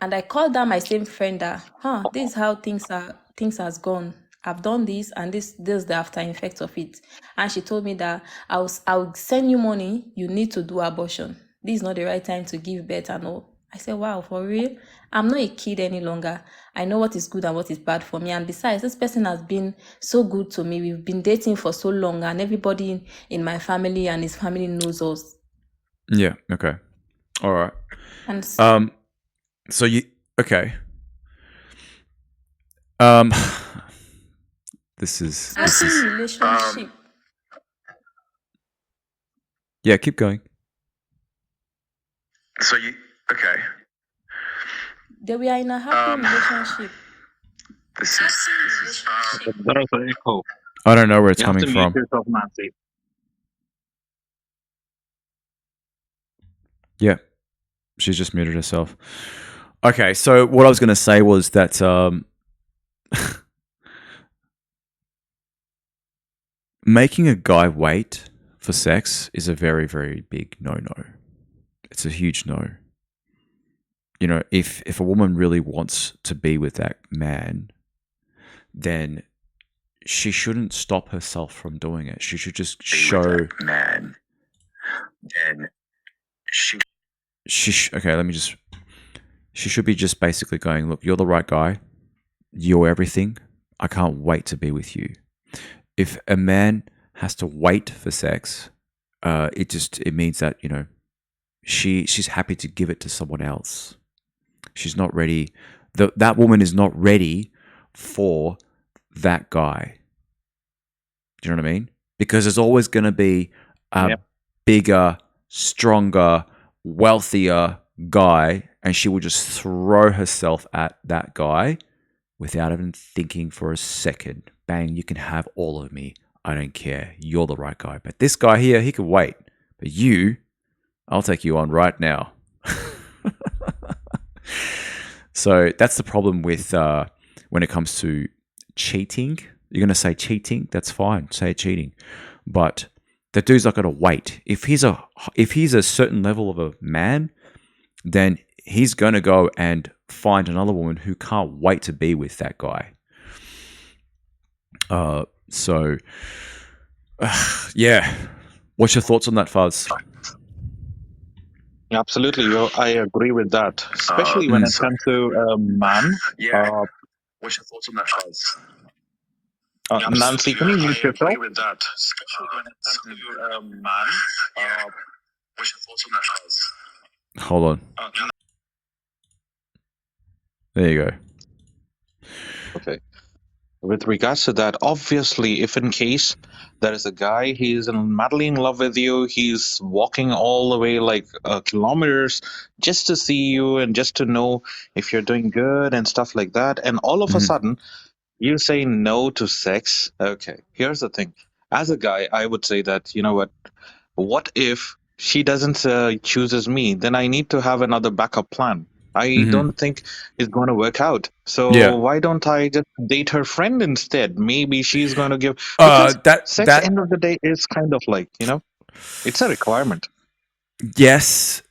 [SPEAKER 22] And I called down my same friend that, this is how things has gone. I've done this and this is the after effects of it. And she told me that I'll send you money, you need to do abortion. This is not the right time to give birth and all. I said, wow, for real? I'm not a kid any longer. I know what is good and what is bad for me. And besides, this person has been so good to me. We've been dating for so long and everybody in my family and his family knows us.
[SPEAKER 1] Yeah, okay. All right.
[SPEAKER 22] And
[SPEAKER 1] so you, okay. This is
[SPEAKER 22] relationship.
[SPEAKER 1] Yeah, keep going. So you, okay.
[SPEAKER 22] They were in a happy relationship.
[SPEAKER 1] This is
[SPEAKER 12] very cool.
[SPEAKER 1] I don't know where it's
[SPEAKER 12] You
[SPEAKER 1] coming
[SPEAKER 12] have to mute
[SPEAKER 1] from.
[SPEAKER 12] yourself, Nancy.
[SPEAKER 1] Yeah, she's just muted herself. Okay, so what I was going to say was that making a guy wait for sex is a very, very big no-no. It's a huge no. You know, if a woman really wants to be with that man, then she shouldn't stop herself from doing it. She should just show man. Then she should be just basically going, look, you're the right guy. You're everything. I can't wait to be with you. If a man has to wait for sex, it means that, you know, she's happy to give it to someone else. She's not ready. That woman is not ready for that guy. Do you know what I mean? Because there's always going to be a bigger, stronger, wealthier guy, and she will just throw herself at that guy without even thinking for a second. Bang, you can have all of me. I don't care. You're the right guy. But this guy here, he could wait. But you, I'll take you on right now. So that's the problem with when it comes to cheating. You're going to say cheating, that's fine. Say cheating. But the dude's not going to wait. If he's a certain level of a man, then he's going to go and find another woman who can't wait to be with that guy. Yeah. What's your thoughts on that, Fuzz?
[SPEAKER 12] Absolutely, I agree with that. Especially when it comes to a man.
[SPEAKER 1] What's your thoughts on that, Fuzz?
[SPEAKER 12] Nancy, can you mute yourself?
[SPEAKER 1] I agree with that. Especially when it comes to a man. What's your thoughts on that, Fuzz? Hold on. There you go.
[SPEAKER 12] Okay. with regards to that, obviously, if in case there is a guy, he's madly in love with you, he's walking all the way like kilometers just to see you and just to know if you're doing good and stuff like that, and all of a sudden you say no to sex. Okay, here's the thing. As a guy, I would say that, you know what if she doesn't chooses me? Then I need to have another backup plan. I don't think it's going to work out. So
[SPEAKER 1] Yeah.
[SPEAKER 12] why don't I just date her friend instead? Maybe she's going to give, because sex, end of the day, is kind of like, it's a requirement.
[SPEAKER 1] Yes.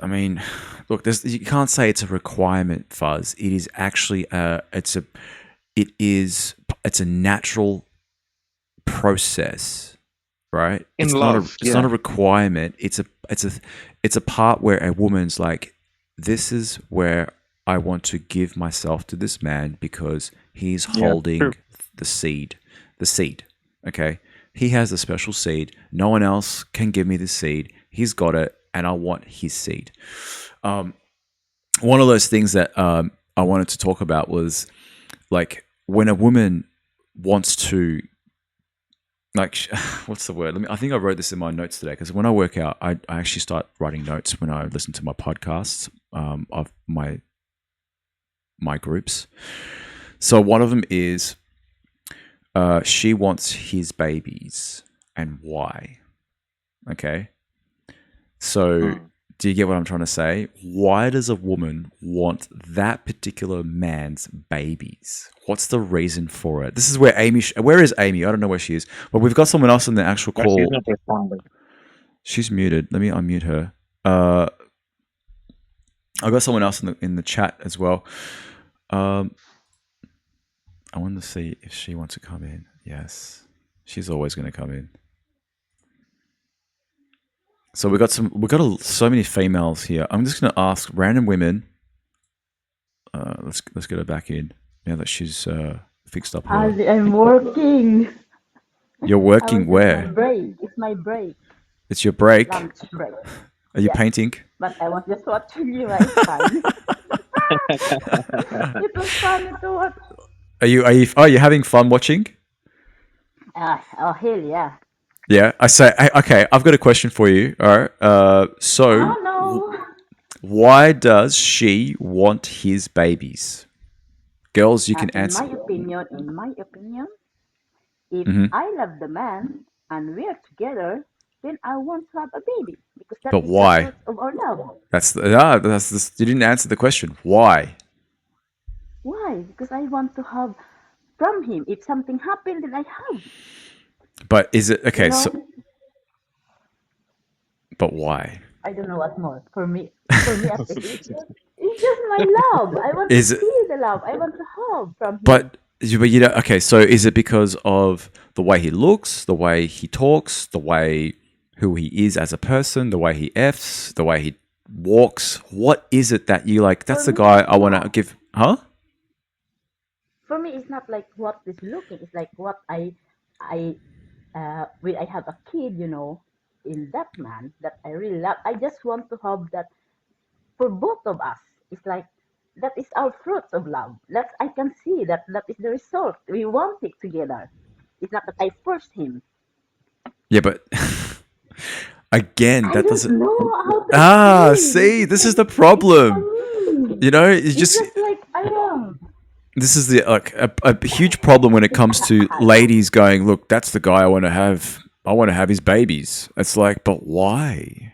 [SPEAKER 1] I mean, look, you can't say it's a requirement, Fuzz. It is actually it's a natural process, right?
[SPEAKER 12] In
[SPEAKER 1] it's
[SPEAKER 12] love,
[SPEAKER 1] not a requirement. It's a part where a woman's like, this is where I want to give myself to this man because he's holding the seed. Okay, he has a special seed. No one else can give me the seed. He's got it, and I want his seed. One of those things that I wanted to talk about was like when a woman wants to, like, what's the word? I think I wrote this in my notes today, because when I work out, I actually start writing notes when I listen to my podcasts of my groups. So one of them is she wants his babies and why. Okay. So do you get what I'm trying to say? Why does a woman want that particular man's babies? What's the reason for it? This is where where is Amy? I don't know where she is. But we've got someone else in the actual call.
[SPEAKER 12] She's not responding.
[SPEAKER 1] She's muted. Let me unmute her. I've got someone else in the chat as well. I want to see if she wants to come in. Yes. She's always going to come in. So we've got so many females here. I'm just going to ask random women. Let's get her back in now that she's fixed up her.
[SPEAKER 3] I'm working.
[SPEAKER 1] You're working where?
[SPEAKER 3] My break. It's my break.
[SPEAKER 1] It's your break.
[SPEAKER 3] Lunch break.
[SPEAKER 1] Are you painting?
[SPEAKER 3] But I was just watching you. It's fun. It was fun to watch.
[SPEAKER 1] Are you having fun watching?
[SPEAKER 3] Oh hell yeah.
[SPEAKER 1] Yeah, I say, okay, I've got a question for you. All right. Why does she want his babies? Girls, you can answer.
[SPEAKER 3] In my opinion, if I love the man and we're together, then I want to have a baby because that
[SPEAKER 1] But
[SPEAKER 3] is
[SPEAKER 1] why?
[SPEAKER 3] the fruit of our love.
[SPEAKER 1] You didn't answer the question. Why?
[SPEAKER 3] Why? Because I want to have from him. If something happened, then I have.
[SPEAKER 1] But is it okay? But why?
[SPEAKER 3] I don't know what more. For me, it's just my love. I want to feel the love. I want to have from him.
[SPEAKER 1] But okay. So is it because of the way he looks, the way he talks, the way who he is as a person, the way he f's, the way he walks? What is it that you like? That's the guy I want to give. Huh?
[SPEAKER 3] For me, it's not like what is looking. It's like what when I have a kid, in that man that I really love. I just want to have that for both of us. It's like that is our fruits of love. I can see that is the result. We want it together. It's not that I forced him.
[SPEAKER 1] Yeah, but again, that doesn't.
[SPEAKER 3] Know how to
[SPEAKER 1] see, this is the problem. It's just
[SPEAKER 3] like I am.
[SPEAKER 1] This is a huge problem when it comes to ladies going, look, that's the guy I want to have. I want to have his babies. It's like, but why?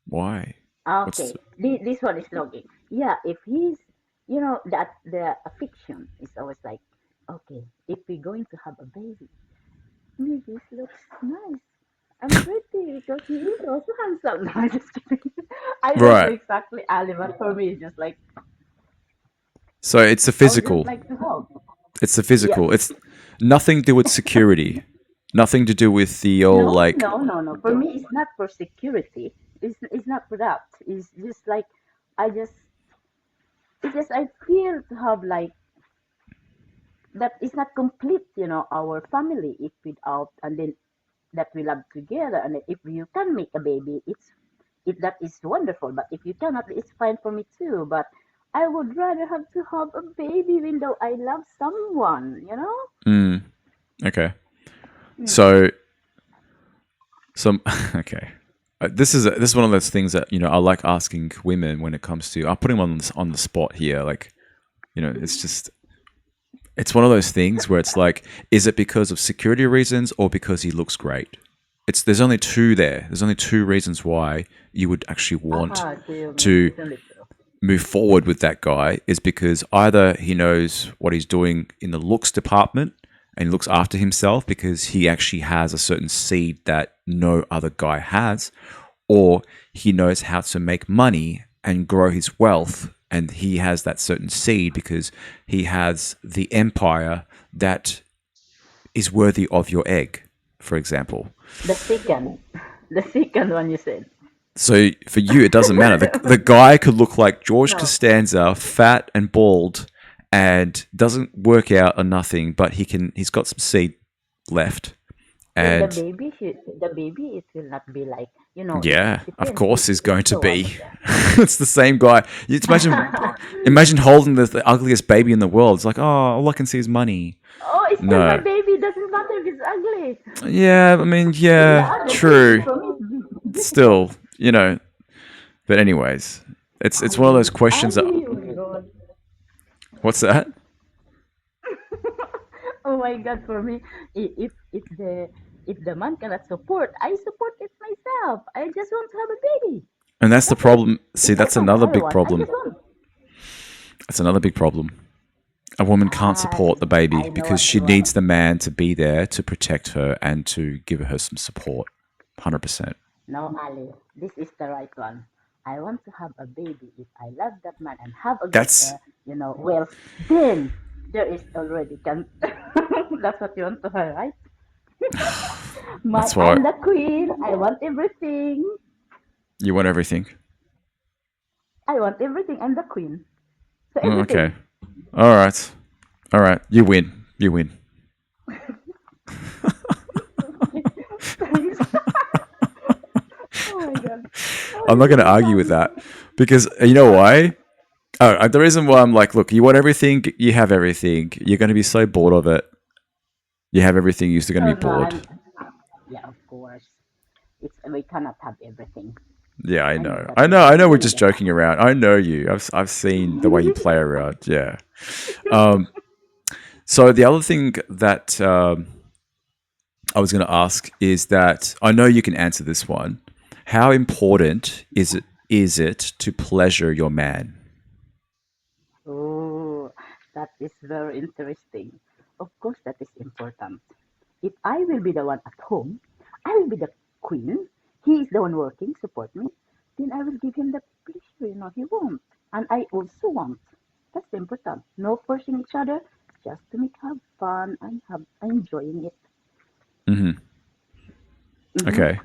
[SPEAKER 1] Why?
[SPEAKER 3] Okay, this one is logic. Yeah, if he's, that the affection is always like, okay, if we're going to have a baby, this looks nice. I'm pretty because he is also handsome. No, I'm just kidding. I don't know exactly, Ali, but for me, it's just like.
[SPEAKER 1] So it's the physical.
[SPEAKER 3] Like to hug.
[SPEAKER 1] It's the physical. Yes. It's nothing to do with security. Nothing to do with the old
[SPEAKER 3] No. For me, it's not for security. It's not for that. It's just like I feel to have like that is not complete. Our family if without and then that we love together and if you can make a baby, that is wonderful. But if you cannot, it's fine for me too. But I would rather have to have a baby even though I love someone, you know?
[SPEAKER 1] Okay. So okay. This is one of those things that I like asking women when it comes to. I'm putting them on the spot here. Like, it's one of those things where it's like, is it because of security reasons or because he looks great? There's only two there. There's only two reasons why you would actually want to move forward with that guy, is because either he knows what he's doing in the looks department and he looks after himself because he actually has a certain seed that no other guy has, or he knows how to make money and grow his wealth, and he has that certain seed because he has the empire that is worthy of your egg, for example.
[SPEAKER 3] The second one you said.
[SPEAKER 1] So for you, it doesn't matter. The guy could look like George Costanza, fat and bald, and doesn't work out or nothing, but he's got some seed left. And
[SPEAKER 3] the baby, it will not be like,
[SPEAKER 1] yeah, of course, is going to be. It's the same guy. You imagine holding the ugliest baby in the world. It's like, oh, all I can see is money.
[SPEAKER 3] Oh, it's still my baby. Doesn't matter if it's ugly.
[SPEAKER 1] Yeah, I mean, yeah, true. Still, But anyways, it's one of those questions that. What's that?
[SPEAKER 3] Oh my God! For me, if the man cannot support, I support it myself. I just want to have a baby.
[SPEAKER 1] And that's the problem. See, that's another big problem. That's another big problem. A woman can't support the baby because she needs the man to be there to protect her and to give her some support. 100%.
[SPEAKER 3] No, Ali, this is the right one. I want to have a baby. If I love that man and have a good, wealth, then there is already that's what you want to have, right?
[SPEAKER 1] That's why
[SPEAKER 3] I'm the queen. I want everything.
[SPEAKER 1] You want everything?
[SPEAKER 3] I want everything. I'm the queen. So everything.
[SPEAKER 1] Okay. All right. You win.
[SPEAKER 3] Oh my God.
[SPEAKER 1] I'm not going to argue with that because you know why? The reason why I'm like, look, you want everything, you have everything. You're going to be so bored of it. You have everything, you're still going to be bored.
[SPEAKER 3] Yeah, of course. We cannot have everything.
[SPEAKER 1] Yeah, I know. We're just joking around. I know you. I've seen the way you play around. Yeah. So the other thing that I was going to ask is that I know you can answer this one. How important is it to pleasure your man?
[SPEAKER 3] Oh, that is very interesting. Of course, that is important. If I will be the one at home, I will be the queen. He is the one working, support me. Then I will give him the pleasure, he won't. And I also want. That's important. No forcing each other, just to make have fun and have enjoying it.
[SPEAKER 1] Okay.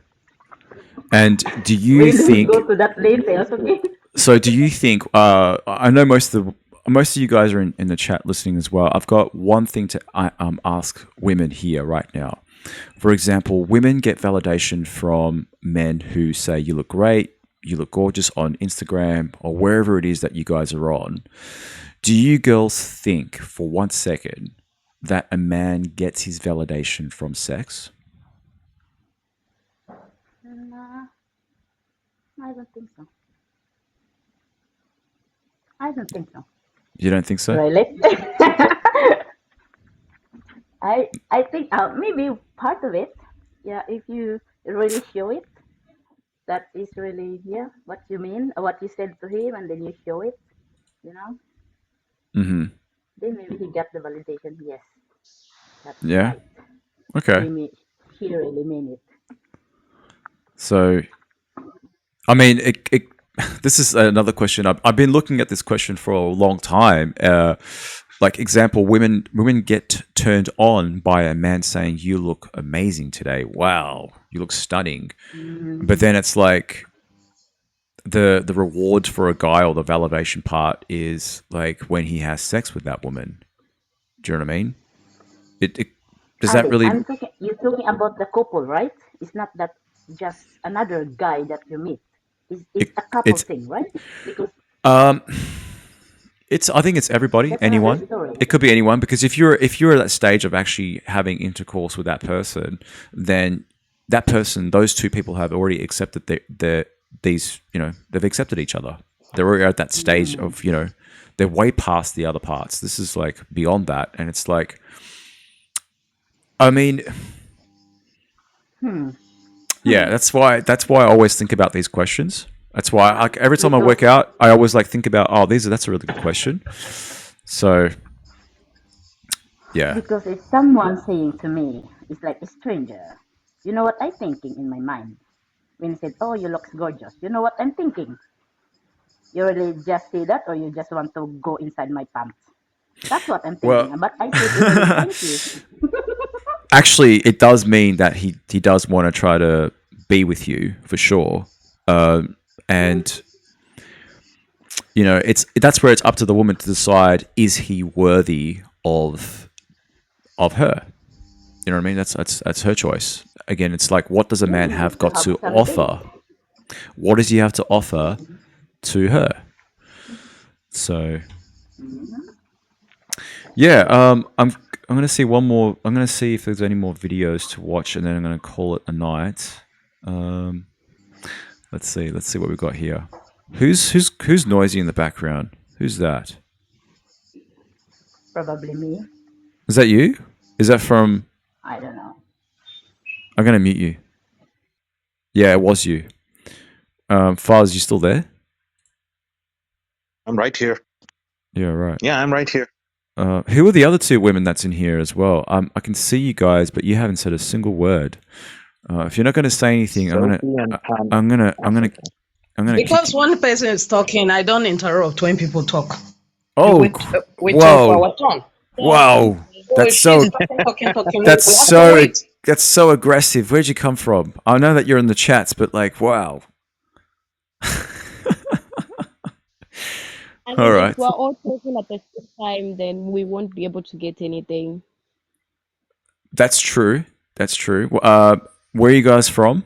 [SPEAKER 1] And do you think?
[SPEAKER 3] Go to that details, okay?
[SPEAKER 1] So do you think? I know most of you guys are in the chat listening as well. I've got one thing to ask women here right now. For example, women get validation from men who say you look great, you look gorgeous on Instagram or wherever it is that you guys are on. Do you girls think for 1 second that a man gets his validation from sex?
[SPEAKER 3] No, I don't think so. I don't think so.
[SPEAKER 1] You don't think so?
[SPEAKER 3] Really? I think maybe part of it. Yeah, if you really show it, that is really what you mean, or what you said to him, and then you show it, Then maybe he got the validation. Yes, that's right.
[SPEAKER 1] Okay.
[SPEAKER 3] He really mean it.
[SPEAKER 1] So, I mean, this is another question. I've been looking at this question for a long time. Like example, women get turned on by a man saying, "You look amazing today. Wow, you look stunning." But then it's like the reward for a guy, or the validation part, is like when he has sex with that woman. Do you know what I mean? Does that really?
[SPEAKER 3] You're talking about the couple, right? It's not that just another guy that you meet. It's a couple thing, right? Because
[SPEAKER 1] I think it's everybody,
[SPEAKER 3] That's another
[SPEAKER 1] anyone.
[SPEAKER 3] story.
[SPEAKER 1] It could be anyone, because if you're at that stage of actually having intercourse with that person, then that person, those two people have already accepted these, they've accepted each other. They're already at that stage of, they're way past the other parts. This is like beyond that, and it's like, I mean, yeah, that's why I always think about these questions. That's why every time I work out, I always think about, that's a really good question. So, yeah.
[SPEAKER 3] Because if someone saying to me, it's like a stranger, you know what I'm thinking in my mind? When he said, "Oh, you look gorgeous," you know what I'm thinking? You really just say that, or you just want to go inside my pants? That's what I'm thinking.
[SPEAKER 1] Well,
[SPEAKER 3] But I said, even thank you.
[SPEAKER 1] actually, it does mean that he does want to try to be with you for sure, and that's where it's up to the woman to decide, is he worthy of her? You know what I mean? That's her choice. Again, it's like, what does a man have got to offer? What does he have to offer to her? So, yeah, I'm gonna see one more. I'm gonna see if there's any more videos to watch, and then I'm gonna call it a night. Let's see what we've got here. Who's noisy in the background? Who's that?
[SPEAKER 3] Probably me.
[SPEAKER 1] Is that you? Is that from?
[SPEAKER 3] I don't know.
[SPEAKER 1] I'm gonna mute you. Yeah, it was you. Faz, you still there?
[SPEAKER 12] I'm right here.
[SPEAKER 1] Yeah, right.
[SPEAKER 12] Yeah, I'm right here.
[SPEAKER 1] Who are the other two women that's in here as well? I can see you guys, but you haven't said a single word. If you're not going to say anything, I'm gonna.
[SPEAKER 7] Because one person is talking, I don't interrupt when people talk.
[SPEAKER 1] Oh,
[SPEAKER 7] we wait
[SPEAKER 1] whoa!
[SPEAKER 7] for our turn.
[SPEAKER 1] Wow, that's so.
[SPEAKER 7] Talking.
[SPEAKER 1] That's so aggressive. Where'd you come from? I know that you're in the chats, but like, wow.
[SPEAKER 13] And
[SPEAKER 1] all
[SPEAKER 13] then
[SPEAKER 1] right.
[SPEAKER 13] if we're all talking at the same time, then we won't be able to get anything.
[SPEAKER 1] That's true. Where are you guys from?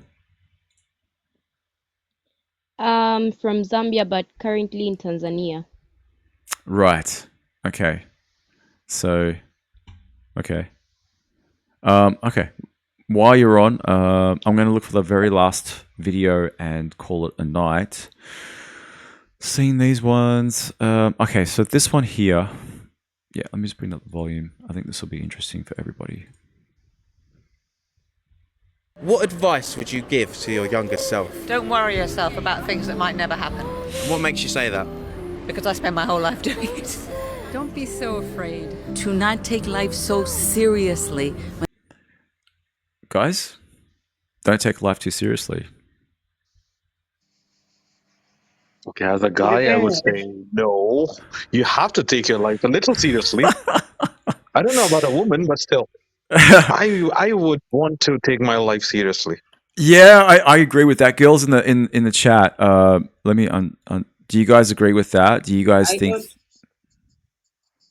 [SPEAKER 13] From Zambia, but currently in Tanzania.
[SPEAKER 1] Right. Okay. So, okay. Okay. While you're on, I'm going to look for the very last video and call it a night. Seen these ones. Okay, so this one here. Yeah, let me just bring up the volume. I think this will be interesting for everybody.
[SPEAKER 14] What advice would you give to your younger self?
[SPEAKER 24] Don't worry yourself about things that might never happen.
[SPEAKER 14] What makes you say that?
[SPEAKER 24] Because I spent my whole life doing it.
[SPEAKER 25] Don't be so afraid. To not take life so seriously.
[SPEAKER 1] Guys, don't take life too seriously.
[SPEAKER 12] Okay, as a guy, I would say no. You have to take your life a little seriously. I don't know about a woman, but still, I would want to take my life seriously.
[SPEAKER 1] Yeah, I agree with that. Girls in the chat, let me do you guys agree with that? Do you guys think?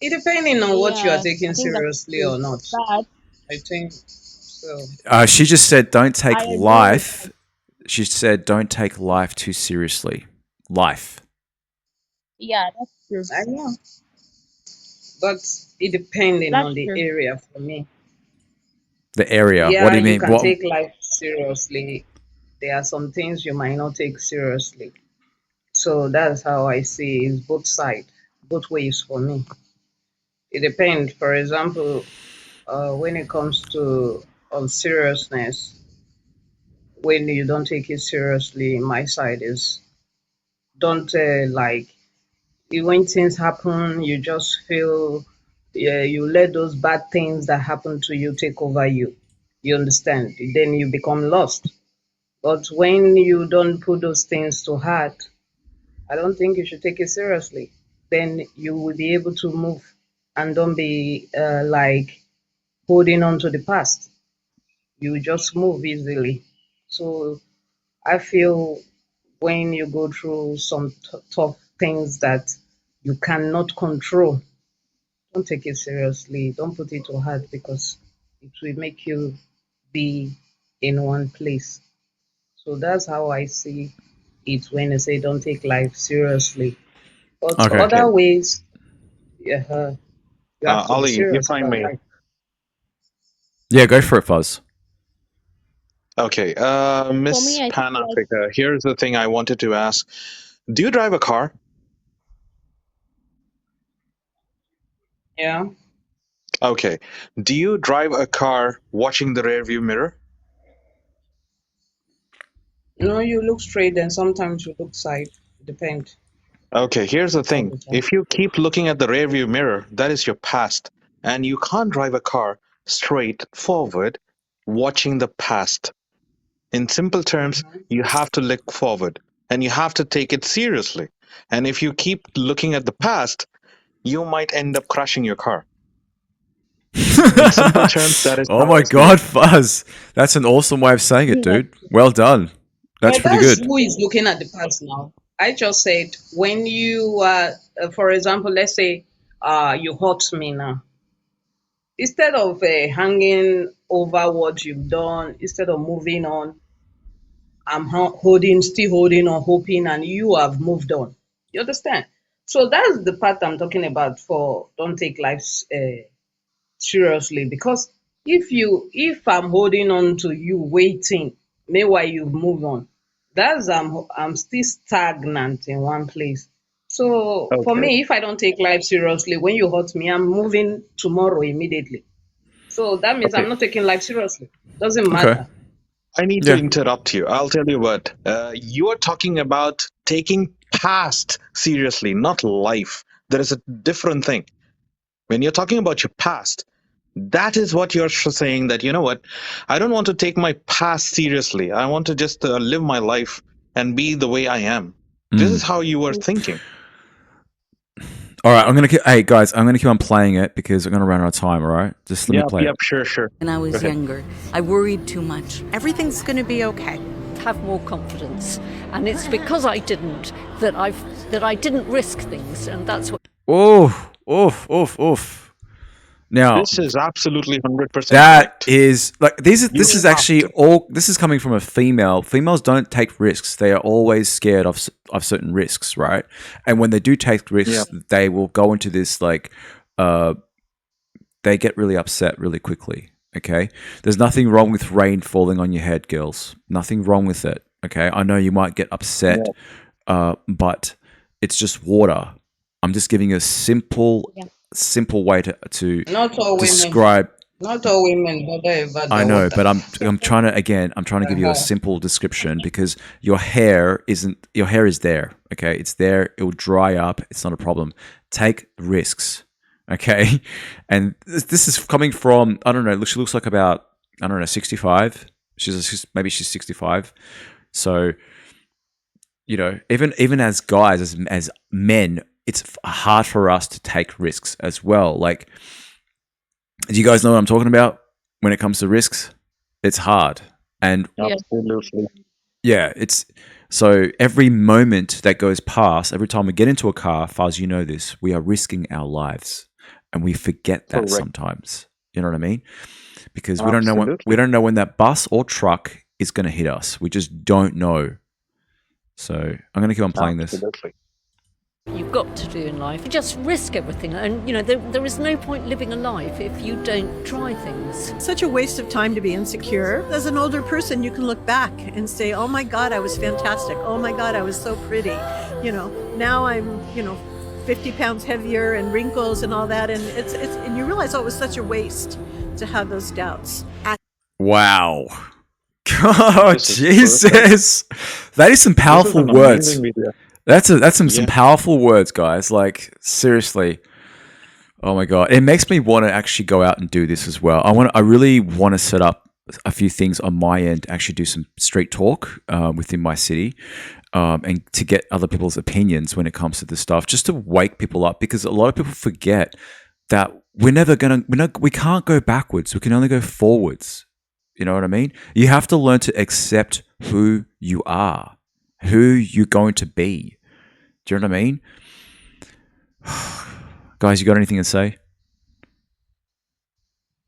[SPEAKER 7] It depending on what you are taking seriously or not. I think so.
[SPEAKER 1] She just said, "Don't take life." She said, "Don't take life too seriously." Life.
[SPEAKER 13] Yeah, that's true.
[SPEAKER 7] I know, but it depending on the area for me.
[SPEAKER 1] The area.
[SPEAKER 7] Yeah,
[SPEAKER 1] What do you mean?
[SPEAKER 7] You can take life seriously. There are some things you might not take seriously. So that's how I see it. It's both sides, both ways for me. It depends. For example, when it comes to seriousness, when you don't take it seriously, my side is don't when things happen, you just feel you let those bad things that happen to you take over you. You understand? Then you become lost. But when you don't put those things to heart, I don't think you should take it seriously. Then you will be able to move and don't be holding on to the past. You just move easily. So I feel when you go through some tough things that you cannot control, don't take it seriously. Don't put it to heart because it will make you be in one place. So that's how I see it when I say don't take life seriously. But other ways, Yeah, you have to be
[SPEAKER 12] Ali, if
[SPEAKER 7] serious
[SPEAKER 12] I
[SPEAKER 7] about
[SPEAKER 12] may.
[SPEAKER 7] life.
[SPEAKER 1] Yeah, go for it, Fuzz.
[SPEAKER 12] Okay,
[SPEAKER 13] For me,
[SPEAKER 12] Miss
[SPEAKER 13] I
[SPEAKER 12] Pan
[SPEAKER 13] feel like
[SPEAKER 12] Africa, here's the thing I wanted to ask. Do you drive a car?
[SPEAKER 7] Yeah.
[SPEAKER 12] Okay. Do you drive a car watching the rear view mirror?
[SPEAKER 7] No, you look straight and sometimes you look side. Depend.
[SPEAKER 12] Okay, here's the
[SPEAKER 7] All
[SPEAKER 12] thing.
[SPEAKER 7] the time.
[SPEAKER 12] If you keep looking at the rear view mirror, that is your past. And you can't drive a car straight forward watching the past. In simple terms, you have to look forward and you have to take it seriously. And if you keep looking at the past, you might end up crashing your car. In simple terms, that is
[SPEAKER 1] Oh
[SPEAKER 12] how
[SPEAKER 1] my
[SPEAKER 12] I see it.
[SPEAKER 1] god, Fuzz. That's an awesome way of saying it,
[SPEAKER 7] Yeah.
[SPEAKER 1] dude. Well done. That's
[SPEAKER 7] But
[SPEAKER 1] pretty
[SPEAKER 7] that's
[SPEAKER 1] good.
[SPEAKER 7] who is looking at the past now. I just said when you, for example, let's say you hurt me now. Instead of hanging over what you've done, instead of moving on, I'm still holding on, hoping, and you have moved on. You understand? So that's the part I'm talking about for don't take life seriously. Because if I'm holding on to you, waiting, meanwhile you've moved on, that's I'm still stagnant in one place. So for
[SPEAKER 12] Okay.
[SPEAKER 7] me, if I don't take life seriously, when you hurt me, I'm moving tomorrow immediately. So that means
[SPEAKER 12] Okay.
[SPEAKER 7] I'm not taking life seriously. Doesn't
[SPEAKER 1] Okay.
[SPEAKER 7] matter.
[SPEAKER 12] I need to
[SPEAKER 1] Yeah.
[SPEAKER 12] interrupt you. I'll tell you what. You are talking about taking past seriously, not life. There is a different thing. When you're talking about your past, that is what you're saying that, you know what, I don't want to take my past seriously. I want to just live my life and be the way I am. This is how you were thinking.
[SPEAKER 1] All right, hey guys, I'm gonna keep on playing it because I'm gonna run out of time. All right, just let me play it.
[SPEAKER 12] Sure.
[SPEAKER 24] when I
[SPEAKER 12] Go
[SPEAKER 24] was
[SPEAKER 12] ahead.
[SPEAKER 24] younger, I worried too much.
[SPEAKER 23] Everything's going to be okay. Have more confidence, and it's because I didn't that I didn't risk things, and that's what.
[SPEAKER 1] Oof. Now,
[SPEAKER 12] This is absolutely 100%
[SPEAKER 1] that
[SPEAKER 12] correct.
[SPEAKER 1] is like this
[SPEAKER 12] You
[SPEAKER 1] is
[SPEAKER 12] have
[SPEAKER 1] actually
[SPEAKER 12] to.
[SPEAKER 1] all. This is coming from a female. Females don't take risks. They are always scared of certain risks, right? And when they do take risks, they will go into this like, they get really upset really quickly. Okay, there's nothing wrong with rain falling on your head, girls. Nothing wrong with it. Okay, I know you might get upset, but it's just water. I'm just giving you a simple way to
[SPEAKER 7] Not all
[SPEAKER 1] describe.
[SPEAKER 7] women. Not all women bother about
[SPEAKER 1] I
[SPEAKER 7] the
[SPEAKER 1] know,
[SPEAKER 7] water.
[SPEAKER 1] but I'm trying to give you a simple description because your hair is there. Okay, it's there. It will dry up. It's not a problem. Take risks. Okay, and this is coming from, I don't know. She looks like about, I don't know, 65. Maybe she's 65. So, you know, even as guys, as men, it's hard for us to take risks as well. Like, do you guys know what I'm talking about when it comes to risks? It's hard, and
[SPEAKER 12] Absolutely.
[SPEAKER 1] yeah, it's so every moment that goes past, every time we get into a car, Fuzz, you know this, we are risking our lives, and we forget that
[SPEAKER 12] Correct.
[SPEAKER 1] sometimes. You know what I mean? Because
[SPEAKER 12] Absolutely.
[SPEAKER 1] we don't know when that bus or truck is going to hit us. We just don't know. So I'm going to keep on playing this.
[SPEAKER 23] You've got to do in life. You just risk everything, and you know there is no point living a life if you don't try things.
[SPEAKER 11] Such a waste of time to be insecure. As an older person, you can look back and say, "Oh my God, I was fantastic. Oh my God, I was so pretty." You know, now I'm 50 pounds heavier and wrinkles and all that, and it's and you realize, oh, it was such a waste to have those doubts.
[SPEAKER 1] Wow. Oh, Jesus. That is some powerful words. That's some powerful words, guys. Like, seriously. Oh my God. It makes me want to actually go out and do this as well. I really want to set up a few things on my end, actually do some street talk within my city, and to get other people's opinions when it comes to this stuff, just to wake people up, because a lot of people forget that we can't go backwards. We can only go forwards. You know what I mean? You have to learn to accept who you are, who you're going to be. Do you know what I mean? Guys, you got anything to say?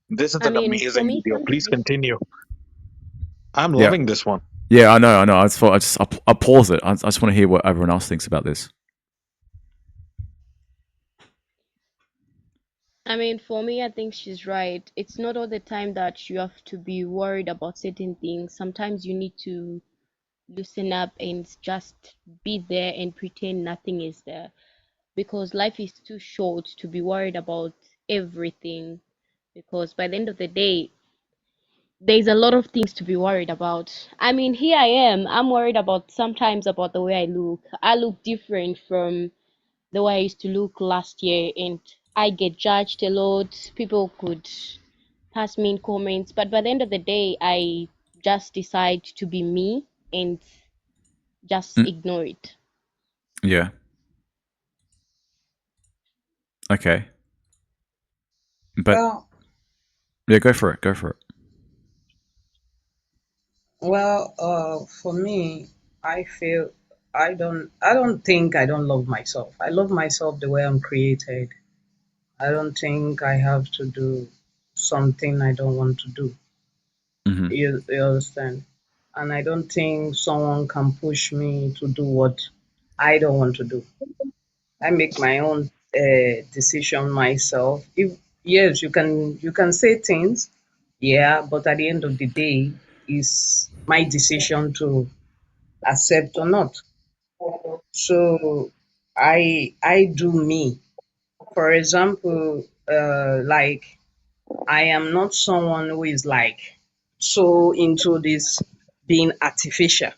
[SPEAKER 12] This is an amazing video. Please continue. I'm
[SPEAKER 1] Yeah.
[SPEAKER 12] loving this one.
[SPEAKER 1] Yeah, I know. I'll pause it. I just want to hear what everyone else thinks about this.
[SPEAKER 13] I mean, for me, I think she's right. It's not all the time that you have to be worried about certain things. Sometimes you need to loosen up and just be there and pretend nothing is there, because life is too short to be worried about everything. Because by the end of the day, there's a lot of things to be worried about. I mean, here I am. I'm worried about sometimes about the way I look. I look different from the way I used to look last year, and I get judged a lot. People could pass me in comments, but by the end of the day, I just decide to be me and just ignore it.
[SPEAKER 1] Yeah. Okay. But
[SPEAKER 7] Well,
[SPEAKER 1] yeah, go for it. Go for it.
[SPEAKER 7] For me, I feel I don't think I don't love myself. I love myself the way I'm created. I don't think I have to do something I don't want to do. You understand? And I don't think someone can push me to do what I don't want to do. I make my own decision myself. If yes, you can say things, yeah, but at the end of the day, it's my decision to accept or not. So I do me. For example, like I am not someone who is like so into this being artificial.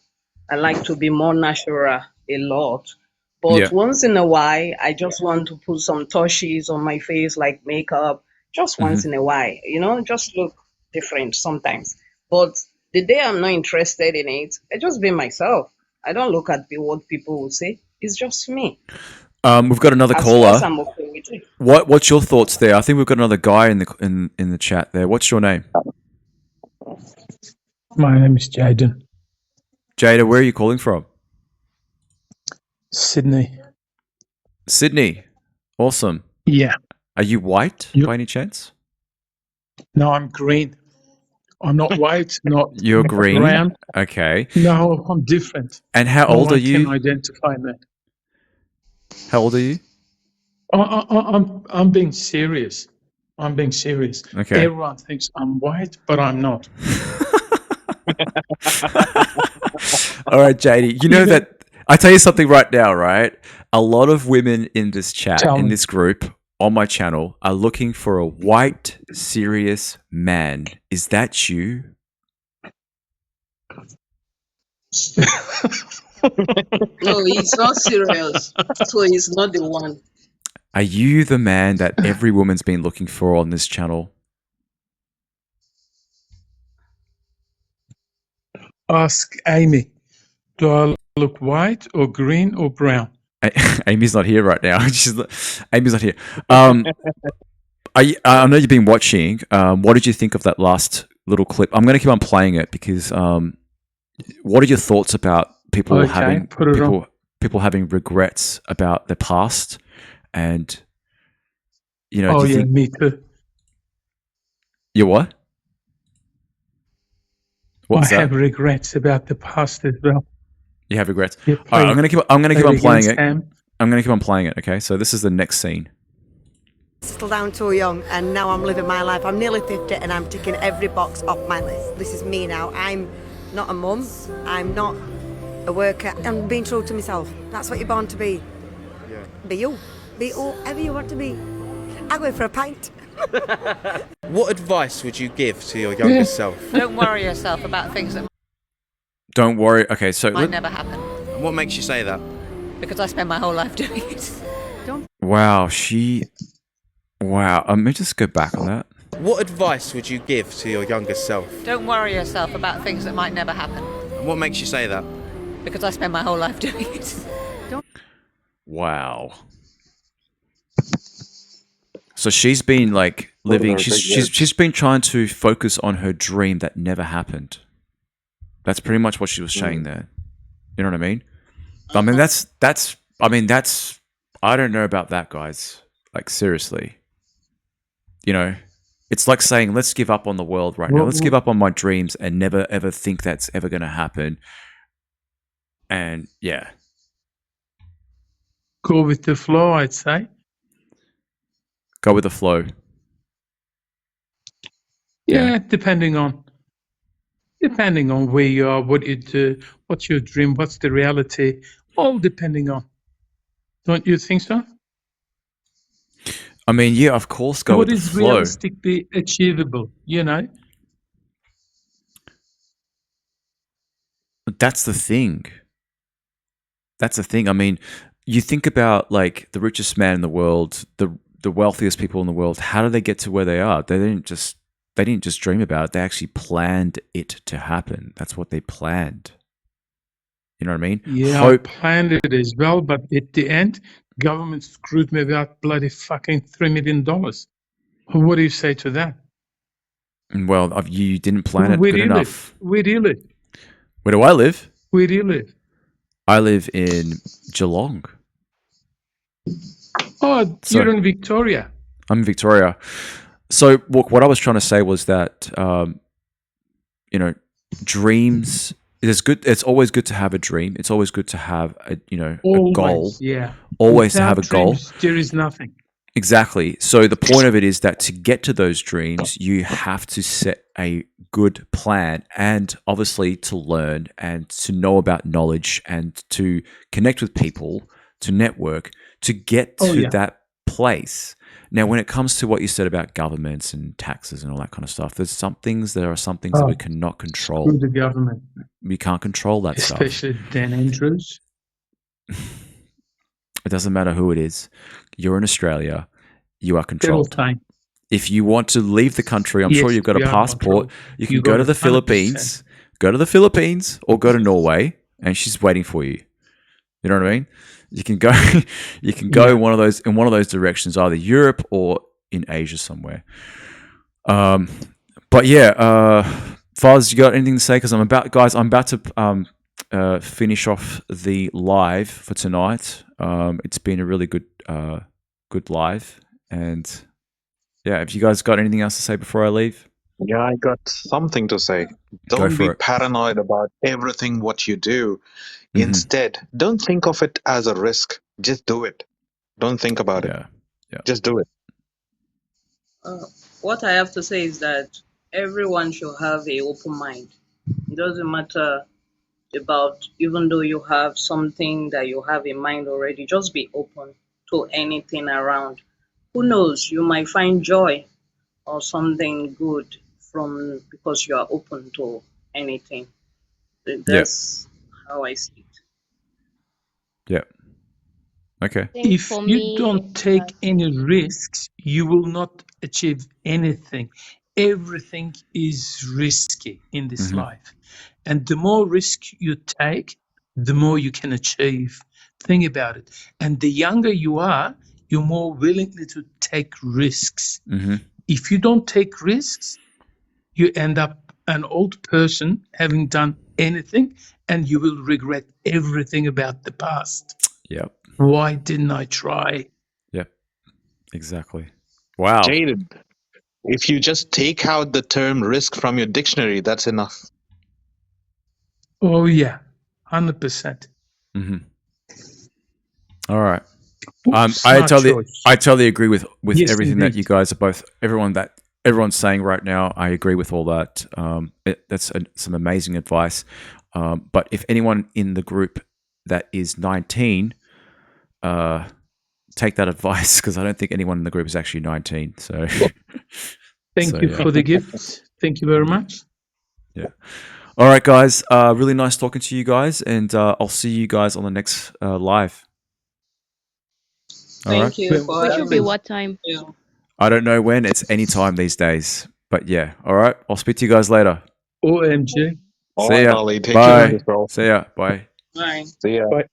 [SPEAKER 7] I like to be more natural a lot. But
[SPEAKER 1] Yeah.
[SPEAKER 7] once in a while, I just want to put some touches on my face, like makeup, just once in a while, just look different sometimes. But the day I'm not interested in it, I just be myself. I don't look at what people will say. It's just me.
[SPEAKER 1] We've got another
[SPEAKER 7] As far as
[SPEAKER 1] caller.
[SPEAKER 7] I'm okay with it.
[SPEAKER 1] What's your thoughts there? I think we've got another guy in the chat there. What's your name?
[SPEAKER 15] My name is Jaden.
[SPEAKER 1] Jada, where are you calling from?
[SPEAKER 15] Sydney.
[SPEAKER 1] Sydney. Awesome.
[SPEAKER 15] Yeah.
[SPEAKER 1] Are you white by any chance?
[SPEAKER 15] No, I'm green. I'm not white, not
[SPEAKER 1] You're green.
[SPEAKER 15] brown.
[SPEAKER 1] Okay.
[SPEAKER 15] No, I'm different.
[SPEAKER 1] And how
[SPEAKER 15] No
[SPEAKER 1] old are
[SPEAKER 15] one can
[SPEAKER 1] you?
[SPEAKER 15] identify me.
[SPEAKER 1] How old are you?
[SPEAKER 15] I'm being serious. I'm being serious.
[SPEAKER 1] Okay.
[SPEAKER 15] Everyone thinks I'm white, but I'm not.
[SPEAKER 1] All right, JD. You know that I tell you something right now, right? A lot of women in this chat, in this group, on my channel, are looking for a white, serious man. Is that you?
[SPEAKER 7] No, he's not serious. So he's not the one.
[SPEAKER 1] Are you the man that every woman's been looking for on this channel?
[SPEAKER 15] Ask Amy. Do I look white or green or brown?
[SPEAKER 1] Amy's not here right now. Amy's not here. I know you've been watching. What did you think of that last little clip? I'm going to keep on playing it because what are your thoughts about people having people having regrets about their past? And do you think
[SPEAKER 15] me too.
[SPEAKER 1] You what? What's
[SPEAKER 15] I
[SPEAKER 1] that?
[SPEAKER 15] have regrets about the past as well.
[SPEAKER 1] You have regrets.
[SPEAKER 15] Yeah,
[SPEAKER 1] All right, I'm gonna keep on playing it.
[SPEAKER 15] Sam.
[SPEAKER 1] I'm gonna keep on playing it. Okay, so this is the next scene.
[SPEAKER 16] Settled down too young, and now I'm living my life. I'm nearly 50 and I'm ticking every box off my list. This is me now. I'm not a mum. I'm not a worker. I'm being true to myself. That's what you're born to be.
[SPEAKER 14] Yeah.
[SPEAKER 16] Be you. Be whoever you want to be. I'll go for a pint.
[SPEAKER 14] What advice would you give to your younger self?
[SPEAKER 23] Don't worry yourself about things that
[SPEAKER 1] Don't worry. Okay, so
[SPEAKER 23] might never happen.
[SPEAKER 14] What makes you say that?
[SPEAKER 23] Because I spend my whole life doing it.
[SPEAKER 1] Wow, wow. Let me just go back on that.
[SPEAKER 14] What advice would you give to your younger self?
[SPEAKER 23] Don't worry yourself about things that might never happen.
[SPEAKER 14] What makes you say that?
[SPEAKER 23] Because I spend my whole life doing it.
[SPEAKER 1] Wow. So she's been like living. She's been trying to focus on her dream that never happened. That's pretty much what she was saying there. You know what I mean? I mean that's. I don't know about that, guys. Like seriously. It's like saying, let's give up on the world right now. Let's give up on my dreams and never ever think that's ever going to happen. And yeah.
[SPEAKER 15] Go with the flow, I'd say.
[SPEAKER 1] Go with the flow.
[SPEAKER 15] Yeah, depending on where you are, what you do, what's your dream, what's the reality, all depending on. Don't you think so?
[SPEAKER 1] I mean, yeah, of course, go
[SPEAKER 15] What
[SPEAKER 1] with the
[SPEAKER 15] is
[SPEAKER 1] flow.
[SPEAKER 15] realistically achievable, you know?
[SPEAKER 1] But that's the thing. That's the thing. I mean, you think about like the richest man in the world, the wealthiest people in the world. How did they get to where they are? They didn't just dream about it. They actually planned it to happen. That's what they planned. You know what I mean?
[SPEAKER 15] Yeah, I planned it as well, but at the end, government screwed me about bloody fucking $3 million. What do you say to that?
[SPEAKER 1] Well, you didn't plan it
[SPEAKER 15] Where
[SPEAKER 1] good
[SPEAKER 15] do you
[SPEAKER 1] enough.
[SPEAKER 15] live? Where do you live?
[SPEAKER 1] Where do I live?
[SPEAKER 15] Where do you live?
[SPEAKER 1] I live in Geelong.
[SPEAKER 15] Oh, you're in Victoria.
[SPEAKER 1] I'm in Victoria. So what I was trying to say was that, you know, dreams. It's good. It's always good to have a dream. It's always good to have a goal.
[SPEAKER 15] Yeah.
[SPEAKER 1] Always to
[SPEAKER 15] Without
[SPEAKER 1] have a goal.
[SPEAKER 15] dreams, there is nothing.
[SPEAKER 1] Exactly. So the point of it is that to get to those dreams, you have to set a good plan, and obviously to learn and to know about knowledge and to connect with people, to network, to get to that place. Now, when it comes to what you said about governments and taxes and all that kind of stuff, there are some things that we cannot control.
[SPEAKER 15] Screw the government.
[SPEAKER 1] We can't control that stuff.
[SPEAKER 15] Especially Dan Andrews.
[SPEAKER 1] It doesn't matter who it is. You're in Australia. You are controlled. If you want to leave the country, I'm sure you've got a passport. You can go to the Philippines, or go to Norway, and she's waiting for you. You know what I mean? You can go, in one of those directions, either Europe or in Asia somewhere. But yeah, Faz, you got anything to say? Because I'm about to finish off the live for tonight. It's been a really good live, and yeah, have you guys got anything else to say before I leave?
[SPEAKER 12] Yeah, I got something to say. Don't be paranoid about everything what you do. Instead, don't think of it as a risk. Just do it. Don't think about it. Just do it.
[SPEAKER 7] What I have to say is that everyone should have an open mind. It doesn't matter about, even though you have something that you have in mind already, just be open to anything around. Who knows, you might find joy or something good because you are open to anything. That's how I see it.
[SPEAKER 1] Yeah. Okay.
[SPEAKER 15] If you don't take any risks, you will not achieve anything. Everything is risky in this life. And the more risk you take, the more you can achieve. Think about it. And the younger you are, you're more willingly to take risks. If you don't take risks, you end up an old person having done anything, and you will regret everything about the past.
[SPEAKER 1] Yep.
[SPEAKER 15] Why didn't I try?
[SPEAKER 1] Yep. Exactly. Wow.
[SPEAKER 12] Jaded. If you just take out the term risk from your dictionary, that's enough.
[SPEAKER 15] Oh yeah, 100%.
[SPEAKER 1] All right. I totally agree with everything that you guys are both. Everyone's saying right now. I agree with all that. That's some amazing advice. But if anyone in the group that is 19, take that advice, because I don't think anyone in the group is actually 19. So,
[SPEAKER 15] thank you for the gift. Thank you very much.
[SPEAKER 1] Yeah. All right, guys. Really nice talking to you guys, and I'll see you guys on the next live.
[SPEAKER 7] Thank you.
[SPEAKER 13] Which will be what time?
[SPEAKER 1] I don't know when. It's any time these days. But yeah. All right. I'll speak to you guys later.
[SPEAKER 15] OMG.
[SPEAKER 1] See ya.
[SPEAKER 12] Ollie, take
[SPEAKER 1] Bye.
[SPEAKER 12] care of yourself.
[SPEAKER 1] See ya. Bye.
[SPEAKER 7] Bye.
[SPEAKER 12] See ya.
[SPEAKER 15] Bye.